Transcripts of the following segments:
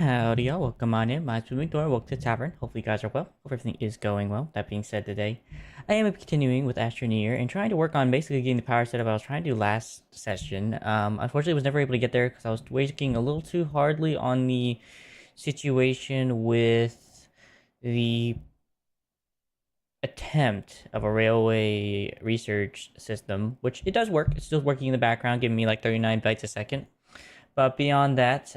Howdy y'all, welcome on in. My swimming door, welcome to the tavern. Hopefully you guys are well. Hope everything is going well. That being said, today I am continuing with astroneer and trying to work on basically getting the power setup I was trying to do last session. Unfortunately I was never able to get there because I was working a little too hardly on the situation with the attempt of a railway research system, which it does work. It's still working in the background, giving me like 39 bytes a second. But beyond that,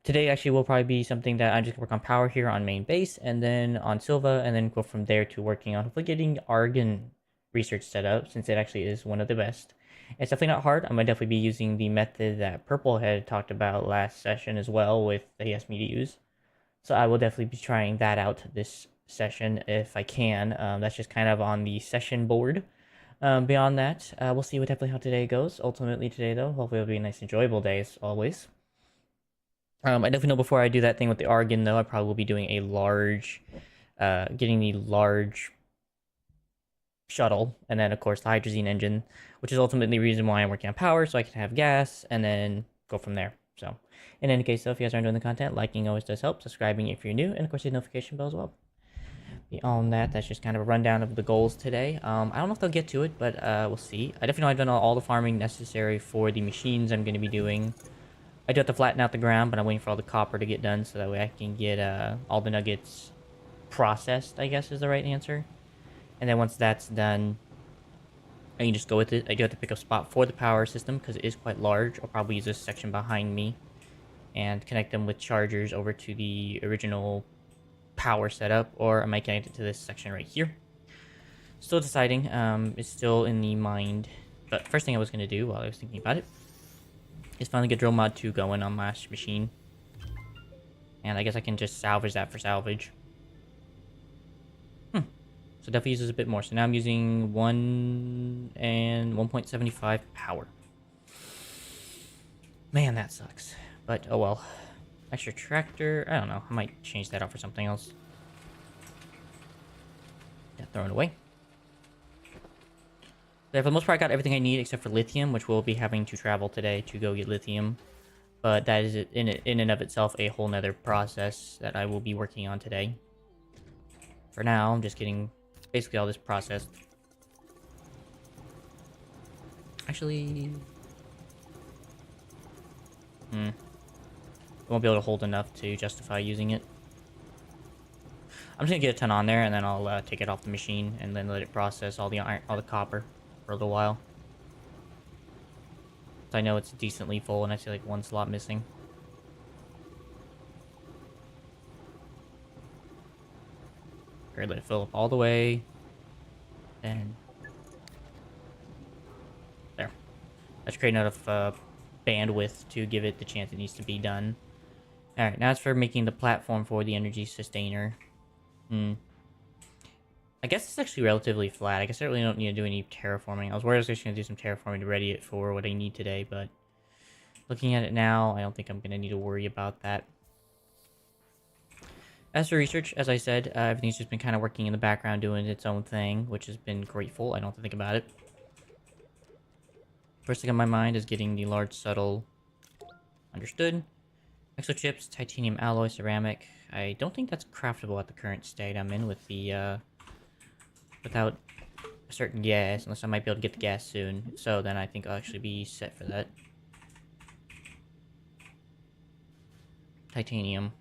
today actually will probably be something that I'm just gonna work on power here on main base, and then on Silva, and then go from there to working on hopefully getting Argon research set up, since it actually is one of the best. It's definitely not hard. I'm gonna definitely be using the method that Purple had talked about last session as well, with that he asked me to use. So I will definitely be trying that out this session if I can. That's just kind of on the session board. Beyond that, we'll see what definitely how today goes. Ultimately, today though, hopefully it'll be a nice, enjoyable day as always. I definitely know before I do that thing with the Argon though, I probably will be doing a large, getting the large shuttle, and then of course the hydrazine engine, which is ultimately the reason why I'm working on power, so I can have gas, and then go from there. So, in any case, though, if you guys are enjoying the content, liking always does help. Subscribing if you're new, and of course the notification bell as well. Beyond that, that's just kind of a rundown of the goals today. I don't know if they'll get to it, but we'll see. I definitely know I've done all the farming necessary for the machines I'm going to be doing. I do have to flatten out the ground, but I'm waiting for all the copper to get done so that way I can get all the nuggets processed, I guess is the right answer. And then once that's done, I can just go with it. I do have to pick a spot for the power system because it is quite large. I'll probably use this section behind me and connect them with chargers over to the original power setup, or I might connect it to this section right here. Still deciding. It's still in the mind. But first thing I was going to do while I was thinking about it is finally get Drill Mod 2 going on my machine. And I guess I can just salvage that for salvage. So definitely uses a bit more. So now I'm using 1 and 1.75 power. Man, that sucks. But, oh well. Extra tractor. I don't know. I might change that out for something else. Yeah, throw it away. So for the most part, I got everything I need except for lithium, which we'll be having to travel today to go get lithium. But that is in and of itself a whole nother process that I will be working on today. For now, I'm just getting basically all this processed. Actually... I won't be able to hold enough to justify using it. I'm just gonna get a ton on there, and then I'll take it off the machine, and then let it process all the iron, all the copper, for a little while. So I know it's decently full, and I see like one slot missing. Alright, let it fill up all the way. And there. That's creating enough bandwidth to give it the chance it needs to be done. Alright, now it's for making the platform for the energy sustainer. I guess it's actually relatively flat. I guess I really don't need to do any terraforming. I was worried I was just going to do some terraforming to ready it for what I need today, but looking at it now, I don't think I'm going to need to worry about that. As for research, as I said, everything's just been kind of working in the background, doing its own thing, which has been grateful. I don't have to think about it. First thing on my mind is getting the large subtle. Understood. Exochips, titanium alloy, ceramic. I don't think that's craftable at the current state I'm in with the, without a certain gas, unless I might be able to get the gas soon. If so, then I think I'll actually be set for that. Titanium.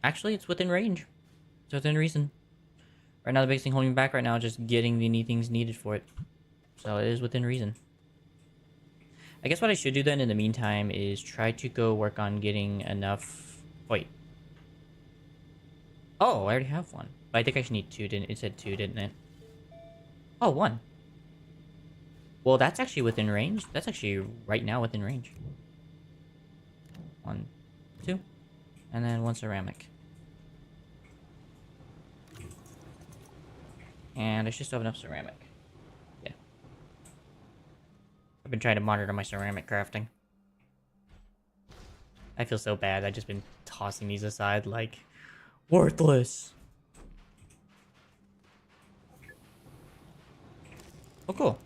Actually, it's within range. It's within reason. Right now, the biggest thing holding me back right now is just getting the things needed for it. So it is within reason. I guess what I should do then in the meantime is try to go work on getting enough... Wait. Oh, I already have one. But I think I should need 2, didn't it? It said 2, didn't it? Oh, 1. Well, that's actually within range. That's actually right now within range. 1, 2. And then 1 ceramic. And I should still have enough ceramic. Yeah. I've been trying to monitor my ceramic crafting. I feel so bad. I've just been tossing these aside like... worthless! Oh, cool.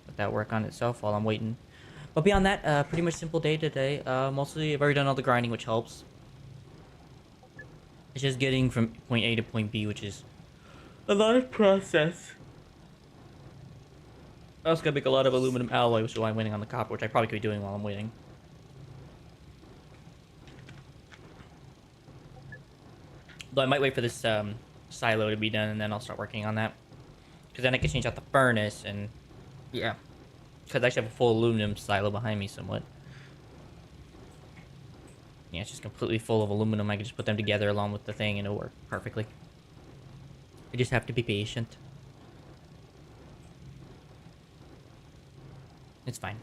Let that work on itself while I'm waiting. But beyond that, pretty much simple day today. Mostly, I've already done all the grinding, which helps. It's just getting from point A to point B, which is a lot of process. I also gotta make a lot of aluminum alloy, which is why I'm waiting on the copper, which I probably could be doing while I'm waiting. Though I might wait for this silo to be done, and then I'll start working on that. Because then I can change out the furnace, and yeah. Because I actually have a full aluminum silo behind me somewhat. Yeah, it's just completely full of aluminum. I can just put them together along with the thing, and it'll work perfectly. I just have to be patient. It's fine.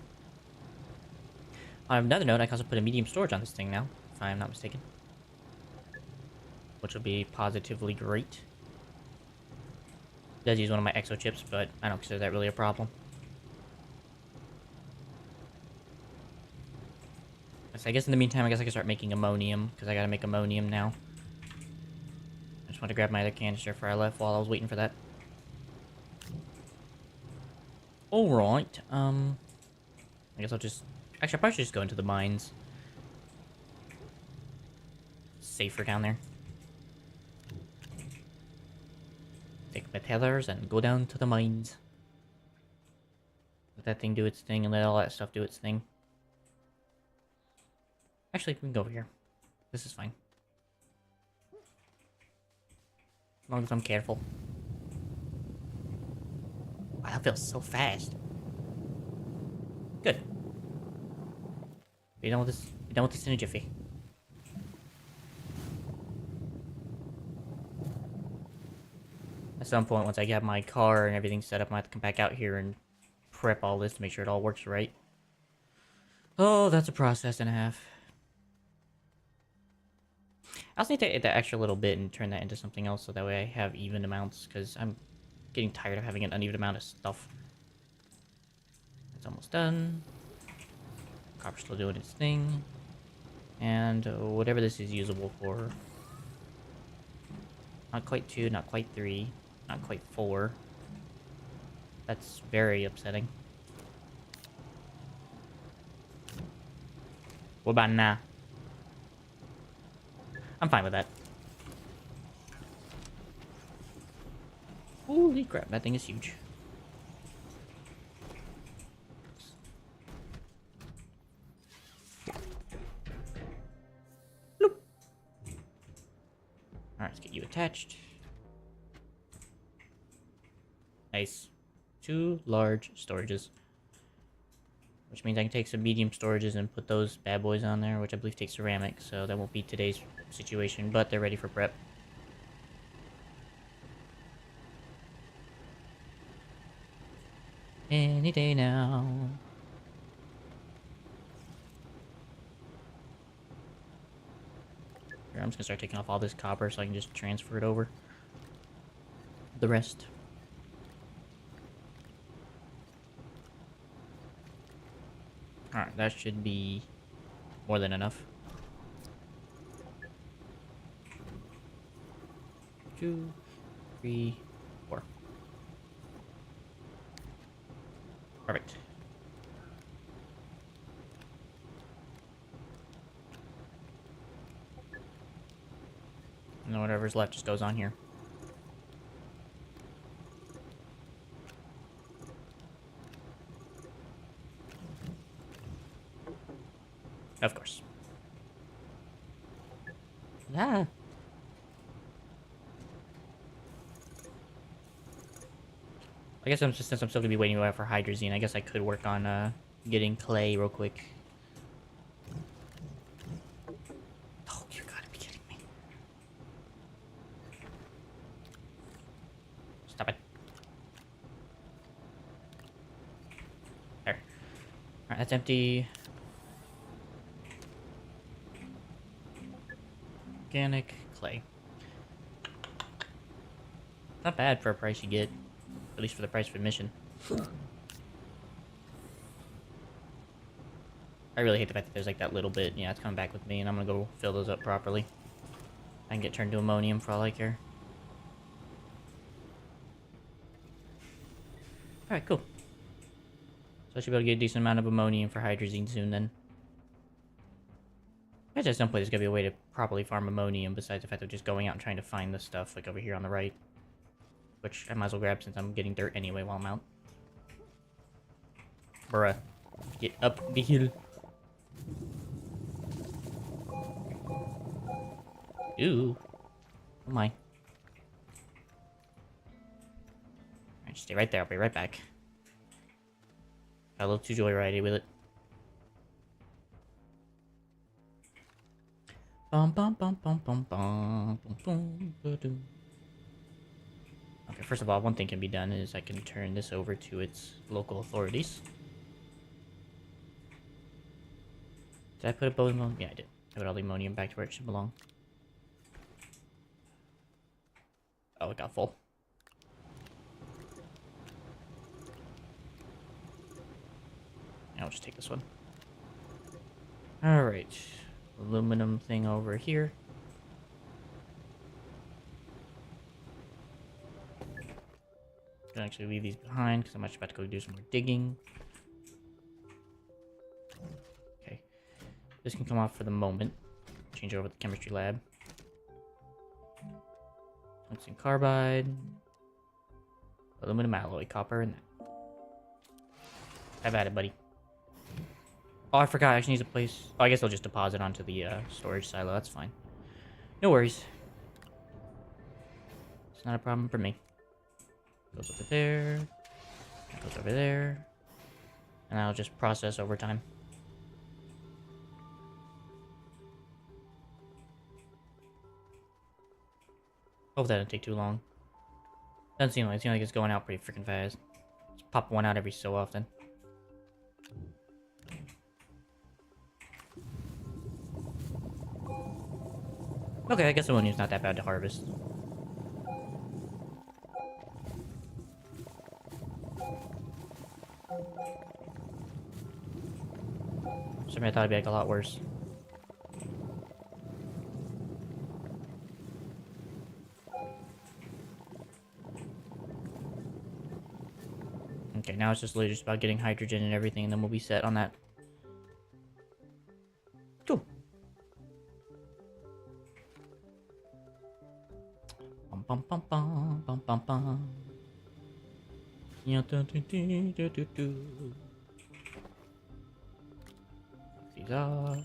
On another note, I can also put a medium storage on this thing now, if I'm not mistaken. Which will be positively great. It does use one of my exo chips, but I don't consider that really a problem. So I guess in the meantime, I guess I can start making ammonium, because I gotta make ammonium now. I just want to grab my other canister before I left while I was waiting for that. Alright, I guess I'll just... Actually, I probably should just go into the mines. Safer down there. Take my tethers and go down to the mines. Let that thing do its thing and let all that stuff do its thing. Actually, we can go over here. This is fine. As long as I'm careful. Wow, that feels so fast. Good. Be done with this. Be done with this in a jiffy. At some point, once I get my car and everything set up, I have to come back out here and prep all this to make sure it all works right. Oh, that's a process and a half. I also need to add that extra little bit and turn that into something else so that way I have even amounts, because I'm getting tired of having an uneven amount of stuff. It's almost done. Copper's still doing its thing. And whatever this is usable for. Not quite 2, not quite 3, not quite 4. That's very upsetting. What about now? I'm fine with that. Holy crap, that thing is huge. Bloop. Alright, let's get you attached. Nice. 2 large storages. Which means I can take some medium storages and put those bad boys on there, which I believe takes ceramic, so that won't be today's situation, but they're ready for prep. Any day now. Here, I'm just gonna start taking off all this copper so I can just transfer it over. The rest. Alright, that should be more than enough. 2, 3, 4. Perfect. And then whatever's left just goes on here. Of course. Yeah. I guess since I'm still gonna be waiting for hydrazine, I guess I could work on getting clay real quick. Oh, you gotta be kidding me. Stop it. There. Alright, that's empty. Organic clay. Not bad for a price you get. At least for the price of admission. I really hate the fact that there's like that little bit. Yeah, it's coming back with me, and I'm gonna go fill those up properly. I can get turned to ammonium for all I care. Alright, cool. So I should be able to get a decent amount of ammonium for hydrazine soon then. I guess at some point there's gonna be a way to properly farm ammonium besides the fact of just going out and trying to find the stuff like over here on the right. Which I might as well grab since I'm getting dirt anyway while I'm out. Bruh. Get up the hill. Ooh. Oh my. Alright, stay right there. I'll be right back. Got a little too joyridey with it. Bum bum bum bum bum bum bum bum bum. Okay, first of all, one thing can be done is I can turn this over to its local authorities. Did I put aluminum? Yeah, I did. I put all the ammonium back to where it should belong. Oh, it got full. I'll just take this one. Alright. Aluminum thing over here. Gonna actually leave these behind because I'm actually about to go do some more digging. Okay. This can come off for the moment. Change over to the chemistry lab. Tungsten carbide. Aluminum alloy, copper, and that. Have at it, buddy. Oh, I forgot. I actually need a place. Oh, I guess I'll just deposit onto the storage silo. That's fine. No worries. It's not a problem for me. Goes over there. Goes over there. And I'll just process over time. Hope that didn't take too long. Doesn't seem like it's going out pretty freaking fast. Just pop one out every so often. Okay, I guess ammonium's not that bad to harvest. Sorry, I thought it'd be like a lot worse. Okay, now it's just literally just about getting hydrogen and everything, and then we'll be set on that. Cool. Bum bum bum bum bum bum bum. Yeah, do do do do do do. These off.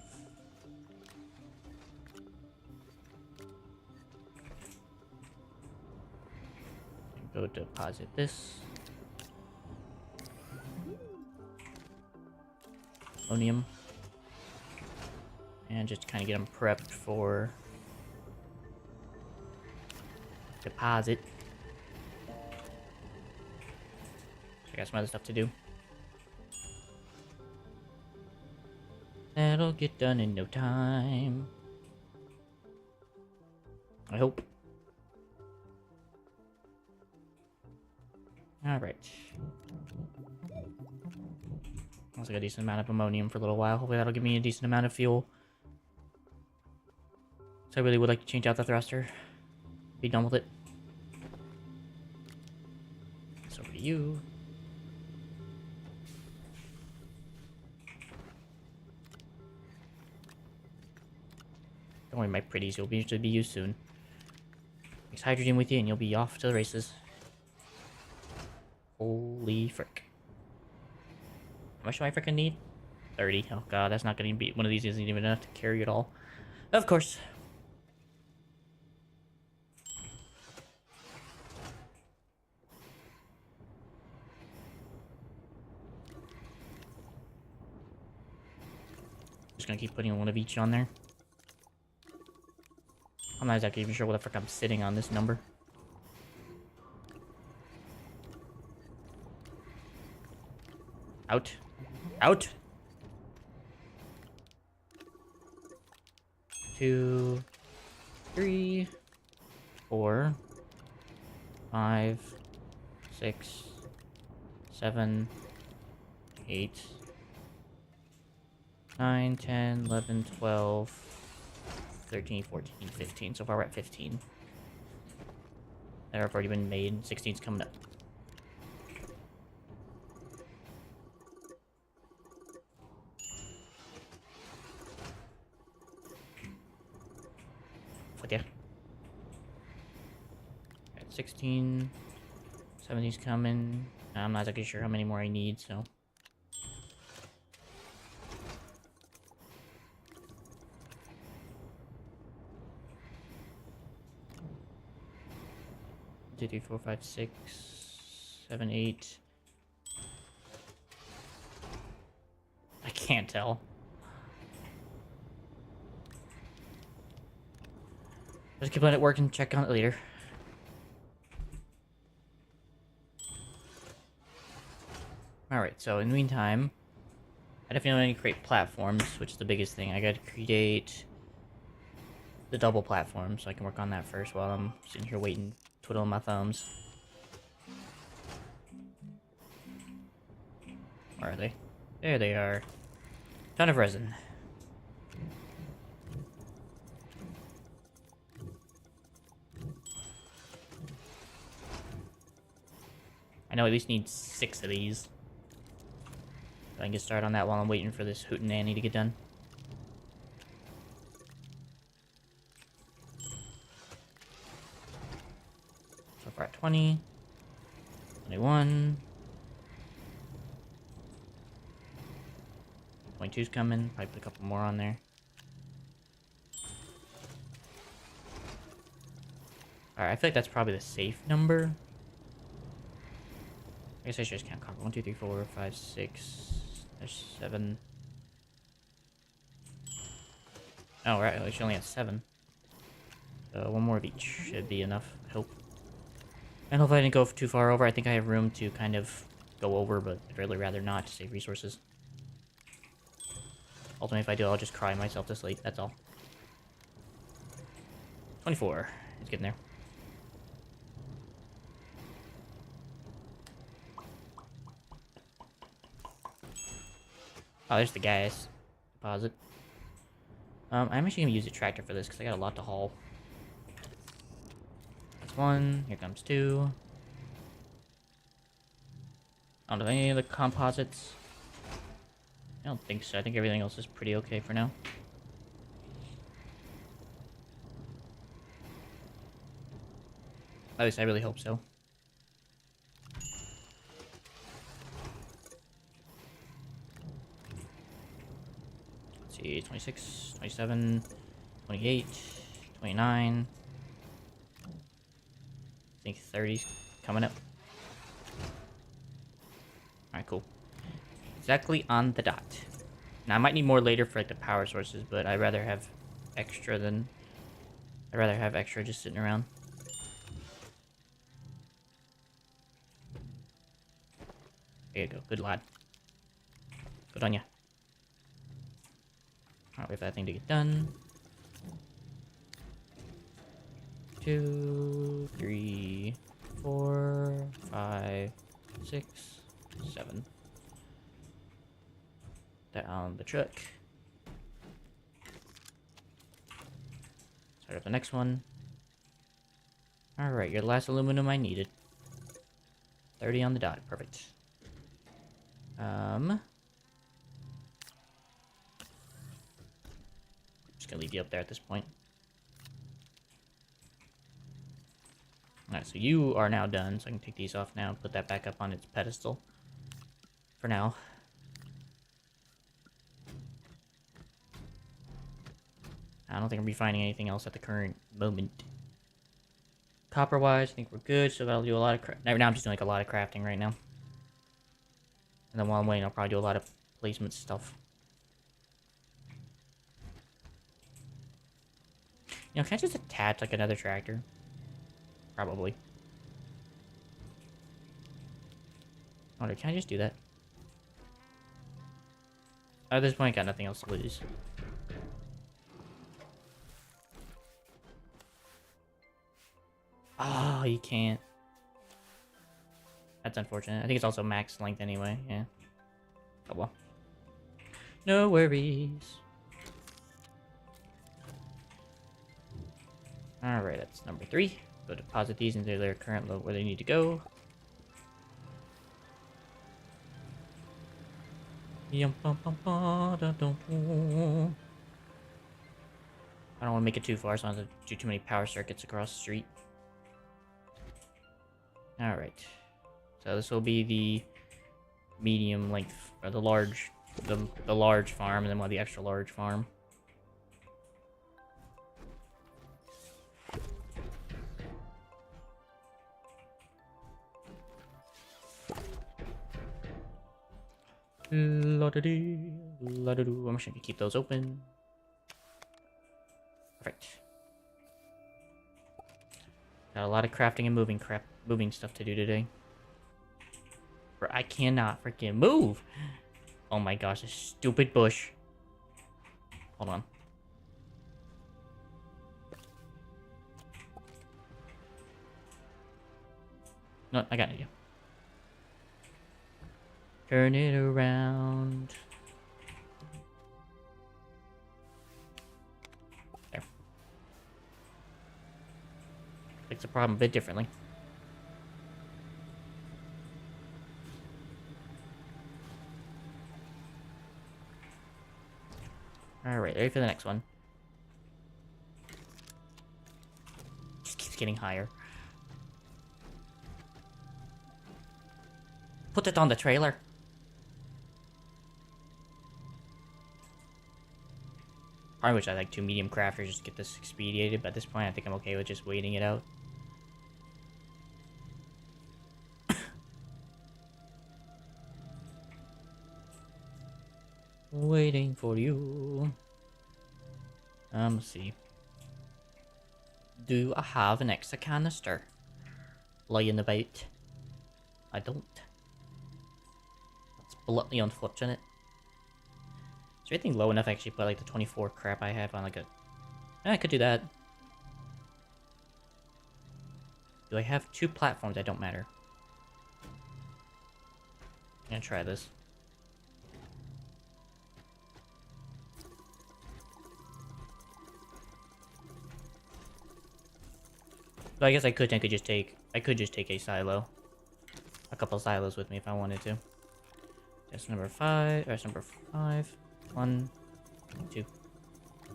And go deposit this. Ammonium. And just kind of get them prepped for deposit. I got some other stuff to do. That'll get done in no time. I hope. Alright. Looks like a decent amount of ammonium for a little while. Hopefully that'll give me a decent amount of fuel. So I really would like to change out the thruster. Be done with it. It's over to you. Don't worry, my pretties. You'll usually be used soon. Mix hydrogen with you and you'll be off to the races. Holy frick. How much do I freaking need? 30. Oh god, that's not gonna be... One of these isn't even enough to carry it all. Of course. Just gonna keep putting one of each on there. I'm not exactly even sure what the frick I'm sitting on this number. Out. Out! 2, 3, 4, 5, 6, 7, 8, 9, 10, 11, 12, 13, 14, 15. So far we're at 15. That have already been made. 16's coming up. What, yeah? At 16. 70's coming. I'm not exactly sure how many more I need, so. 2, 3, 4, 5, 6, 7, 8. I can't tell. Just keep letting it work and check on it later. Alright, so in the meantime, I definitely need to create platforms, which is the biggest thing. I gotta create the double platform, so I can work on that first while I'm sitting here waiting, twiddling my thumbs. Where are they? There they are. Ton of resin. I know I at least need 6 of these. So I can get started on that while I'm waiting for this hootenanny to get done. So far at 20. 21. 22's coming. Probably put a couple more on there. Alright, I feel like that's probably the safe number. I guess I should just count copper. 1, 2, 3, 4, 5, 6. There's 7. Oh, right. I actually only have 7. So one more of each should be enough, I hope. And hopefully I didn't go too far over. I think I have room to kind of go over, but I'd really rather not to save resources. Ultimately, if I do, I'll just cry myself to sleep. That's all. 24. It's getting there. Oh, there's the gas deposit. I'm actually gonna use a tractor for this because I got a lot to haul. That's 1. Here comes 2. I don't know any of the composites. I don't think so. I think everything else is pretty okay for now. At least I really hope so. Let's see, 26, 27, 28, 29. I think 30's coming up. Alright, cool. Exactly on the dot. Now I might need more later for like the power sources, but I'd rather have extra than just sitting around. There you go. Good lad. Good on ya. Alright, wait for that thing to get done. 2, 3, 4, 5, 6, 7. That on the truck. Start up the next one. Alright, your last aluminum I needed. 30 on the dot. Perfect. Just gonna leave you up there at this point. Alright, so you are now done, so I can take these off now and put that back up on its pedestal. For now. I don't think I'm refining anything else at the current moment. Copper-wise, I think we're good, so that'll do a lot of right now I'm just doing like a lot of crafting right now. And then while I'm waiting, I'll probably do a lot of placement stuff. You know, can I just attach like another tractor? Probably. I wonder, can I just do that? At this point, I got nothing else to lose. Oh, you can't. That's unfortunate. I think it's also max length anyway, yeah. Oh well. No worries. Alright, that's number 3. Go deposit these into their current load where they need to go. I don't want to make it too far, so I don't have to do too many power circuits across the street. Alright. So this will be the medium length, or the large farm, and then we'll have the extra large farm. La-da-dee, la-da-doo. I'm just gonna keep those open. Perfect. Got a lot of crafting and moving stuff to do today. I cannot freaking move. Oh my gosh, this stupid bush. Hold on. No, I got an idea. Turn it around. There. Fix the problem a bit differently. Alright, ready for the next one. Just keeps getting higher. Put it on the trailer. Probably wish I had like 2 medium crafters just to get this expedited, but at this point I think I'm okay with just waiting it out. Waiting for you. Let's see. Do I have an extra canister lying about? I don't. That's bluntly unfortunate. Is there anything low enough I actually put like the 24 crap I have on like a... Yeah, I could do that. Do I have 2 platforms that don't matter? I'm gonna try this. So I guess I could just take a silo. A couple silos with me if I wanted to. That's number 5. That's number 5. 1, 2,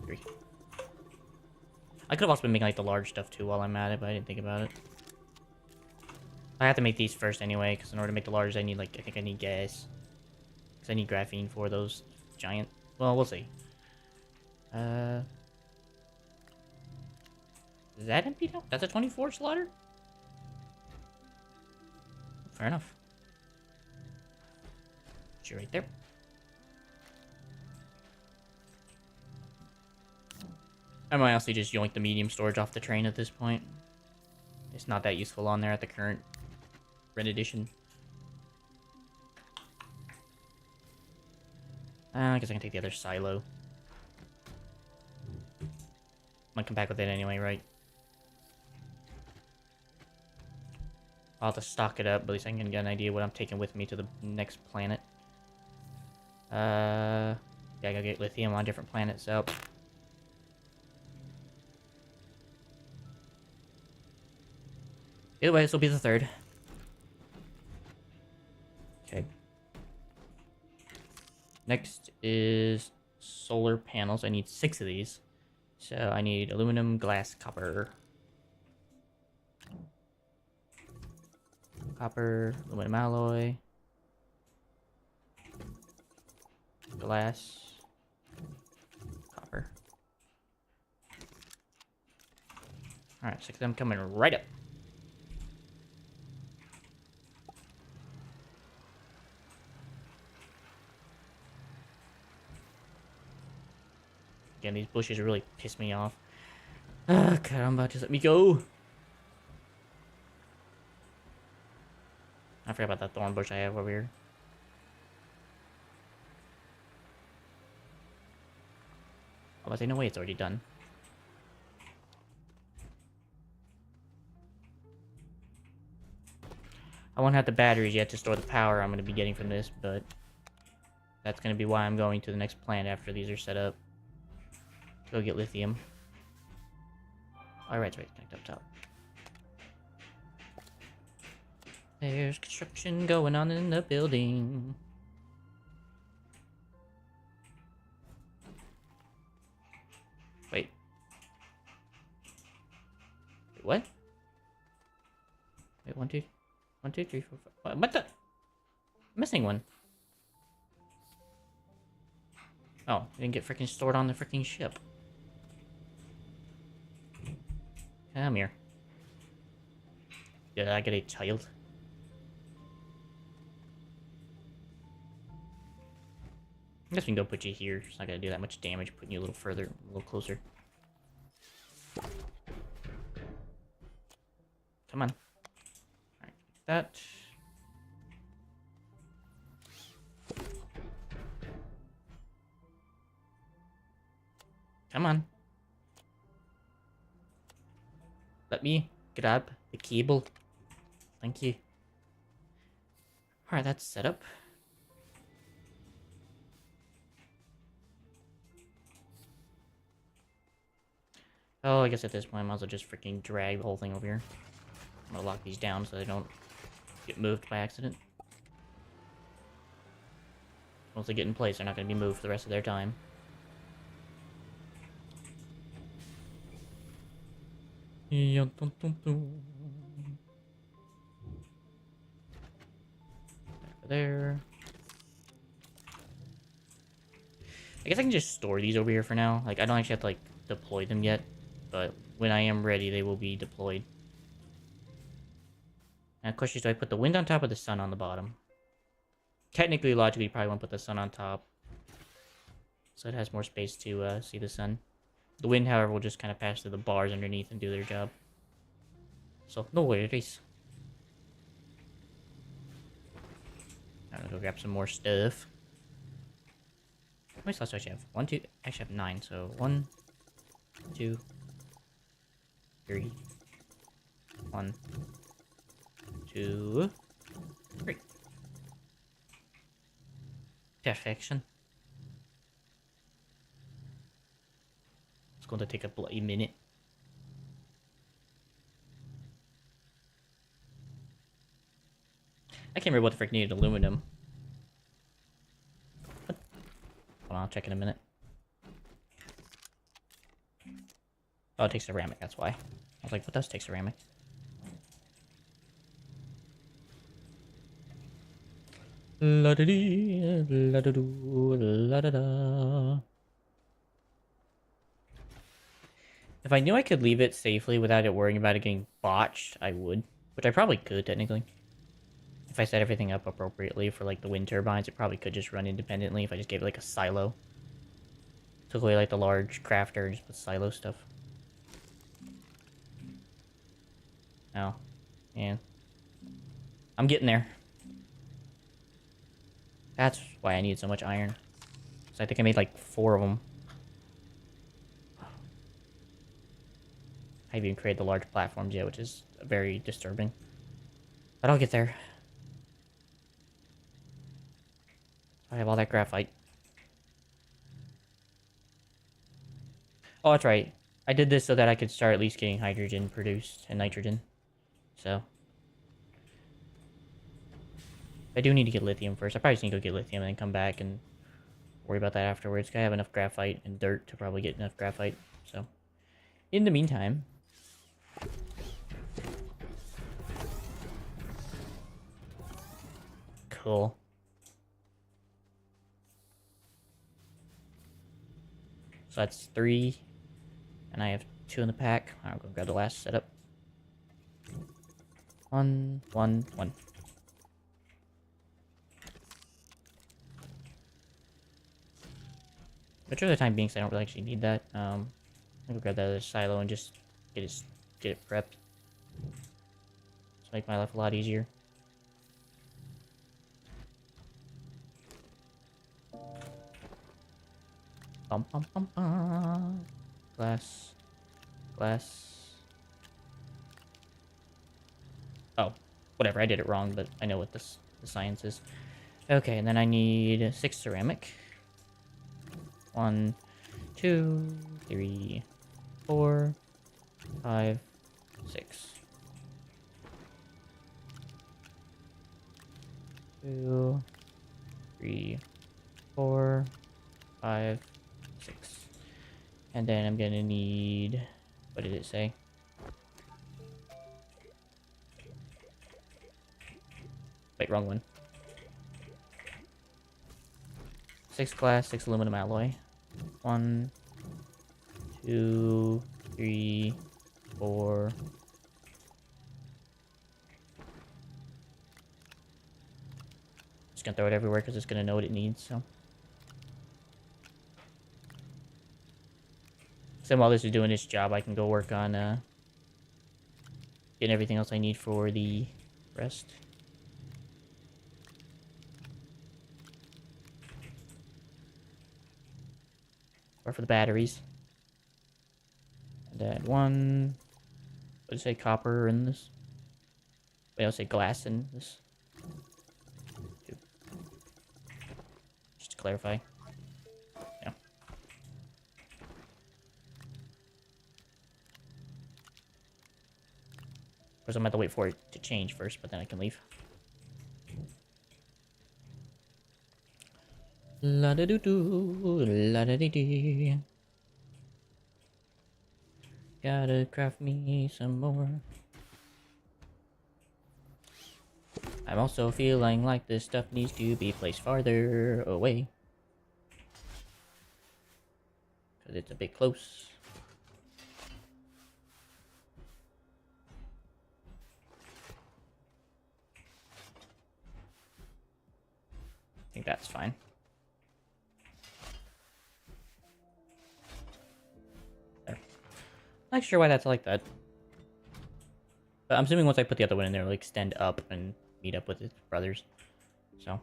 3. I could have also been making like the large stuff too while I'm at it, but I didn't think about it. I have to make these first anyway, because in order to make the large, I need like I think I need gas, because I need graphene for those giant. Well, we'll see. Is that empty now? That's a 24 slaughter? Fair enough. Put you right there. I might honestly just yoink the medium storage off the train at this point. It's not that useful on there at the current Red Edition. I guess I can take the other silo. Might come back with it anyway, right? I'll have to stock it up, but at least I can get an idea what I'm taking with me to the next planet. Yeah, I gotta get lithium on different planets, so... Either way, this will be the 3rd. Okay. Next is solar panels. I need 6 of these. So I need aluminum, glass, copper. Copper, aluminum alloy. Glass. Copper. Alright, 6 of them coming right up. Again, these bushes really piss me off. Ah, caramba, just let me go. I forgot about that thorn bush I have over here. I was like, no way, it's already done. I won't have the batteries yet to store the power I'm going to be getting from this, but that's going to be why I'm going to the next plant after these are set up. Go get lithium. Alright, right, connect up top. There's construction going on in the building. Wait. Wait, what? Wait, 1, 2, 1, 2, 3, 4, 5. What the? Missing one. Oh, it didn't get freaking stored on the freaking ship. Come here. Did I get a child? I guess we can go put you here. It's not gonna do that much damage putting you a little further, a little closer. Come on. Alright, that. Come on. Let me grab the cable. Thank you. Alright, that's set up. Oh, I guess at this point I might as well just freaking drag the whole thing over here. I'm gonna lock these down so they don't get moved by accident. Once they get in place, they're not gonna be moved for the rest of their time. There. I guess I can just store these over here for now. Like, I don't actually have to, like, deploy them yet. But when I am ready, they will be deployed. Now, the question is, do I put the wind on top or the sun on the bottom? Technically, logically, you probably want to put the sun on top. So it has more space to see the sun. The wind, however, will just kind of pass through the bars underneath and do their job. So, no worries. I'm gonna go grab some more stuff. How many slots do I actually have? 1, 2, I actually have 9, so 1, 2, 3, 1, 2, 3. Perfection. It's going to take a bloody minute. I can't remember what the frick needed aluminum. What? Hold on, I'll check in a minute. Oh, it takes ceramic, that's why. I was like, what does take ceramic? La-da-dee, la-da-doo, la-da-da. If I knew I could leave it safely without it worrying about it getting botched, I would. Which I probably could, technically. If I set everything up appropriately for, like, the wind turbines, it probably could just run independently if I just gave it, like, a silo. Took away, like, the large crafter and just put silo stuff. Oh. Yeah. I'm getting there. That's why I need so much iron. So I think I made, like, 4 of them. I haven't even created the large platforms yet, which is very disturbing. But I'll get there. I have all that graphite. Oh, that's right. I did this so that I could start at least getting hydrogen produced and nitrogen. So. I do need to get lithium first. I probably just need to go get lithium and then come back and worry about that afterwards. I have enough graphite and dirt to probably get enough graphite. So, in the meantime... Cool. So that's 3. And I have 2 in the pack. I'll go grab the last setup. 1, 1, 1. But for the time being, so I don't really actually need that. I'll go grab that other silo and just get it prepped. Just make my life a lot easier. Bum bum bum bum. Glass. Glass. Oh, whatever. I did it wrong, but I know what the science is. Okay, and then I need 6 ceramic. 1, 2, 3, 4, 5, 6. 2, 3, 4, 5, 6. And then I'm gonna need... What did it say? Wait, wrong one. 6 glass, 6 aluminum alloy. 1, 2, 3, 4. Just gonna throw it everywhere because it's gonna know what it needs, so. So while this is doing its job, I can go work on getting everything else I need for the rest. Or for the batteries. And then one. What did it say? Copper in this? Wait, I'll say glass in this. Two. Just to clarify. Yeah. Of course, I'm gonna have to wait for it to change first, but then I can leave. La da doo doo, la da dee dee. Gotta craft me some more. I'm also feeling like this stuff needs to be placed farther away. Because it's a bit close. I think that's fine. There. Not sure why that's like that. But I'm assuming once I put the other one in there, it'll extend up and meet up with its brothers. So,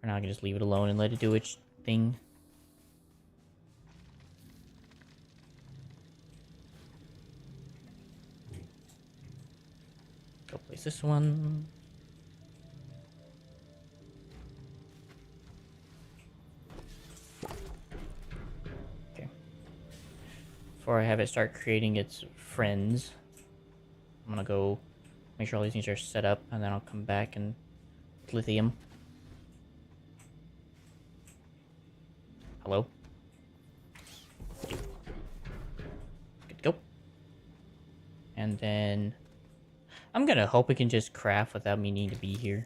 for now, I can just leave it alone and let it do its thing. Go place this one. Okay. Before I have it start creating its friends, I'm gonna go make sure all these things are set up, and then I'll come back and lithium. Hello? Good to go. And then I'm gonna hope it can just craft without me needing to be here.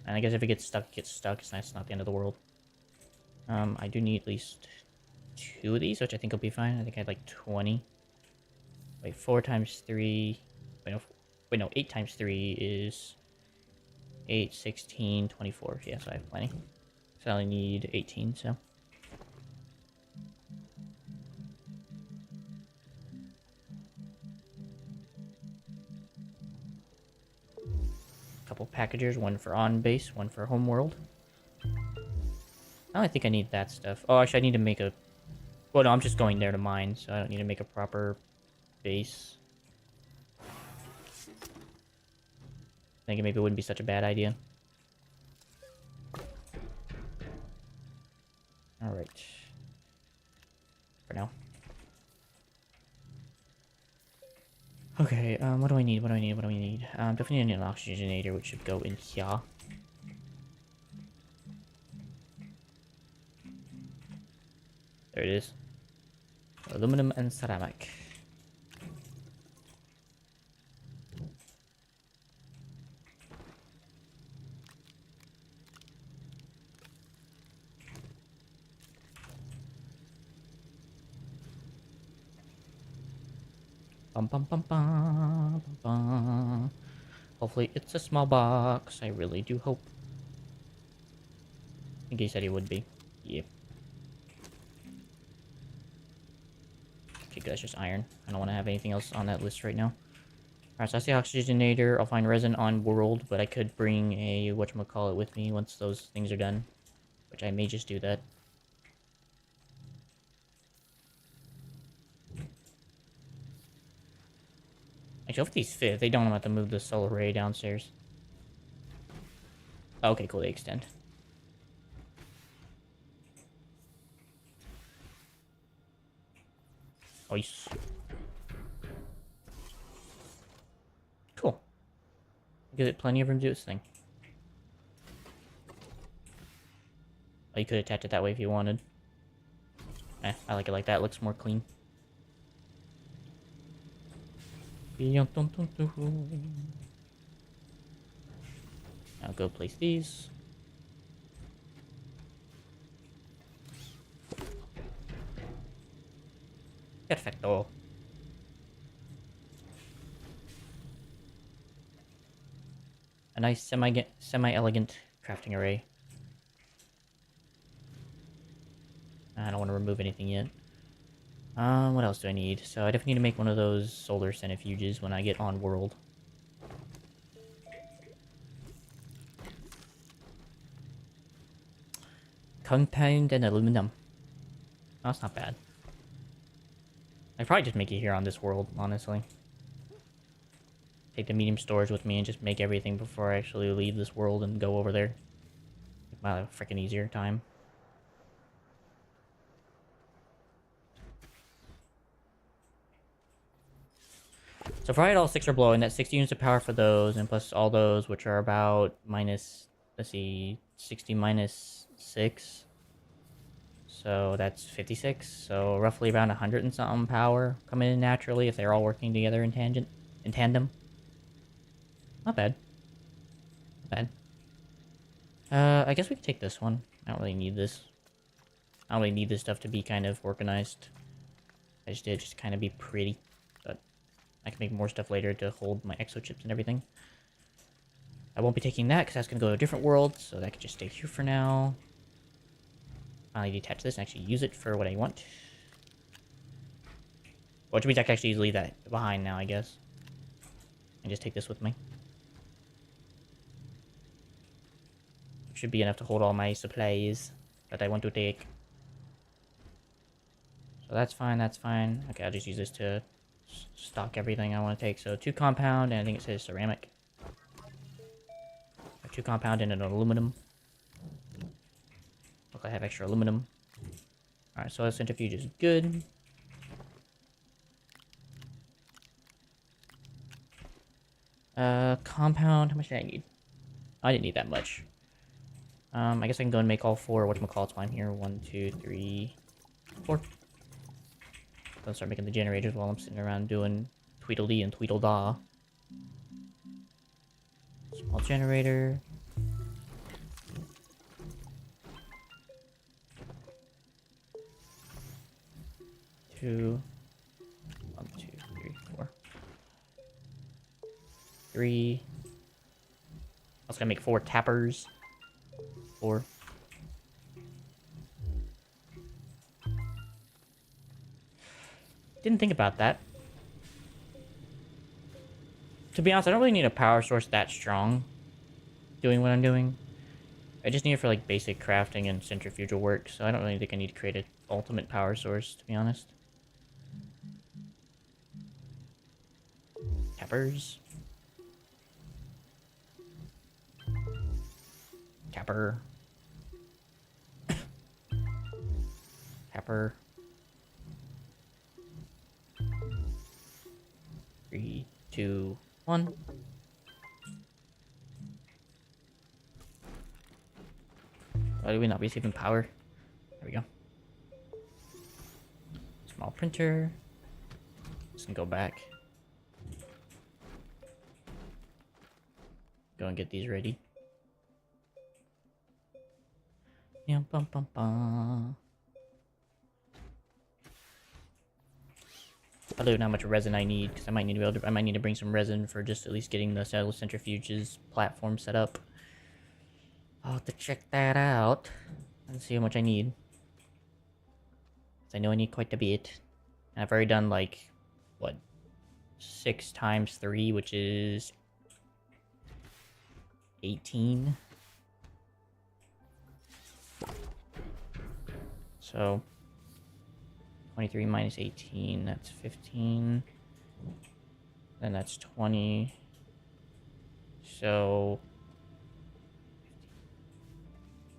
And I guess if it gets stuck, it gets stuck. It's nice. It's not the end of the world. I do need at least 2 of these, which I think will be fine. I think I had like 20. Wait, 4 times 3. Wait, no, 8 times 3 is 8, 16, 24. Yeah, so I have plenty. So I only need 18, so. Couple packagers, one for on base, one for homeworld. I think I need that stuff. Oh, actually, I need to make a... Well, no, I'm just going there to mine, so I don't need to make a proper base. Thinking maybe it wouldn't be such a bad idea. Alright. For now. Okay, what do I need? What do I need? What do we need? Definitely need an oxygenator, which should go in here. There it is. Aluminum and ceramic. Bum bum bum bum bum bum. Hopefully it's a small box. I really do hope. I think he said he would be. Yep. Okay, that's just iron. I don't want to have anything else on that list right now. Alright, so that's the oxygenator. I'll find resin on world, but I could bring a whatchamacallit with me once those things are done. Which I may just do that. Actually, if these fit, if they don't, I'm gonna have to move the solar array downstairs. Okay, cool, they extend. Nice. Cool. Gives it plenty of room to do its thing. Oh, you could attach it that way if you wanted. I like it like that. It looks more clean. I'll go place these. Perfecto. A nice semi-elegant crafting array. I don't want to remove anything yet. What else do I need? So I definitely need to make one of those solar centrifuges when I get on world. compound and aluminum. Oh, that's not bad. I'd probably just make it here on this world, honestly. Take the medium storage with me and just make everything before I actually leave this world and go over there. Might have a freaking easier time. So provided all 6 are blowing, that's 60 units of power for those, and plus all those, which are about minus, let's see, 60 minus 6. So that's 56. So roughly around 100 and something power coming in naturally if they're all working together in tandem. Not bad. Not bad. I guess we can take this one. I don't really need this. I don't really need this stuff to be kind of organized. I just did it just kind of be pretty. But I can make more stuff later to hold my exo chips and everything. I won't be taking that because that's going to go to a different world. So that could just stay here for now. Finally detach this and actually use it for what I want. Which means I can actually leave that behind now, I guess. And just take this with me. Should be enough to hold all my supplies that I want to take. So that's fine, that's fine. Okay, I'll just use this to stock everything I want to take. So 2 compound, and I think it says ceramic. 2 compound and an aluminum. Look, I have extra aluminum. Alright, so the centrifuge is good. Compound, how much did I need? I didn't need that much. I guess I can go and make all 4 whatchamacallits while I'm here. 1, 2, 3, 4. I'll start making the generators while I'm sitting around doing Tweedledee and Tweedledaw. Small generator. Two. 1, 2, 3, 4. 3. I was gonna make 4 tappers. 4. Didn't think about that. To be honest, I don't really need a power source that strong doing what I'm doing. I just need it for like basic crafting and centrifugal work, so I don't really think I need to create an ultimate power source, to be honest. Tappers. Tapper. Tapper. 3, 2, 1. Why do we not receiving power? There we go. Small printer. Just gonna go back. Go and get these ready. Yeah, bum bum bum. I don't know how much resin I need because I might need to be able to. I might need to bring some resin for just at least getting the cell centrifuges platform set up. I'll have to check that out and see how much I need. I know I need quite a bit. And I've already done like what 6 times 3, which is 18. So 23 minus 18, that's 15. Then that's 20. So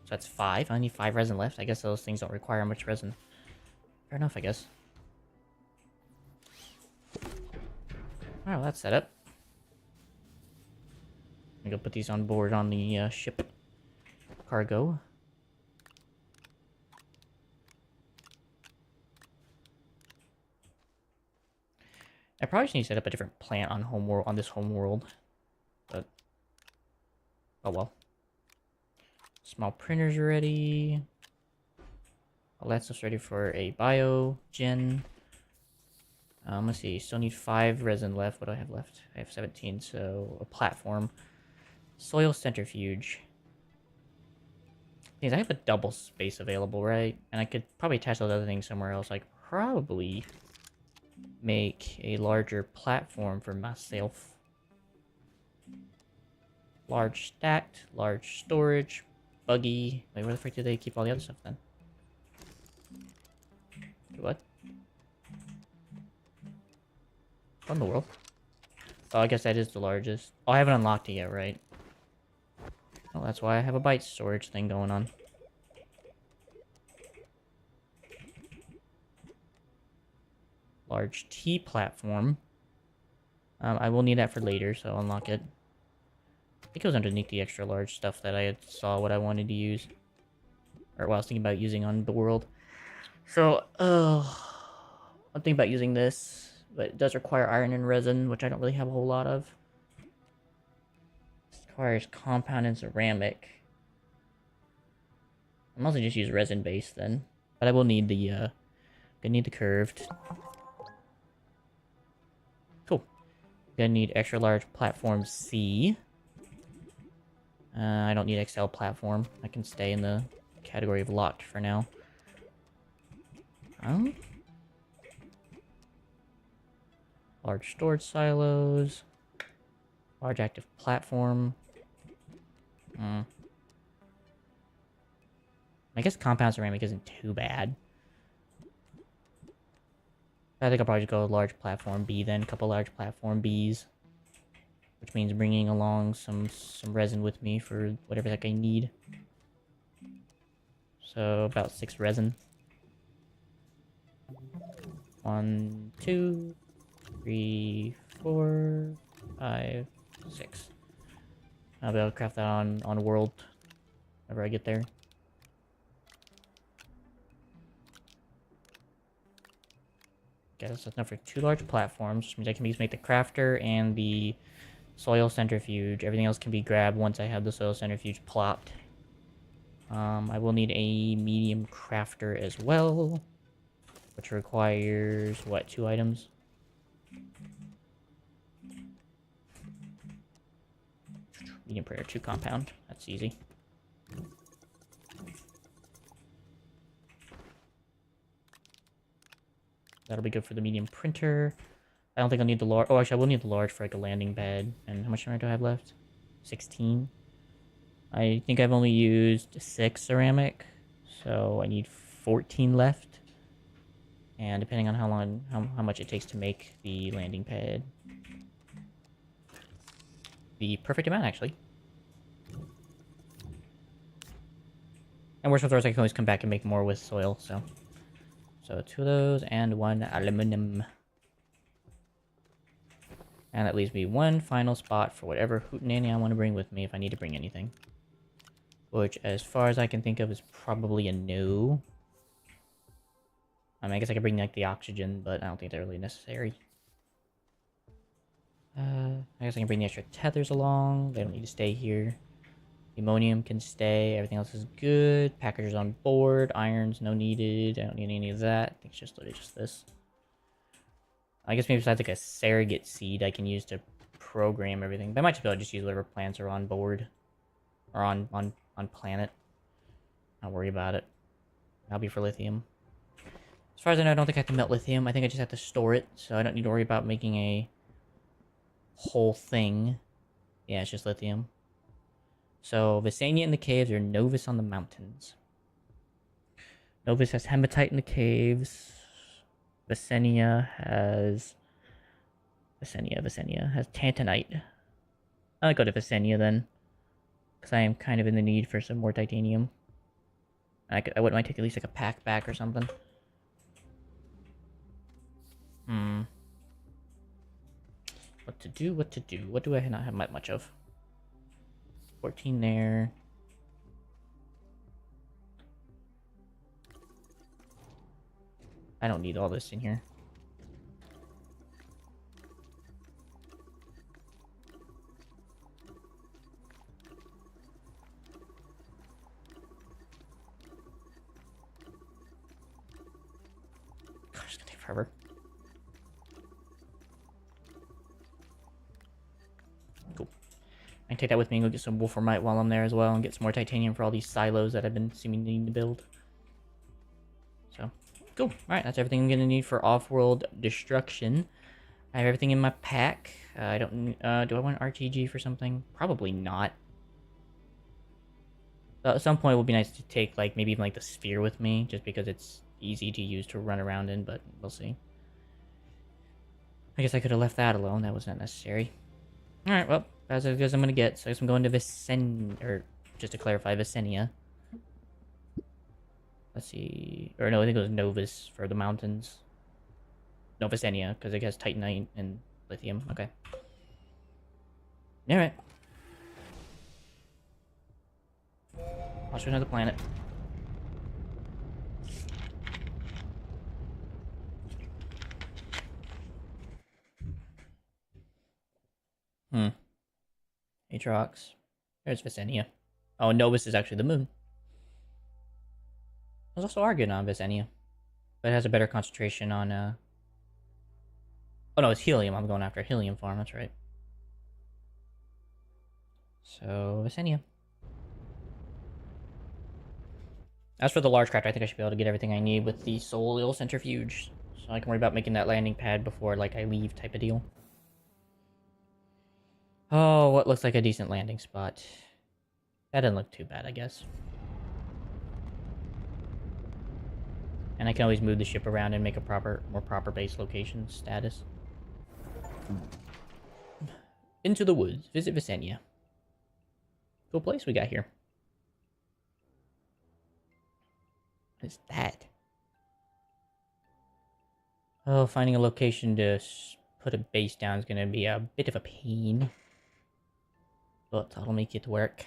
that's 5. I need 5 resin left. I guess those things don't require much resin. Fair enough, I guess. Alright, well, that's set up. I'm gonna go put these on board on the ship cargo. I probably just need to set up a different plant on homeworld on this homeworld, but oh well. Small printers ready. All that stuff's ready for a biogen. Let's see. Still need 5 resin left. What do I have left? I have 17. So a platform, soil centrifuge. Things I have a double space available, right? And I could probably attach those other things somewhere else. Like probably make a larger platform for myself. Large stacked, large storage. buggy. Wait, where the frick did they keep all the other stuff then? What? What in the world? Oh, I guess that is the largest. Oh, I haven't unlocked it yet, right? Oh, that's why I have a byte storage thing going on. Large T platform. I will need that for later, so I'll unlock it. I think it was underneath the extra large stuff that I saw what I wanted to use. Or what I was thinking about using on the world. So, I'm thinking about using this, but it does require iron and resin, which I don't really have a whole lot of. It requires compound and ceramic. I mostly just use resin based then. But I will need the, gonna need the curved. Cool. Gonna need extra large platform C. I don't need XL platform. I can stay in the category of locked for now. Large storage silos. Large active platform. I guess compound ceramic isn't too bad. I think I'll probably just go with large platform B then. A couple large platform Bs. Which means bringing along some resin with me for whatever the heck I need. So about 6 resin. 1, 2, 3, 4, 5, 6. I'll be able to craft that on world whenever I get there. Okay, that's enough for 2 large platforms, which means I can make the crafter and the soil centrifuge. Everything else can be grabbed once I have the soil centrifuge plopped. I will need a medium crafter as well, which requires, what, 2 items? Medium printer, 2 compound. That's easy. That'll be good for the medium printer. I don't think I'll need the large. Oh, actually, I will need the large for like a landing pad. And how much time do I have left? 16. I think I've only used 6 ceramic, so I need 14 left. And depending on how much it takes to make the landing pad, the perfect amount actually. And worst of those, I can always come back and make more with soil. So 2 of those and 1 aluminum. And that leaves me 1 final spot for whatever hootenanny I want to bring with me if I need to bring anything. Which, as far as I can think of, is probably a no. I mean, I guess I could bring, like, the oxygen, but I don't think they're really necessary. I guess I can bring the extra tethers along. They don't need to stay here. The ammonium can stay. Everything else is good. Packagers on board. Irons, no needed. I don't need any of that. I think it's just literally just this. I guess maybe besides like a surrogate seed I can use to program everything. But I might just be able to just use whatever plants are on board. Or on planet. Not worry about it. That'll be for lithium. As far as I know, I don't think I have to melt lithium. I think I just have to store it. So I don't need to worry about making a whole thing. Yeah, it's just lithium. So Visania in the caves or Novus on the mountains. Novus has hematite in the caves. Visania has tantanite. I'll go to Visania then, because I am kind of in the need for some more titanium. I wouldn't mind taking at least like a pack back or something. What to do? What do I not have much of? 14 there. I don't need all this in here. Gosh, it's gonna take forever. Cool. I can take that with me and go get some wolframite while I'm there as well and get some more titanium for all these silos that I've been seeming to need to build. So, cool. Alright, that's everything I'm gonna need for off-world destruction. I have everything in my pack. I don't... do I want an RTG for something? Probably not. At some point, it would be nice to take, like, maybe even, like, the sphere with me, just because it's easy to use to run around in, but we'll see. I guess I could have left that alone. That was not necessary. Alright, well, that's as good as I'm gonna get. So I guess I'm going to or just to clarify, Vicenia. Let's see. Or no, I think it was Novus for the mountains. No, Vicenia, because it has Titanite and lithium. Okay. Alright. I'll show another planet. Atrox. There's Vicenia. Oh, Novus is actually the moon. There's also Argon on Vicenia. But it has a better concentration on, Oh no, it's helium. I'm going after a helium farm, that's right. So, Vicenia. As for the large craft, I think I should be able to get everything I need with the soil centrifuge. So I can worry about making that landing pad before, like, I leave type of deal. Oh, what looks like a decent landing spot. That doesn't look too bad, I guess. And I can always move the ship around and make a more proper base location status. Into the woods. Visit Vicenia. Cool place we got here. What is that? Oh, finding a location to put a base down is going to be a bit of a pain. But I'll make it work.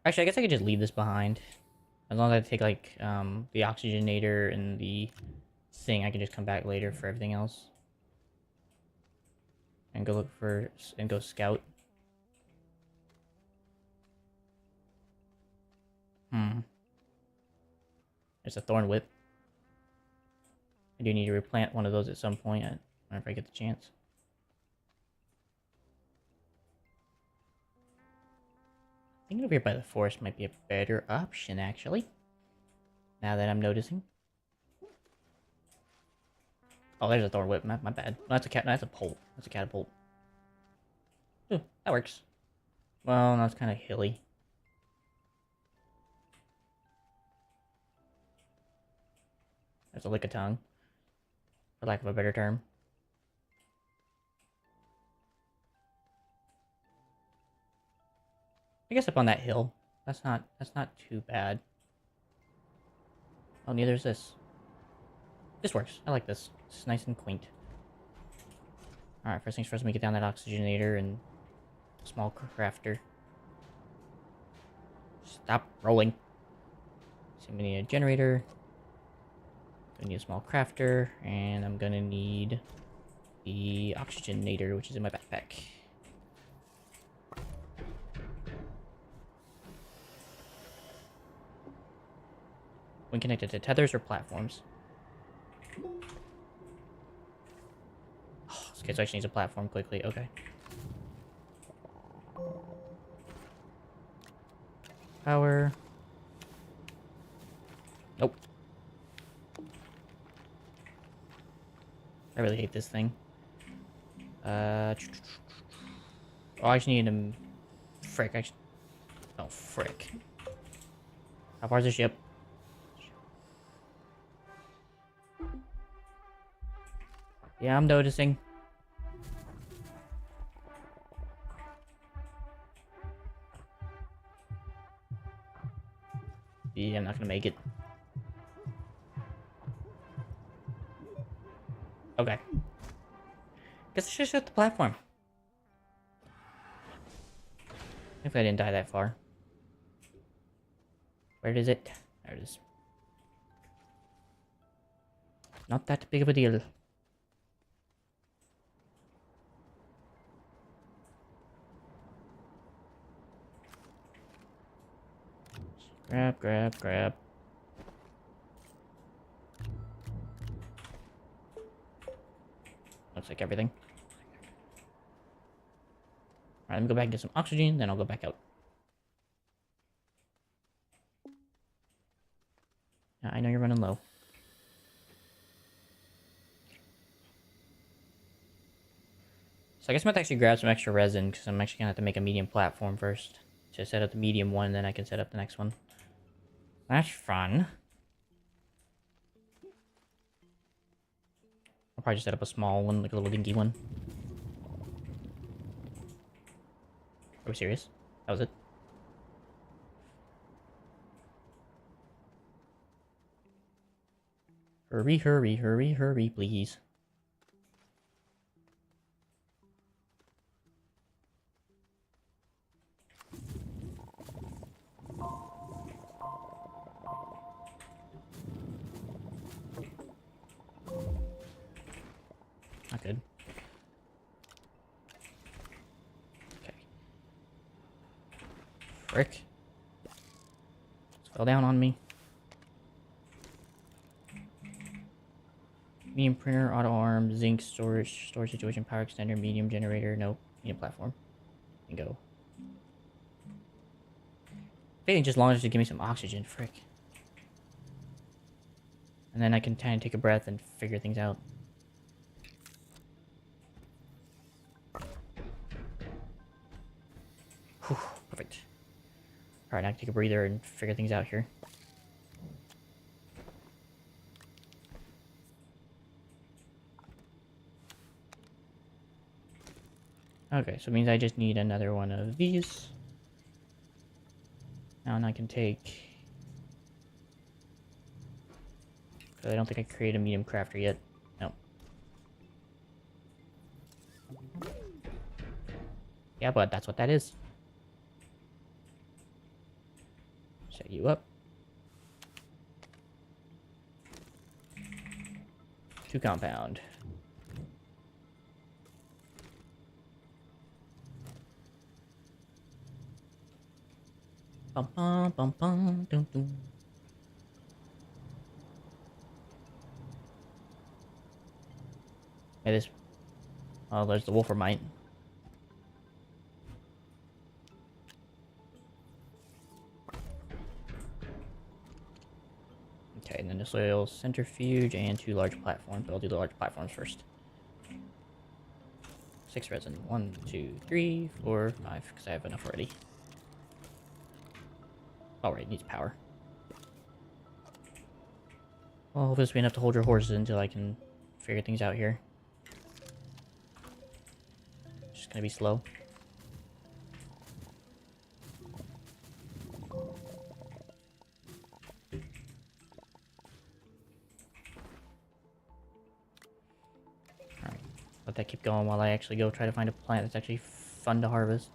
Actually, I guess I could just leave this behind. As long as I take, like, the oxygenator and the thing, I can just come back later for everything else. And go look for... and go scout. There's a thorn whip. I do need to replant one of those at some point. I don't know if I get the chance. I think over here by the forest might be a better option, actually. Now that I'm noticing. Oh, there's a thorn whip. My bad. No, that's a cat. No, that's a pole. That's a catapult. Ooh, that works. Well, no, it's kind of hilly. There's a lick-a-tongue, for lack of a better term. I guess up on that hill. That's not too bad. Oh, neither is this. This works. I like this. It's nice and quaint. Alright, first things first, let me get down that oxygenator and small crafter. Stop rolling. So we need a generator. I need a small crafter, and I'm gonna need the oxygenator, which is in my backpack. When connected to tethers or platforms. Oh, okay, so actually needs a platform quickly. Okay. Power. Nope. I really hate this thing. Oh, I just need him. Frick. Actually. Oh, frick. How far's the ship? Yeah, I'm noticing. Yeah, I'm not gonna make it. Okay. Guess I should shut the platform. If I didn't die that far. Where is it? There it is. Not that big of a deal. Grab, grab, grab. Looks like everything. Alright, let me go back and get some oxygen, then I'll go back out. I know you're running low. So I guess I'm going to actually grab some extra resin because I'm actually going to have to make a medium platform first. To set up the medium one, then I can set up the next one. That's fun. I'll probably just set up a small one, like a little dinky one. Are we serious? That was it? Hurry, hurry, hurry, hurry, please. Not good. Okay. Frick. Just fell down on me. Medium printer, auto arm, zinc storage situation, power extender, medium generator. Nope. Medium platform. And go. Failing just long enough to give me some oxygen. Frick. And then I can kind of take a breath and figure things out. Whew, perfect. Alright, now I can take a breather and figure things out here. Okay, so it means I just need another one of these. Now I can take... I don't think I created a medium crafter yet. No. Yeah, but that's what that is. Set you up. 2 compound. Bum bum bum bum dum dum. Hey, this. Oh, there's the wolframite. Okay, and then the soil centrifuge and 2 large platforms. But I'll do the large platforms first. 6 resin. 1, 2, 3, 4, 5. Because I have enough already. Alright, needs power. Well, hopefully this will be enough to hold your horses until I can figure things out here. Just gonna be slow. Alright, let that keep going while I actually go try to find a plant that's actually fun to harvest.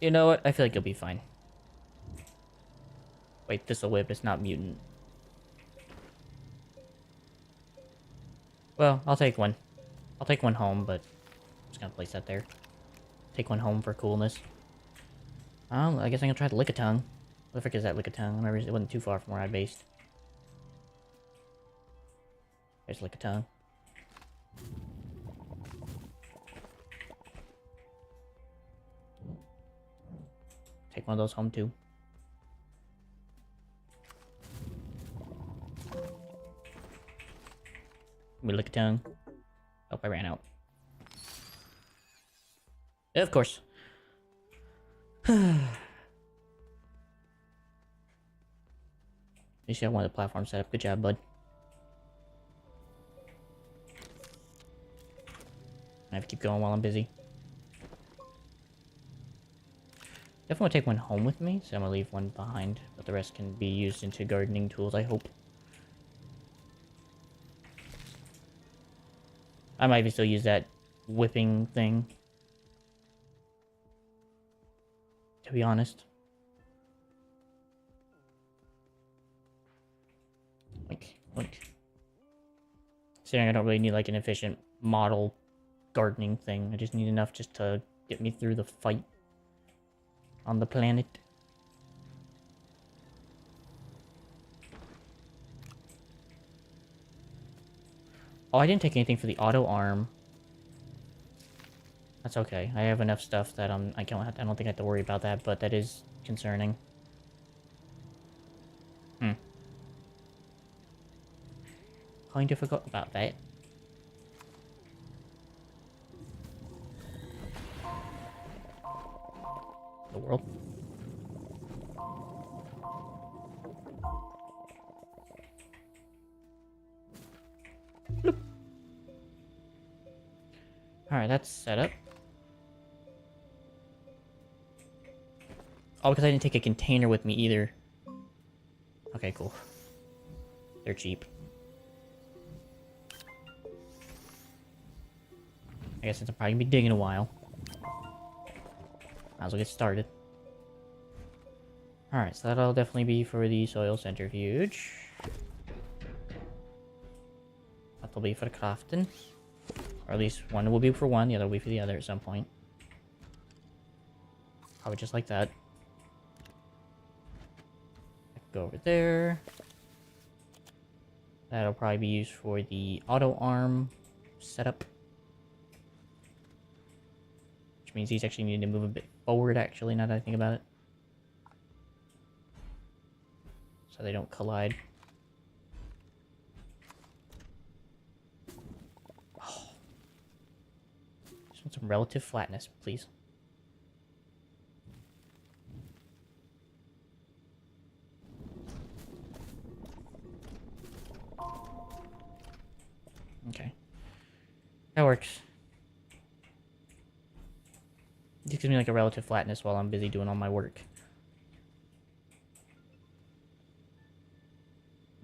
You know what? I feel like you'll be fine. Wait, this'll whip, it's not mutant. Well, I'll take one. I'll take one home, but I'm just gonna place that there. Take one home for coolness. I guess I'm gonna try the Lickitung. What the frick is that Lickitung? I remember it wasn't too far from where I based. There's Lickitung. Take one of those home too. We Lickitung. Oh, I ran out. Of course. You should have one of the platforms set up. Good job, bud. I have to keep going while I'm busy. Definitely want to take one home with me, so I'm gonna leave one behind, but the rest can be used into gardening tools, I hope. I might even still use that whipping thing. To be honest. Like. Considering I don't really need like an efficient model gardening thing. I just need enough just to get me through the fight on the planet. Oh, I didn't take anything for the auto arm. That's okay. I have enough stuff that I don't think I have to worry about that, but that is concerning. Kind of forgot about that. The world. Bloop. Alright, that's set up. Oh, because I didn't take a container with me either. Okay, cool. They're cheap. I guess since I'm probably gonna be digging a while, might as well get started. Alright, so that'll definitely be for the soil centrifuge. That'll be for the crafting. Or at least one will be for one, the other will be for the other at some point. Probably just like that. Go over there. That'll probably be used for the auto arm setup. Which means these actually need to move a bit forward, actually, now that I think about it. So they don't collide. Oh. Just want some relative flatness, please. Okay. That works. It gives me like a relative flatness while I'm busy doing all my work.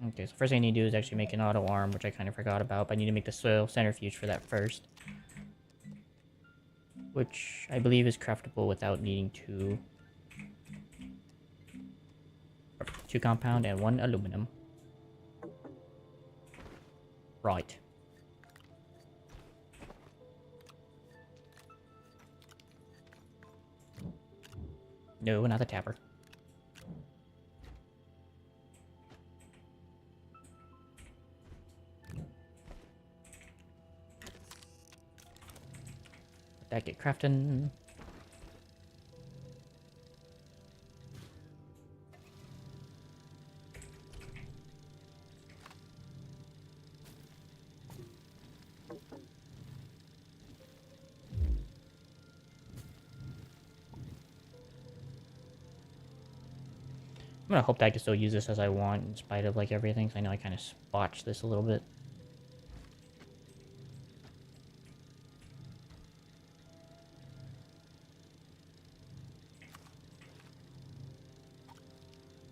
Okay, so first thing I need to do is actually make an auto arm, which I kind of forgot about, but I need to make the soil centrifuge for that first. Which I believe is craftable without needing to... 2 compound and 1 aluminum. Right. No, not the tapper. Let that get crafting. I'm gonna hope that I can still use this as I want in spite of like everything, because I know I kind of botched this a little bit.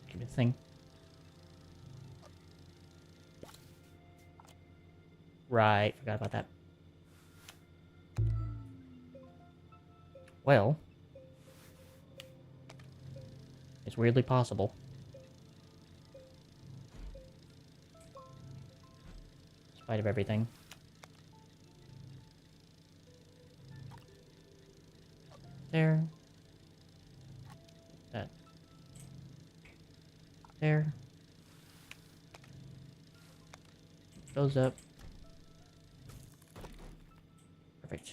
Give me the thing. Right, forgot about that. Well, it's weirdly possible. In spite of everything. There. That. There. Goes up. Perfect.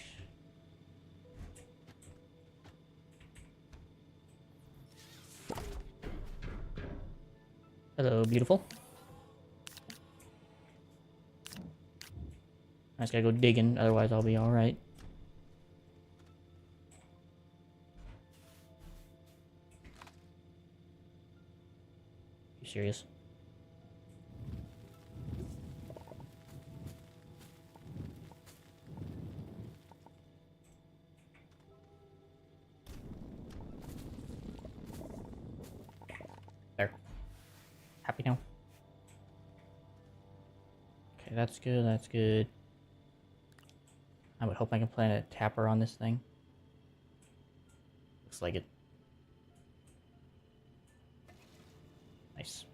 Hello, beautiful. I just gotta go digging, otherwise I'll be alright. You serious? There. Happy now? Okay, that's good, that's good. I would hope I can plant a tapper on this thing. Looks like it. Nice.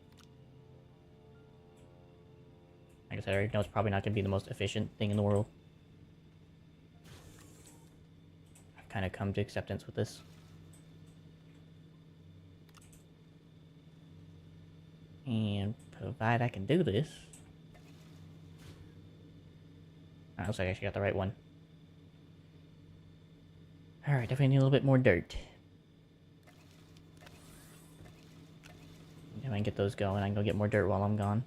Like I said, I already know it's probably not going to be the most efficient thing in the world. I've kind of come to acceptance with this. And provide I can do this. Oh, looks like I actually got the right one. Alright, definitely need a little bit more dirt. If I can get those going, I can go get more dirt while I'm gone.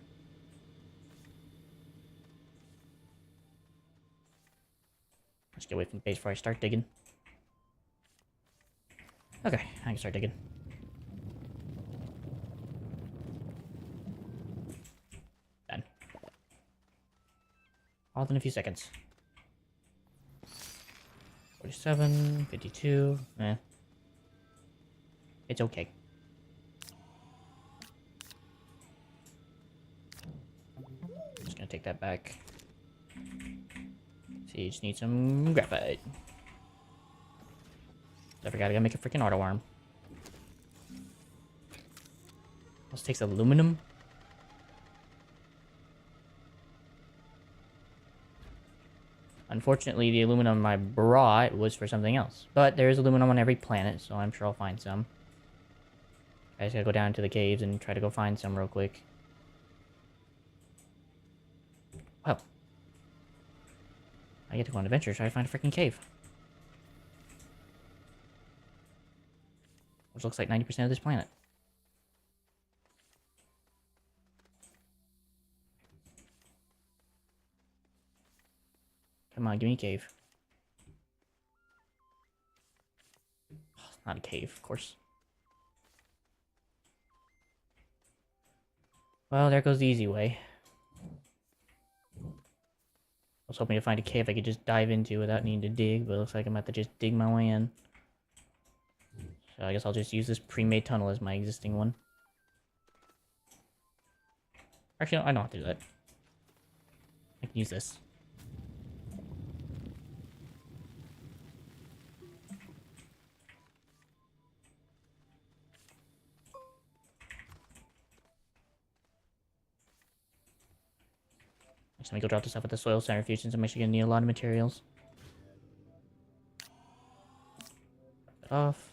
Let's get away from the base before I start digging. Okay, I can start digging. Done. All in a few seconds. 47, 52, It's okay. Just gonna take that back. See, just need some graphite. I forgot I gotta make a freaking auto arm. This takes aluminum. Unfortunately, the aluminum I brought was for something else. But there is aluminum on every planet, so I'm sure I'll find some. I just gotta go down to the caves and try to go find some real quick. Well, I get to go on an adventure, try to find a freaking cave. Which looks like 90% of this planet. Come on, give me a cave. Oh, not a cave, of course. Well, there goes the easy way. I was hoping to find a cave I could just dive into without needing to dig, but it looks like I'm about to just dig my way in. So I guess I'll just use this pre-made tunnel as my existing one. Actually, no, I don't have to do that. I can use this. Let me go drop this off at the soil centrifuge since I'm actually going to need a lot of materials. Cut that off.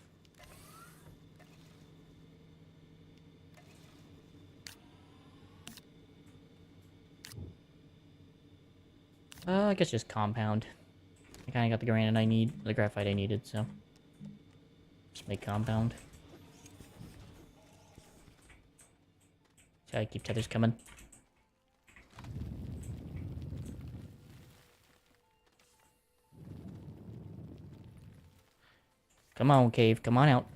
I guess just compound. I kind of got the granite I need, the graphite I needed, so just make compound. So I keep tethers coming. Come on, cave. Come on out.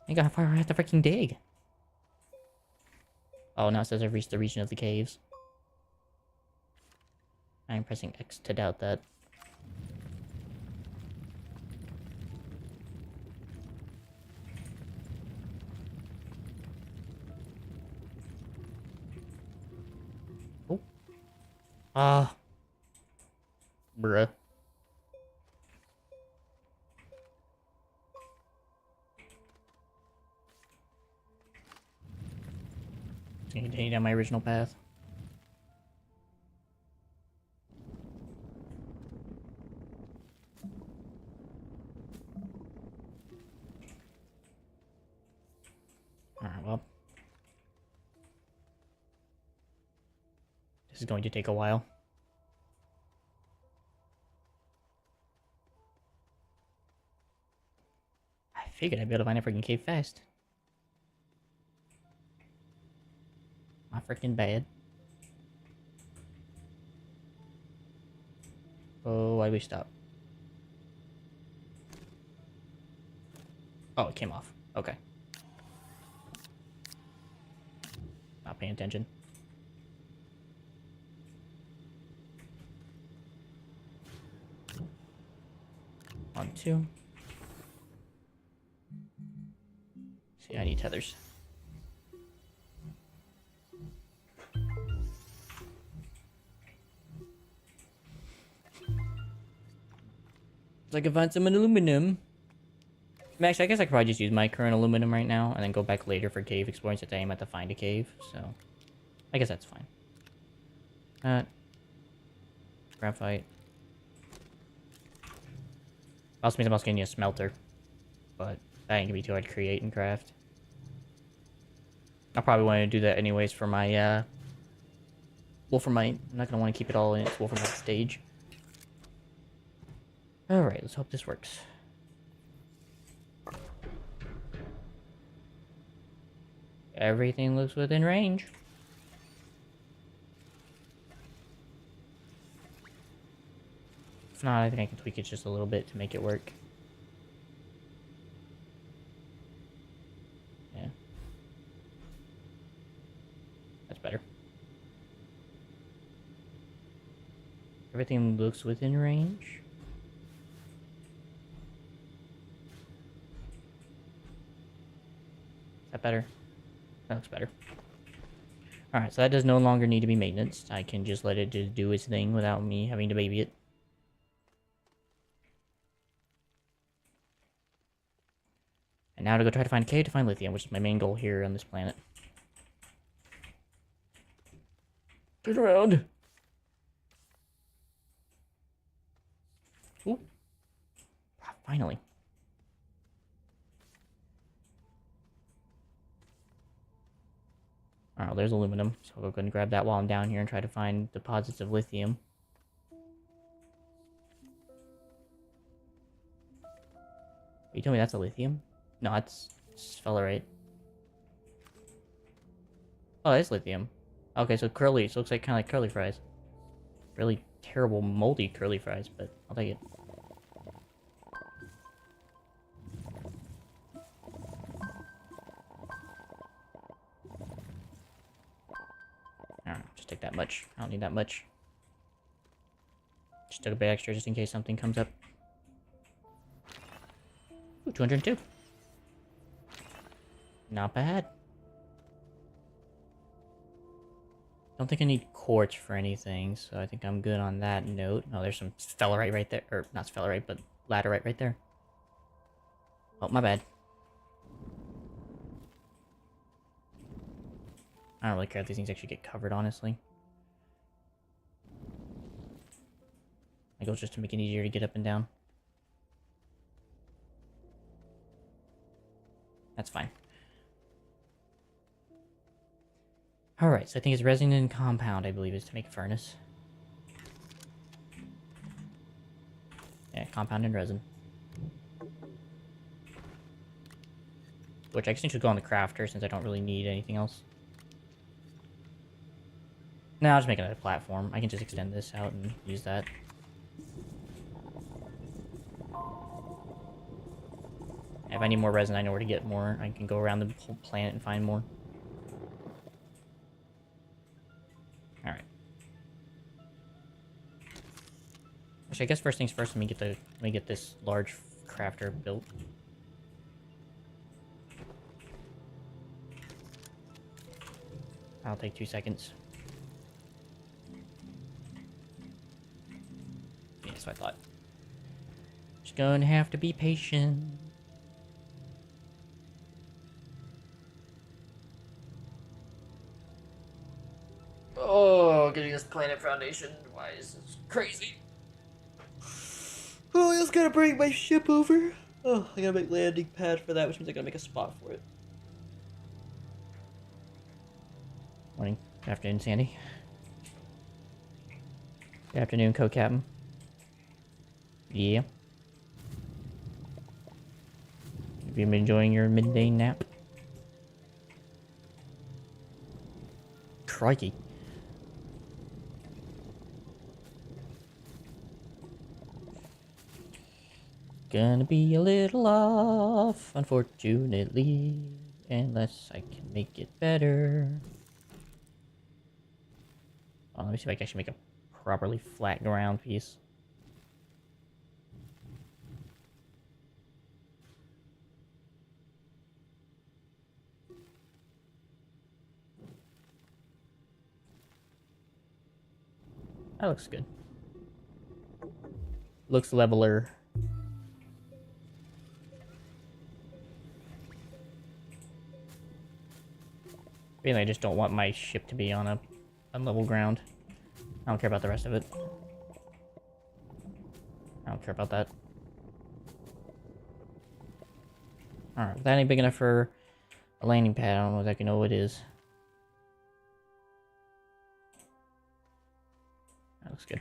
I got far I have to freaking dig. Oh, now it says I've reached the region of the caves. I'm pressing X to doubt that. Oh. Ah. Bruh. Just gonna continue down my original path. Alright, well. This is going to take a while. I figured I'd be able to find a freaking cave fast. Not freaking bad. Oh, why'd we stop? Oh, it came off. Okay. Not paying attention. On two. See, I need tethers. So I can find some aluminum. Actually, I guess I could probably just use my current aluminum right now and then go back later for cave exploring since I am at to find a cave. So, I guess that's fine. Graphite. Also means I'm also gonna need a smelter, but that ain't gonna be too hard to create and craft. I'll probably want to do that anyways for my Wolframite. I'm not gonna want to keep it all in its Wolframite stage. Alright, let's hope this works. Everything looks within range. If not, I think I can tweak it just a little bit to make it work. Yeah. That's better. Everything looks within range. Is that better? That looks better. Alright, so that does no longer need to be maintenance. I can just let it just do its thing without me having to baby it. And now to go try to find a cave to find lithium, which is my main goal here on this planet. Turn around! Ooh. Finally. Alright, well, there's aluminum, so I'll go ahead and grab that while I'm down here and try to find deposits of lithium. You told me that's a lithium? No, it's sphelerite. Oh, it's lithium. Okay, so curly, so it looks like kind of like curly fries. Really terrible, moldy curly fries, but I'll take it. Alright, just take that much. I don't need that much. Just took a bit extra just in case something comes up. Ooh, 202. Not bad. Don't think I need quartz for anything, so I think I'm good on that note. Oh, there's some sphelerite right there. Or, not sphelerite, but laterite right there. Oh, my bad. I don't really care if these things actually get covered, honestly. My goal is just to make it easier to get up and down. That's fine. Alright, so I think it's resin and compound, I believe, is to make a furnace. Yeah, compound and resin. Which I guess should go on the crafter, since I don't really need anything else. No, I'll just make another platform. I can just extend this out and use that. If I need more resin, I know where to get more. I can go around the whole planet and find more. Alright. Actually, I guess first things first, let me get this large crafter built. I'll take 2 seconds. Yeah, that's what I thought. Just gonna have to be patient. Oh, getting this planet foundation wise is crazy. Oh, I just gotta bring my ship over. Oh, I gotta make landing pad for that, which means I gotta make a spot for it. Morning. Good afternoon, Sandy. Good afternoon, co-captain. Yeah. Have you been enjoying your midday nap? Crikey. Gonna be a little off, unfortunately, unless I can make it better. Oh, let me see if I can actually make a properly flat ground piece. That looks good. Looks leveler. Really, I just don't want my ship to be on a unlevel ground. I don't care about the rest of it. I don't care about that. Alright, that ain't big enough for a landing pad. I don't know exactly know what it is. That looks good.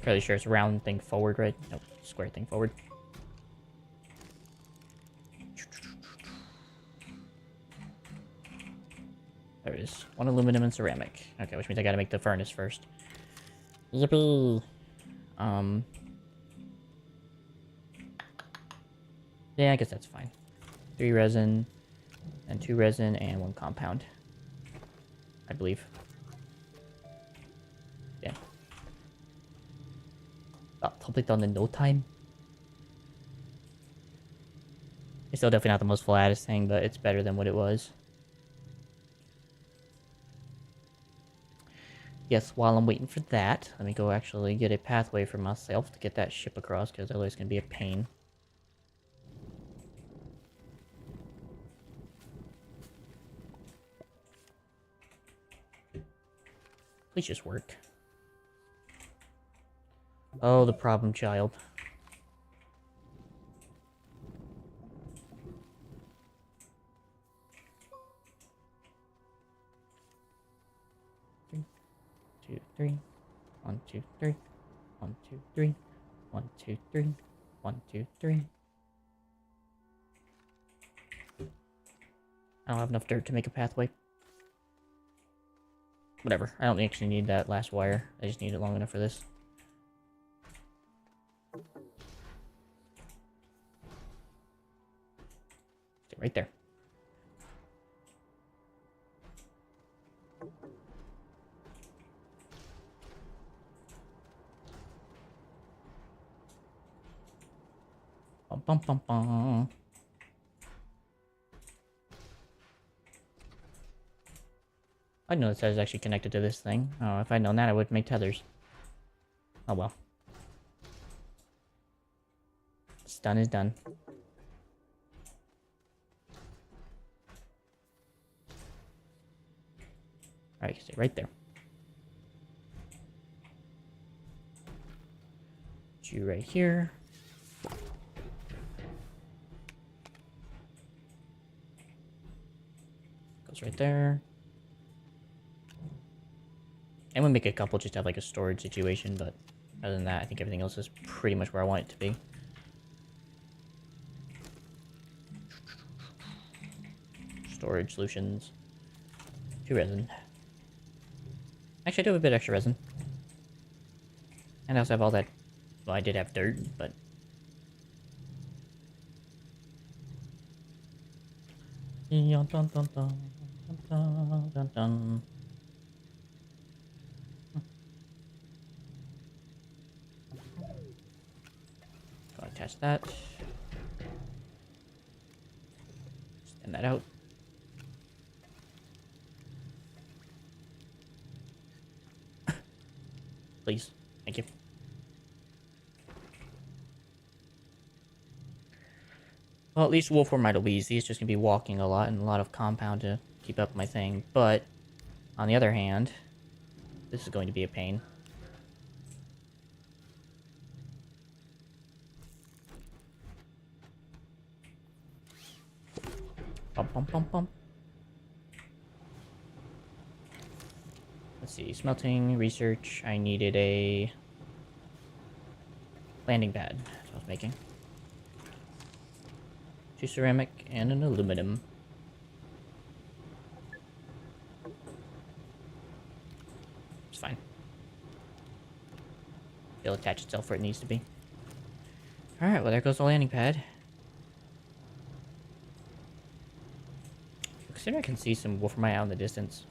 Fairly sure it's round thing forward, right? Nope, square thing forward. There it is. 1 aluminum and ceramic. Okay, which means I gotta make the furnace first. Yippee! Yeah, I guess that's fine. 3 resin, and 2 resin, and 1 compound. I believe. Yeah. Oh, complete done in no time. It's still definitely not the most flattest thing, but it's better than what it was. Yes, while I'm waiting for that, let me go actually get a pathway for myself to get that ship across, because otherwise it's going to be a pain. Please just work. Oh, the problem child. Two, three. 1, 2, 3. 1, 2, 3. 1, 2, 3. 1, 2, 3. I don't have enough dirt to make a pathway. Whatever. I don't actually need that last wire. I just need it long enough for this. Stay right there. Bum, bum, bum, bum. I didn't know this is actually connected to this thing. Oh, if I'd known that, I would make tethers. Oh well. It's done is done. Alright, stay right there. Put you right here. Goes right there. I'm gonna make a couple just to have like a storage situation, but other than that, I think everything else is pretty much where I want it to be. Storage solutions. 2 resin. Actually, I do have a bit extra resin. And I also have all that... Well, I did have dirt, but... Dun, dun, dun, dun, dun, dun, dun. I'll attach that. Extend that out. Please. Thank you. Well, at least Wolfworm might be easy. It's just gonna be walking a lot and a lot of compound to keep up my thing. But, on the other hand, this is going to be a pain. Bum, bum, bum, bum. Let's see, smelting, research. I needed a landing pad. That's what I was making. 2 ceramic and an aluminum. It's fine. It'll attach itself where it needs to be. Alright, well there goes the landing pad. Consider I can see some wolframite out in the distance.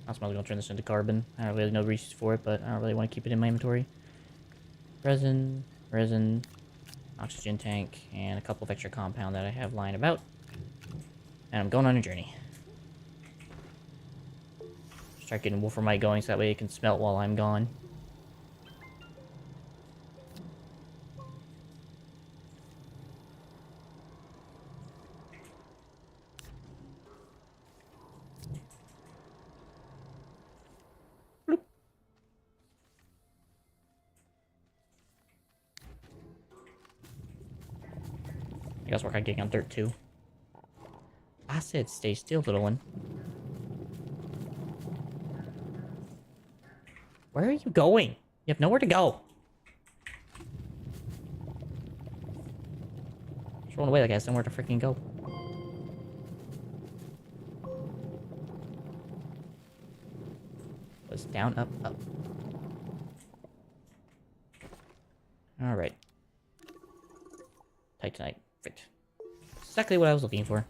I'm probably gonna turn this into carbon. I don't really know reasons for it, but I don't really want to keep it in my inventory. Resin, resin, oxygen tank, and a couple of extra compound that I have lying about. And I'm going on a journey. Start getting wolframite going so that way it can smelt while I'm gone. I guess work on getting on dirt too. I said stay still, little one. Where are you going? You have nowhere to go. Just rolling away like I have somewhere to freaking go. Was down, up, up. Alright. Titanite. Right. Exactly what I was looking for.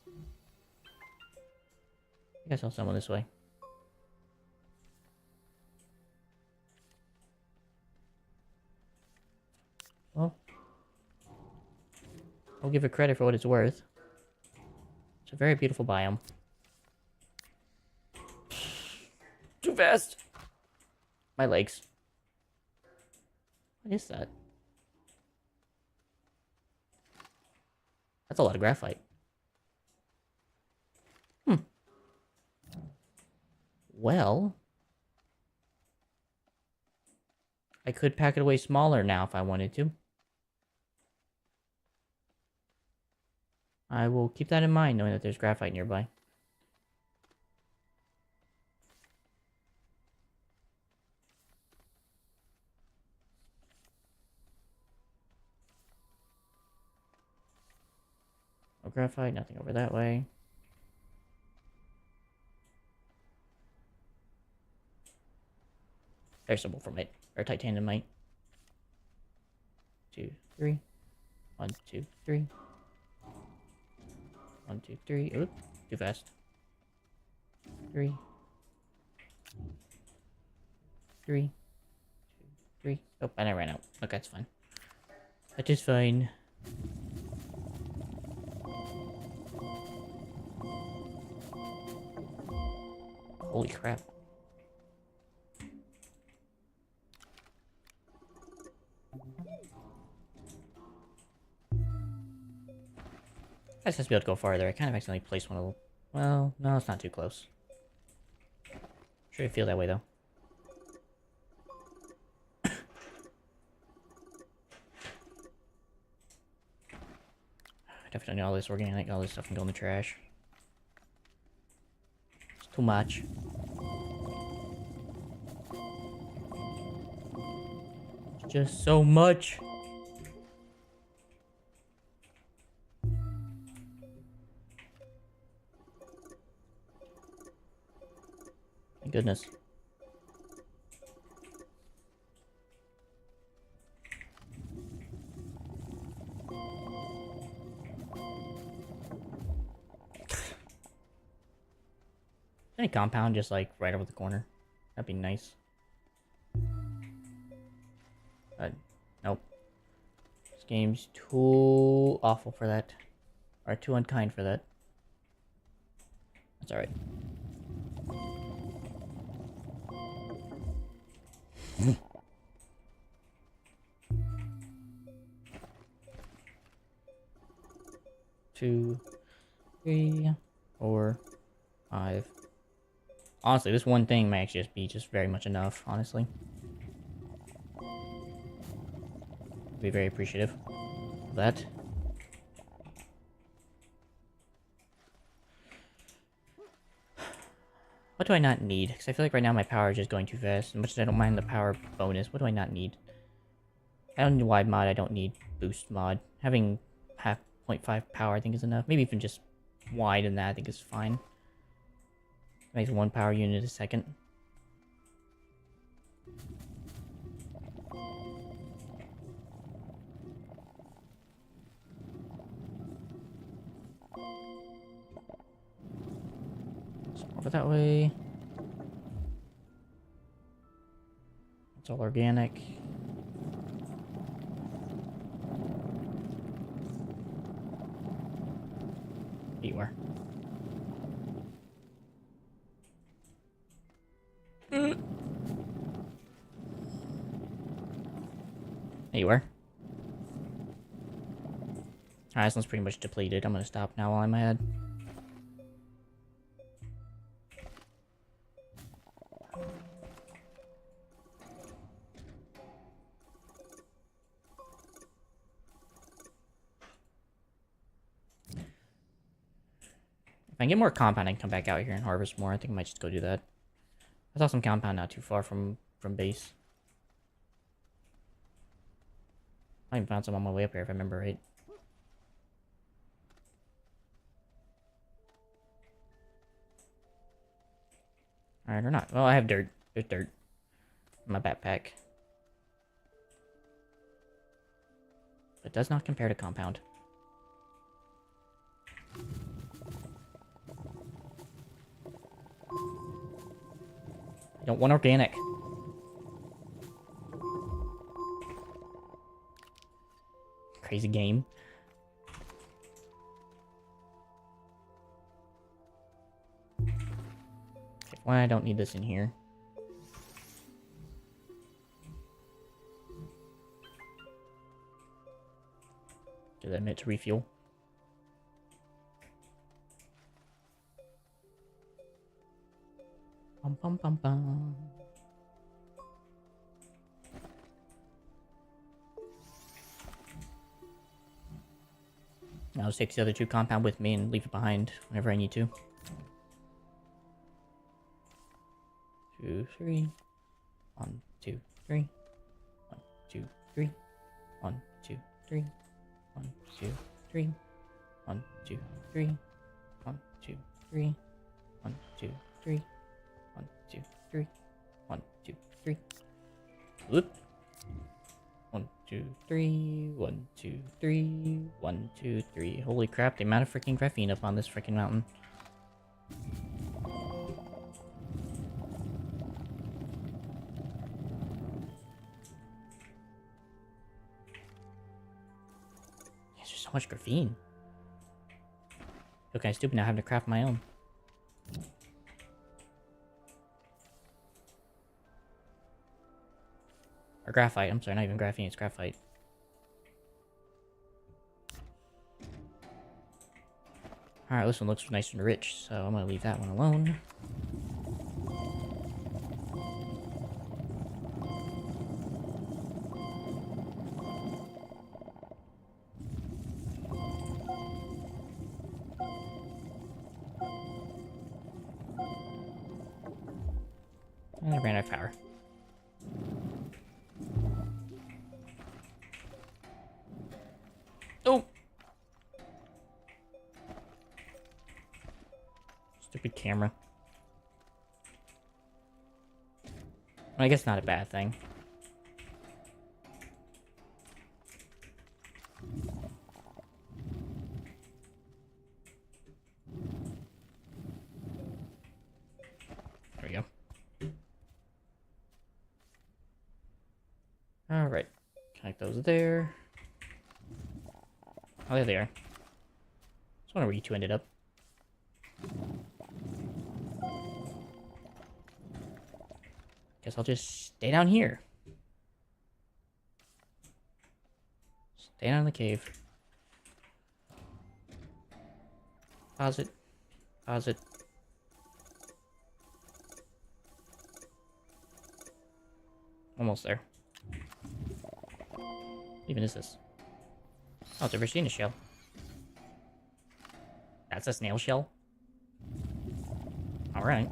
I guess I'll summon this way. Well, I'll give it credit for what it's worth. It's a very beautiful biome. Too fast! My legs. What is that? That's a lot of graphite. Well, I could pack it away smaller now if I wanted to. I will keep that in mind, knowing that there's graphite nearby. No graphite, nothing over that way. There's some wolframite, or titanite. 2, 3. 1, 2, 3. 1, 2, 3. Oop, too fast. 3. 3. 2, 3. Oh, and I ran out. Okay, that's fine. That is fine. Holy crap. I just have to be able to go farther. I kind of accidentally placed one of the... Well, no, it's not too close. Sure you feel that way, though. Definitely all this organic, all this stuff can go in the trash. It's too much. It's just so much. My goodness. Any compound just like right over the corner? That'd be nice. But nope. This game's too awful for that. Or too unkind for that. That's alright. Two, 3, 4, 5. Honestly, this one thing might actually just be very much enough, honestly. Be very appreciative of that. What do I not need? Because I feel like right now my power is just going too fast. As much as I don't mind the power bonus, what do I not need? I don't need wide mod, I don't need boost mod. Having half 0.5 power I think is enough. Maybe even just wide in that I think is fine. Makes 1 power unit a second. So over that way. It's all organic. Beware. There you are. Alright, this one's pretty much depleted. I'm gonna stop now while I'm ahead. If I get more compound, I can come back out here and harvest more. I think I might just go do that. I saw some compound not too far from base. I even found some on my way up here if I remember right. Alright, or not. Well, I have dirt. There's dirt in my backpack. But it does not compare to compound. I don't want organic. Crazy game. Okay, why I don't need this in here. Give that a minute to refuel. Bum bum bum bum. I'll just take the other 2 compound with me and leave it behind whenever I need to. 2, 3. 1, 2, 3. 1, 2, 3. 1, 2, 3. 1, 2, 3. 1, 2, 3. 1, 2, 3. 1, 2, 3. 1, 2, 3. 1, 2, 3. Whoop. 1, 2, 3. 1, 2, 3. 1, 2, 3. Holy crap, the amount of freaking graphene up on this freaking mountain. There's just so much graphene. Feel kind of stupid now having to craft my own. Or graphite, I'm sorry, not even graphene, it's graphite. Alright, this one looks nice and rich, so I'm gonna leave that one alone. And I ran out of power. Oh! Stupid camera. Well, I guess not a bad thing. There we go. Alright. Connect those there. Oh, there they are. Just wonder where you 2 ended up. Guess I'll just stay down here. Stay down in the cave. Pause it. Pause it. Almost there. Even is this? Oh, it's a Racina shell. That's a snail shell? Alright.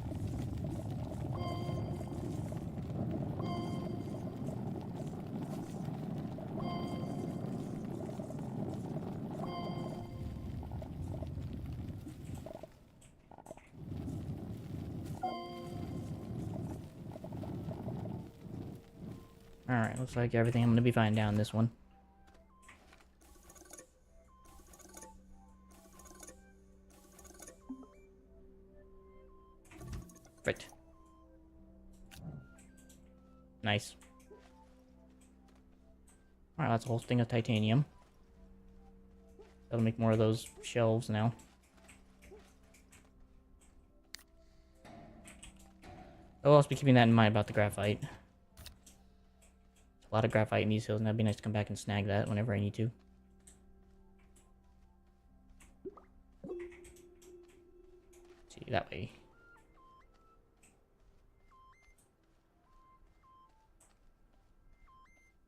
Alright, looks like everything I'm gonna be fine down this one. Right. Nice. Alright, that's a whole thing of titanium. That'll make more of those shelves now. I'll also be keeping that in mind about the graphite. A lot of graphite in these hills, and that'd be nice to come back and snag that whenever I need to. See, that way.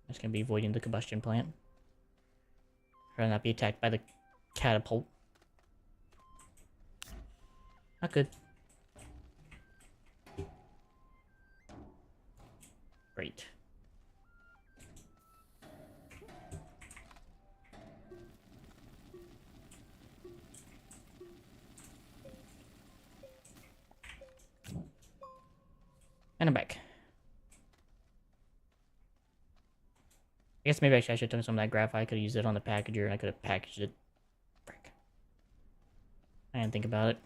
It's gonna be avoiding the combustion plant. Rather not be attacked by the catapult. Not good. Great. And I'm back. I guess maybe actually I should have done some of that graphite. I could have used it on the packager and I could have packaged it. Frick. I didn't think about it.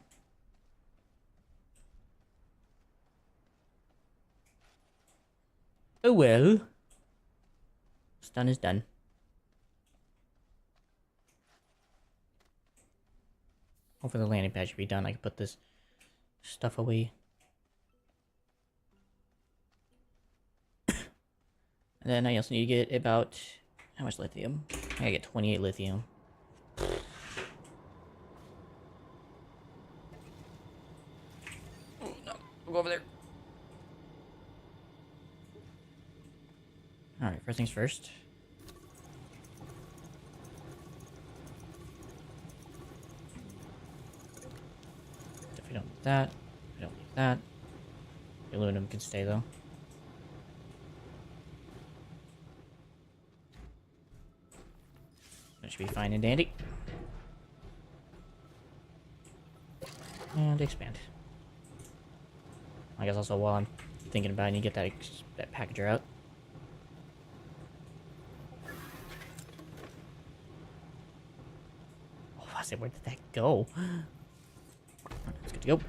Oh well. What's done is done. Hopefully the landing pad should be done. I can put this stuff away. And then I also need to get about... How much lithium? I gotta get 28 lithium. Oh, no. We'll go over there. Alright, first things first. If we don't need that, we don't need that. The aluminum can stay though. That should be fine and dandy. And expand. I guess also while I'm thinking about it, I need to get that packager out. Oh, I said, where did that go? It's good to go.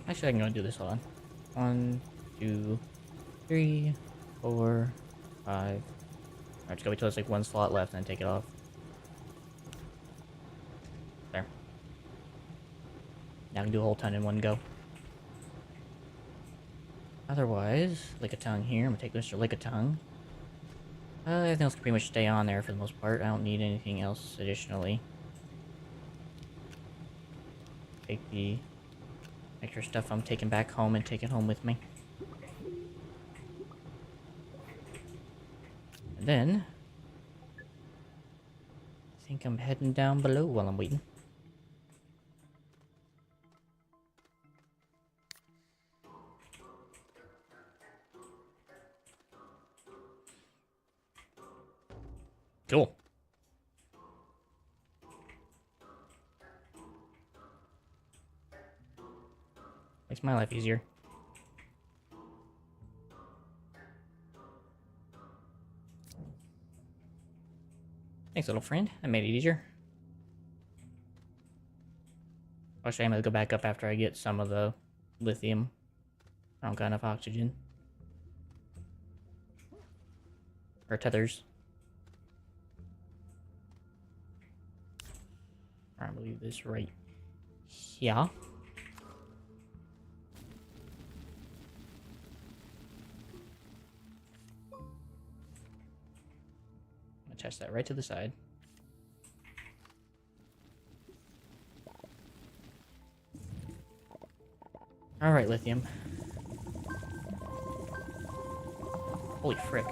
Actually, I can go and do this. Hold on. 1, 2, 3, 4, 5. Alright, just go wait till there's like one slot left and then take it off. There. Now I can do a whole ton in one go. Otherwise, lick a tongue here. I'm gonna take Mr. Lick a tongue. Everything else can pretty much stay on there for the most part. I don't need anything else additionally. Take the extra stuff I'm taking back home and take it home with me. And then I think I'm heading down below while I'm waiting. Cool. Makes my life easier. Thanks, little friend. That made it easier. Actually, I'm gonna go back up after I get some of the lithium. I don't got enough oxygen. Or tethers. Alright, I'm gonna leave this right here. Attach that right to the side. Alright, lithium. Holy frick.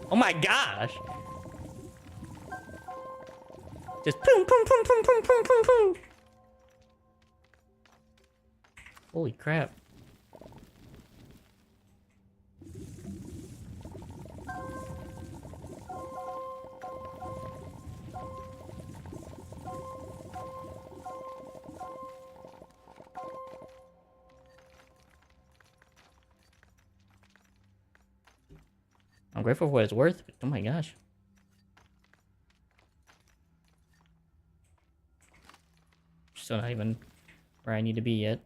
Oh my gosh! Just boom, boom, boom, boom, boom, boom, boom, boom. Holy crap. I'm grateful for what it's worth, but oh my gosh. Still not even where I need to be yet.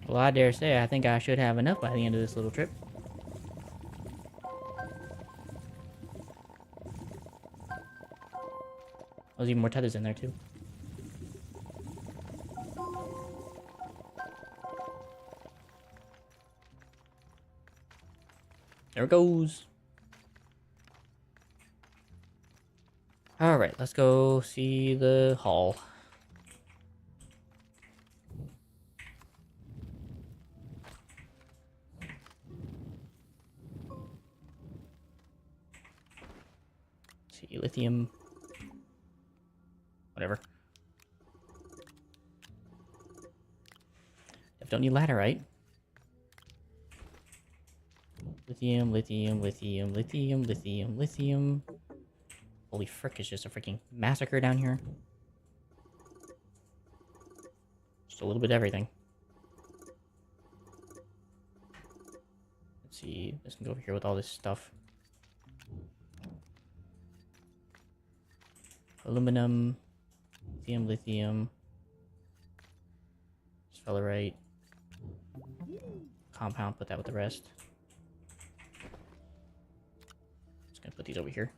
Well, I dare say I think I should have enough by the end of this little trip. There's even more tethers in there too. There it goes. Alright, let's go see the hall. See, lithium. Whatever. Don't need laterite. Lithium, lithium, lithium, lithium, lithium, lithium. Holy frick, it's just a freaking massacre down here. Just a little bit of everything. Let's see, let's go over here with all this stuff. Aluminum, lithium, lithium. Sphelerite. Compound, put that with the rest. Just gonna put these over here.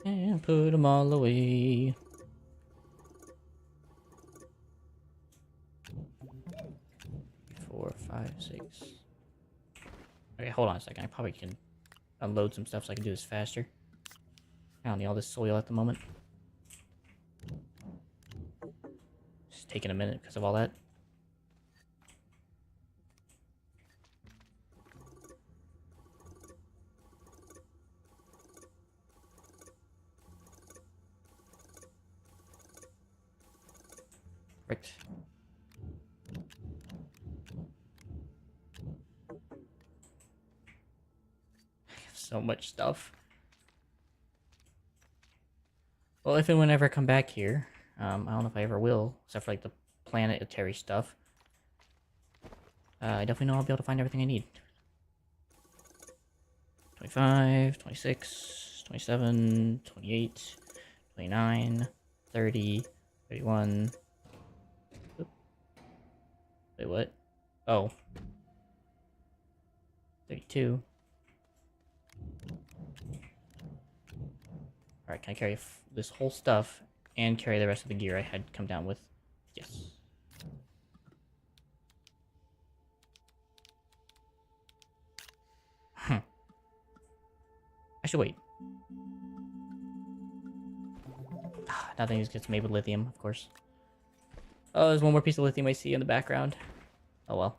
And put them all away. Four, five, six. Okay, hold on a second. I probably can unload some stuff so I can do this faster. I don't need all this soil at the moment. Just taking a minute because of all that. Perfect. I have so much stuff. Well, if and whenever I come back here, I don't know if I ever will, except for like the planetary stuff. I definitely know I'll be able to find everything I need. 25, 26, 27, 28, 29, 30, 31. Oop. Wait, what? Oh. 32. Alright, can I carry this whole stuff and carry the rest of the gear I had come down with? Yes. I should wait. Nothing gets made with lithium, of course. Oh, there's one more piece of lithium I see in the background. Oh well.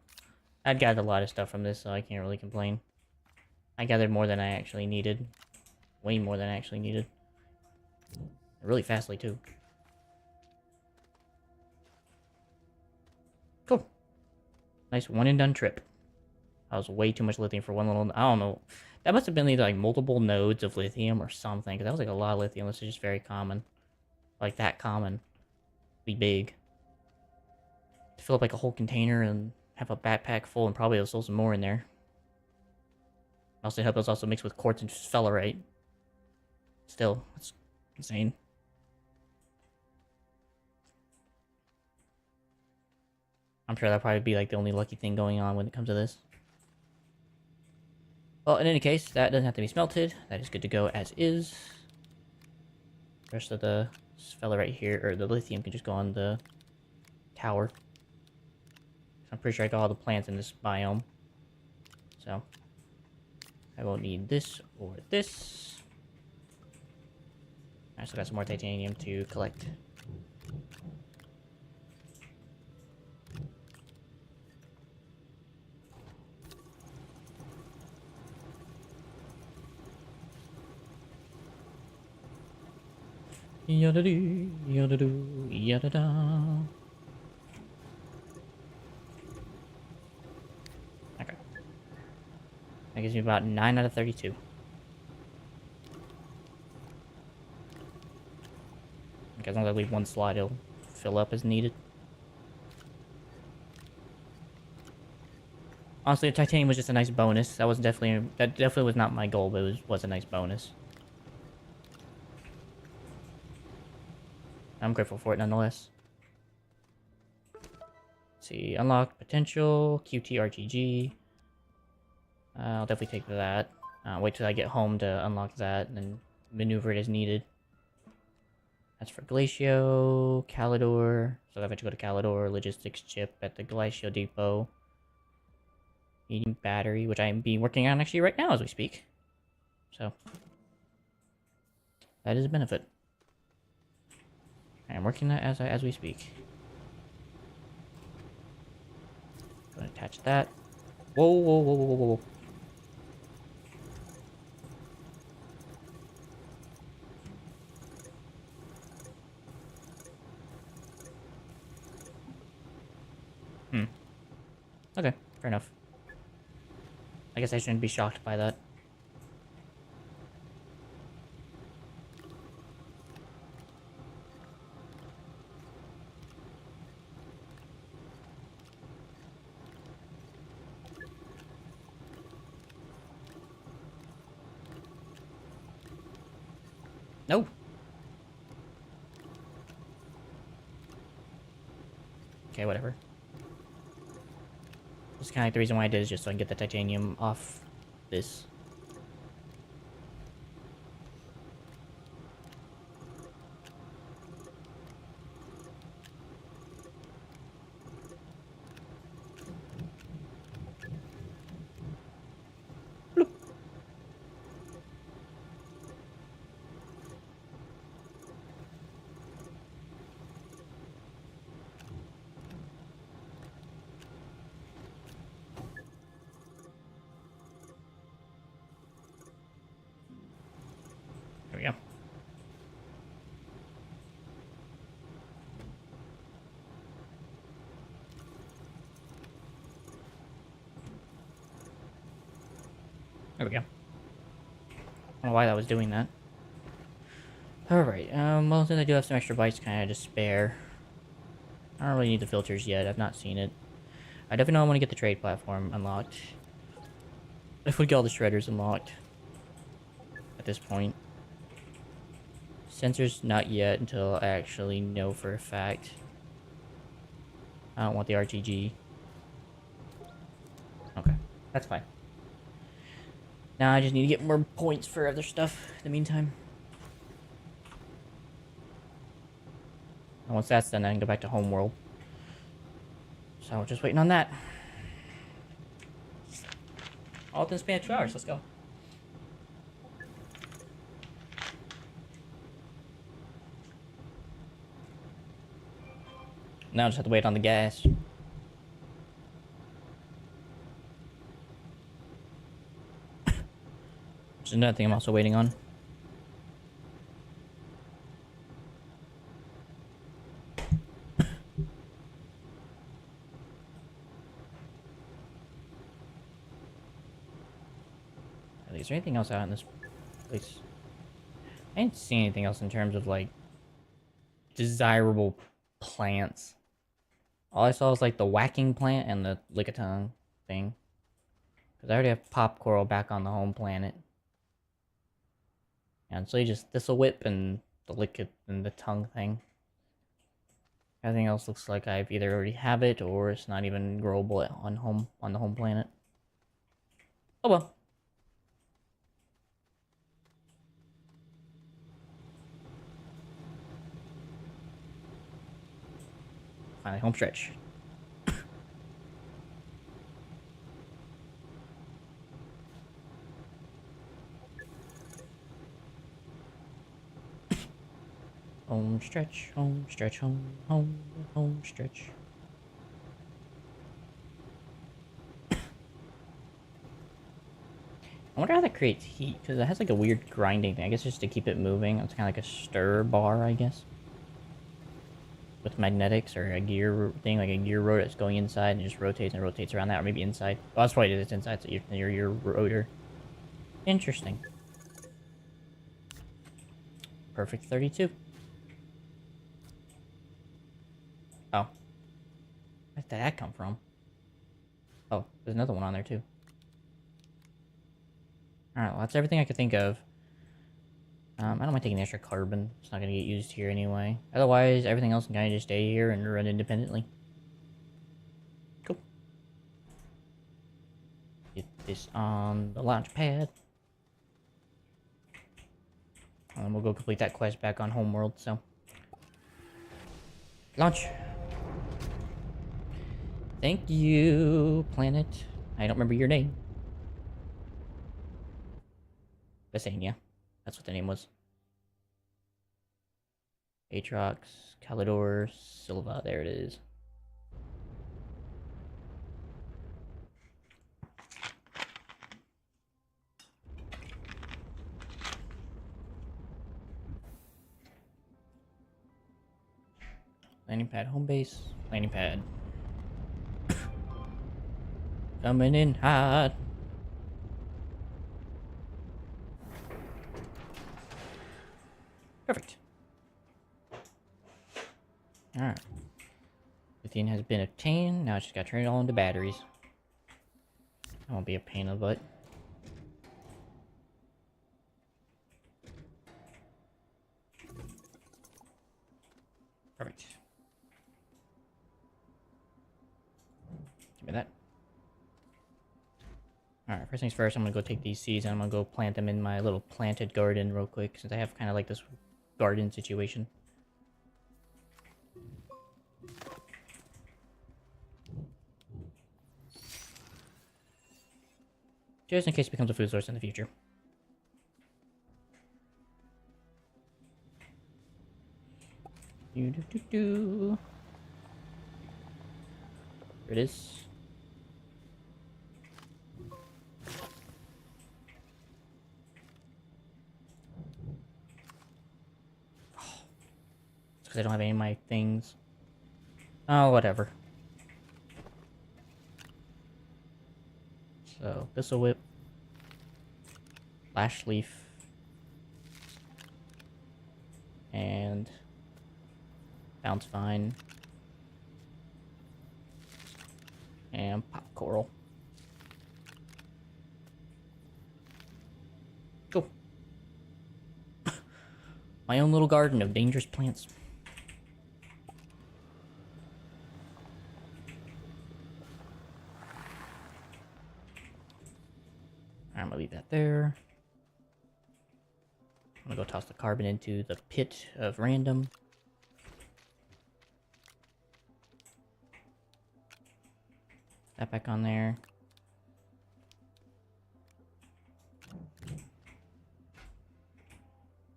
I'd gathered a lot of stuff from this, so I can't really complain. I gathered more than I actually needed. Way more than I actually needed. Really fastly, too. Cool. Nice one-and-done trip. That was way too much lithium for one little... I don't know. That must have been like multiple nodes of lithium or something. Because that was like a lot of lithium. This is just very common. Like that common. Be big. To fill up like a whole container and have a backpack full and probably also some more in there. Also, help us also mix with quartz and sphelerite. Still, it's insane. I'm sure that'll probably be like the only lucky thing going on when it comes to this. Well, in any case, that doesn't have to be smelted. That is good to go as is. The rest of the sphelerite here, or the lithium, can just go on the tower. I'm pretty sure I got all the plants in this biome. So, I won't need this or this. I still got some more titanium to collect. Yada-doo, yada-doo, yada-da. Okay. That gives me about 9 out of 32. Okay, as long as I leave one slot, it'll fill up as needed. Honestly, the titanium was just a nice bonus. That definitely was not my goal, but it was a nice bonus. I'm grateful for it nonetheless. Let's see, unlock potential, QTRGG. I'll definitely take that. Wait till I get home to unlock that and then maneuver it as needed. That's for Glacio, Calidor. So I have to go to Calidor, logistics chip at the Glacio depot. Needing battery, which I am working on actually right now as we speak. So that is a benefit. I am working that as we speak. Going to attach that. Whoa, whoa, whoa, whoa, whoa, whoa. Okay, fair enough. I guess I shouldn't be shocked by that. No. Okay, whatever. This is kind of like the reason why I did is just so I can get the titanium off this. Bloop. There we go. There we go. I don't know why that was doing that. Alright, well, since I do have some extra bytes kind of to spare, I don't really need the filters yet. I've not seen it. I definitely know I want to get the trade platform unlocked. If we get all the shredders unlocked at this point. Sensors, not yet, until I actually know for a fact. I don't want the RTG. Okay, that's fine. Now I just need to get more points for other stuff in the meantime. And once that's done, I can go back to Homeworld. So just waiting on that. All within the span of 2 hours. Let's go. Now I just have to wait on the gas. Which is another thing I'm also waiting on. Is there anything else out in this place? I didn't see anything else in terms of, like, desirable plants. All I saw was, like, the whacking plant and the lickitung thing. Because I already have pop coral back on the home planet. And so you just thistle whip and the lick and the tongue thing. Everything else looks like I've either already have it or it's not even growable on the home planet. Oh well. Finally, home stretch. Home stretch, home stretch, home stretch. I wonder how that creates heat, because it has like a weird grinding thing. I guess just to keep it moving. It's kind of like a stir bar, I guess. With magnetics or a gear thing, like a gear rotor that's going inside and just rotates and rotates around that, or maybe inside. Well, that's probably it's inside, so your rotor. Interesting. Perfect 32. Oh. Where did that come from? Oh, there's another one on there too. Alright, well that's everything I could think of. I don't mind taking the extra carbon. It's not going to get used here anyway. Otherwise, everything else can kind of just stay here and run independently. Cool. Get this on the launch pad. And we'll go complete that quest back on Homeworld, so. Launch. Thank you, planet. I don't remember your name. Bessania. That's what the name was. Atrox, Calidor, Silva. There it is. Landing pad, home base, landing pad. Coming in hot. Perfect. Alright. Lithium has been obtained. Now I just gotta turn it all into batteries. That won't be a pain in the butt. Perfect. Give me that. Alright, first things first, I'm gonna go take these seeds and I'm gonna go plant them in my little planted garden real quick, since I have kind of like this garden situation. Just in case it becomes a food source in the future. Here it is. It's because I don't have any of my things. Oh, whatever. So, this'll whip. Lash leaf. And bounce vine. And pop coral. Cool. My own little garden of dangerous plants. I'm gonna leave that there. I'm gonna go toss the carbon into the pit of random. That back on there.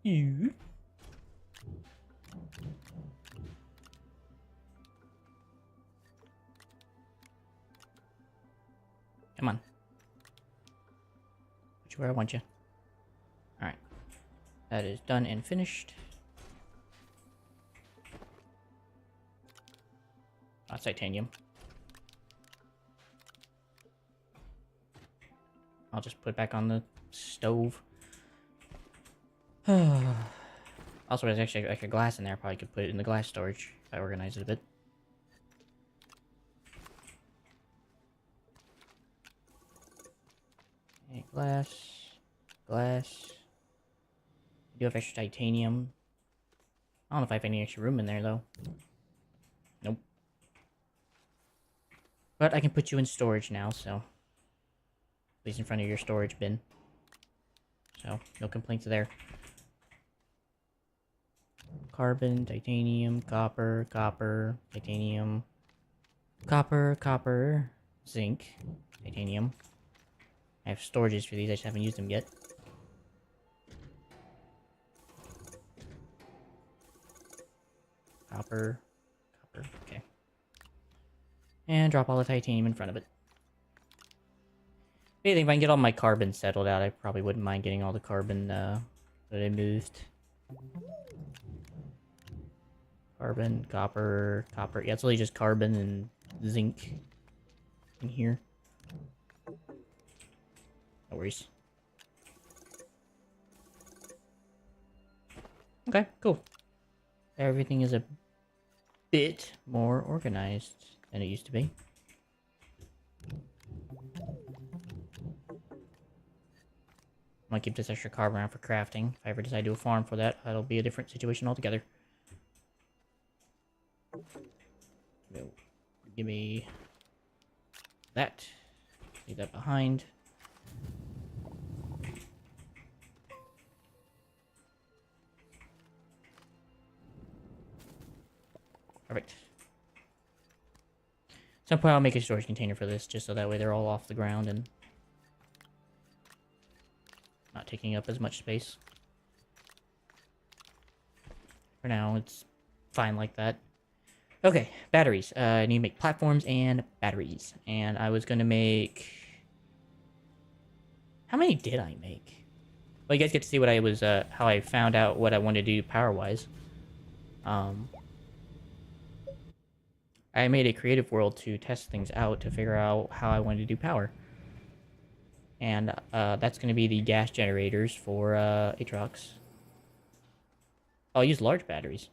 You. Come on. Put you where I want you. Alright. That is done and finished. That's titanium. I'll just put it back on the stove. Also, there's actually like a glass in there. Probably could put it in the glass storage if I organize it a bit. Okay, glass. Glass. I do have extra titanium. I don't know if I have any extra room in there, though. Nope. But I can put you in storage now, so... Please in front of your storage bin. So, no complaints there. Carbon, titanium, copper, copper, titanium, copper, copper, zinc, titanium. I have storages for these, I just haven't used them yet. Copper, copper, okay. And drop all the titanium in front of it. I think if I can get all my carbon settled out, I probably wouldn't mind getting all the carbon that I moved. Carbon, copper, copper. Yeah, it's really just carbon and zinc in here. No worries. Okay, cool. Everything is a bit more organized than it used to be. I'm gonna keep this extra carbon around for crafting. If I ever decide to do a farm for that, that'll be a different situation altogether. Give me that. Leave that behind. Perfect. At some point I'll make a storage container for this, just so that way they're all off the ground and not taking up as much space. For now, it's fine like that. Okay, batteries. I need to make platforms and batteries. And I was going to make... How many did I make? Well, you guys get to see what I was, how I found out what I wanted to do power-wise. I made a creative world to test things out to figure out how I wanted to do power. And that's going to be the gas generators for Aatrox. I'll use large batteries.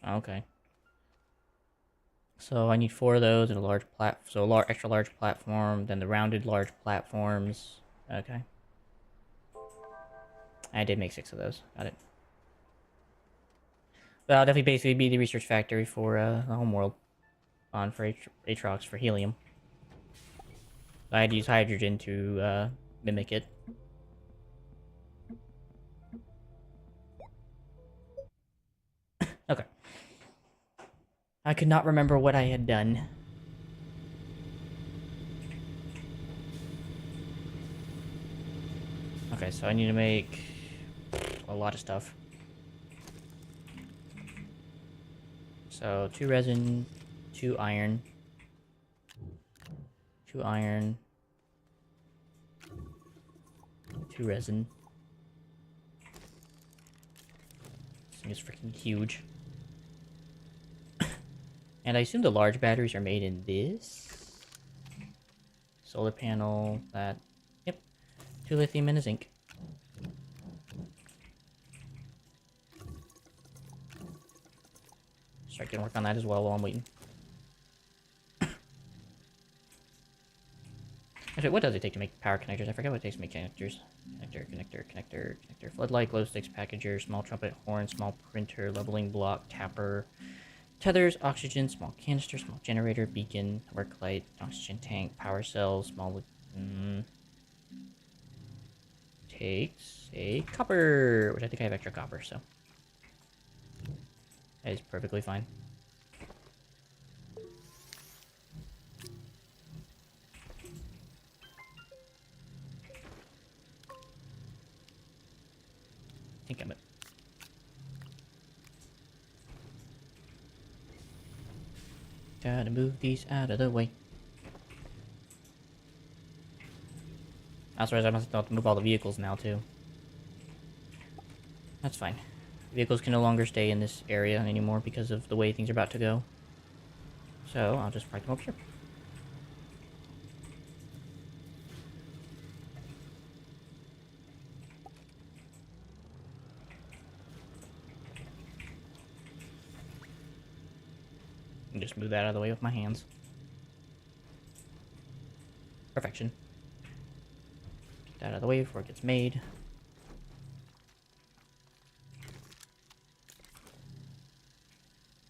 Okay. So I need 4 of those and a large extra large platform, then the rounded large platforms. Okay. I did make 6 of those. Got it. But I'll definitely basically be the research factory for the homeworld for Aatrox for helium. I had to use hydrogen to mimic it. Okay. I could not remember what I had done. Okay, so I need to make a lot of stuff. So 2 resin, 2 iron, 2 iron, 2 resin. This thing is freaking huge. And I assume the large batteries are made in this. Solar panel, that. Yep. 2 lithium and a zinc. Start getting work on that as well while I'm waiting. Actually, what does it take to make power connectors? I forget what it takes to make connectors. Connector. Floodlight, glow sticks, packager, small trumpet, horn, small printer, leveling block, tapper, tethers, oxygen, small canister, small generator, beacon, work light, oxygen tank, power cells, small... takes a copper, which I think I have extra copper, so... that is perfectly fine. I think I'm it. Gotta move these out of the way. I also realized I must have to move all the vehicles now, too. That's fine. Vehicles can no longer stay in this area anymore because of the way things are about to go. So, I'll just park them over here. And just move that out of the way with my hands. Perfection. Get that out of the way before it gets made.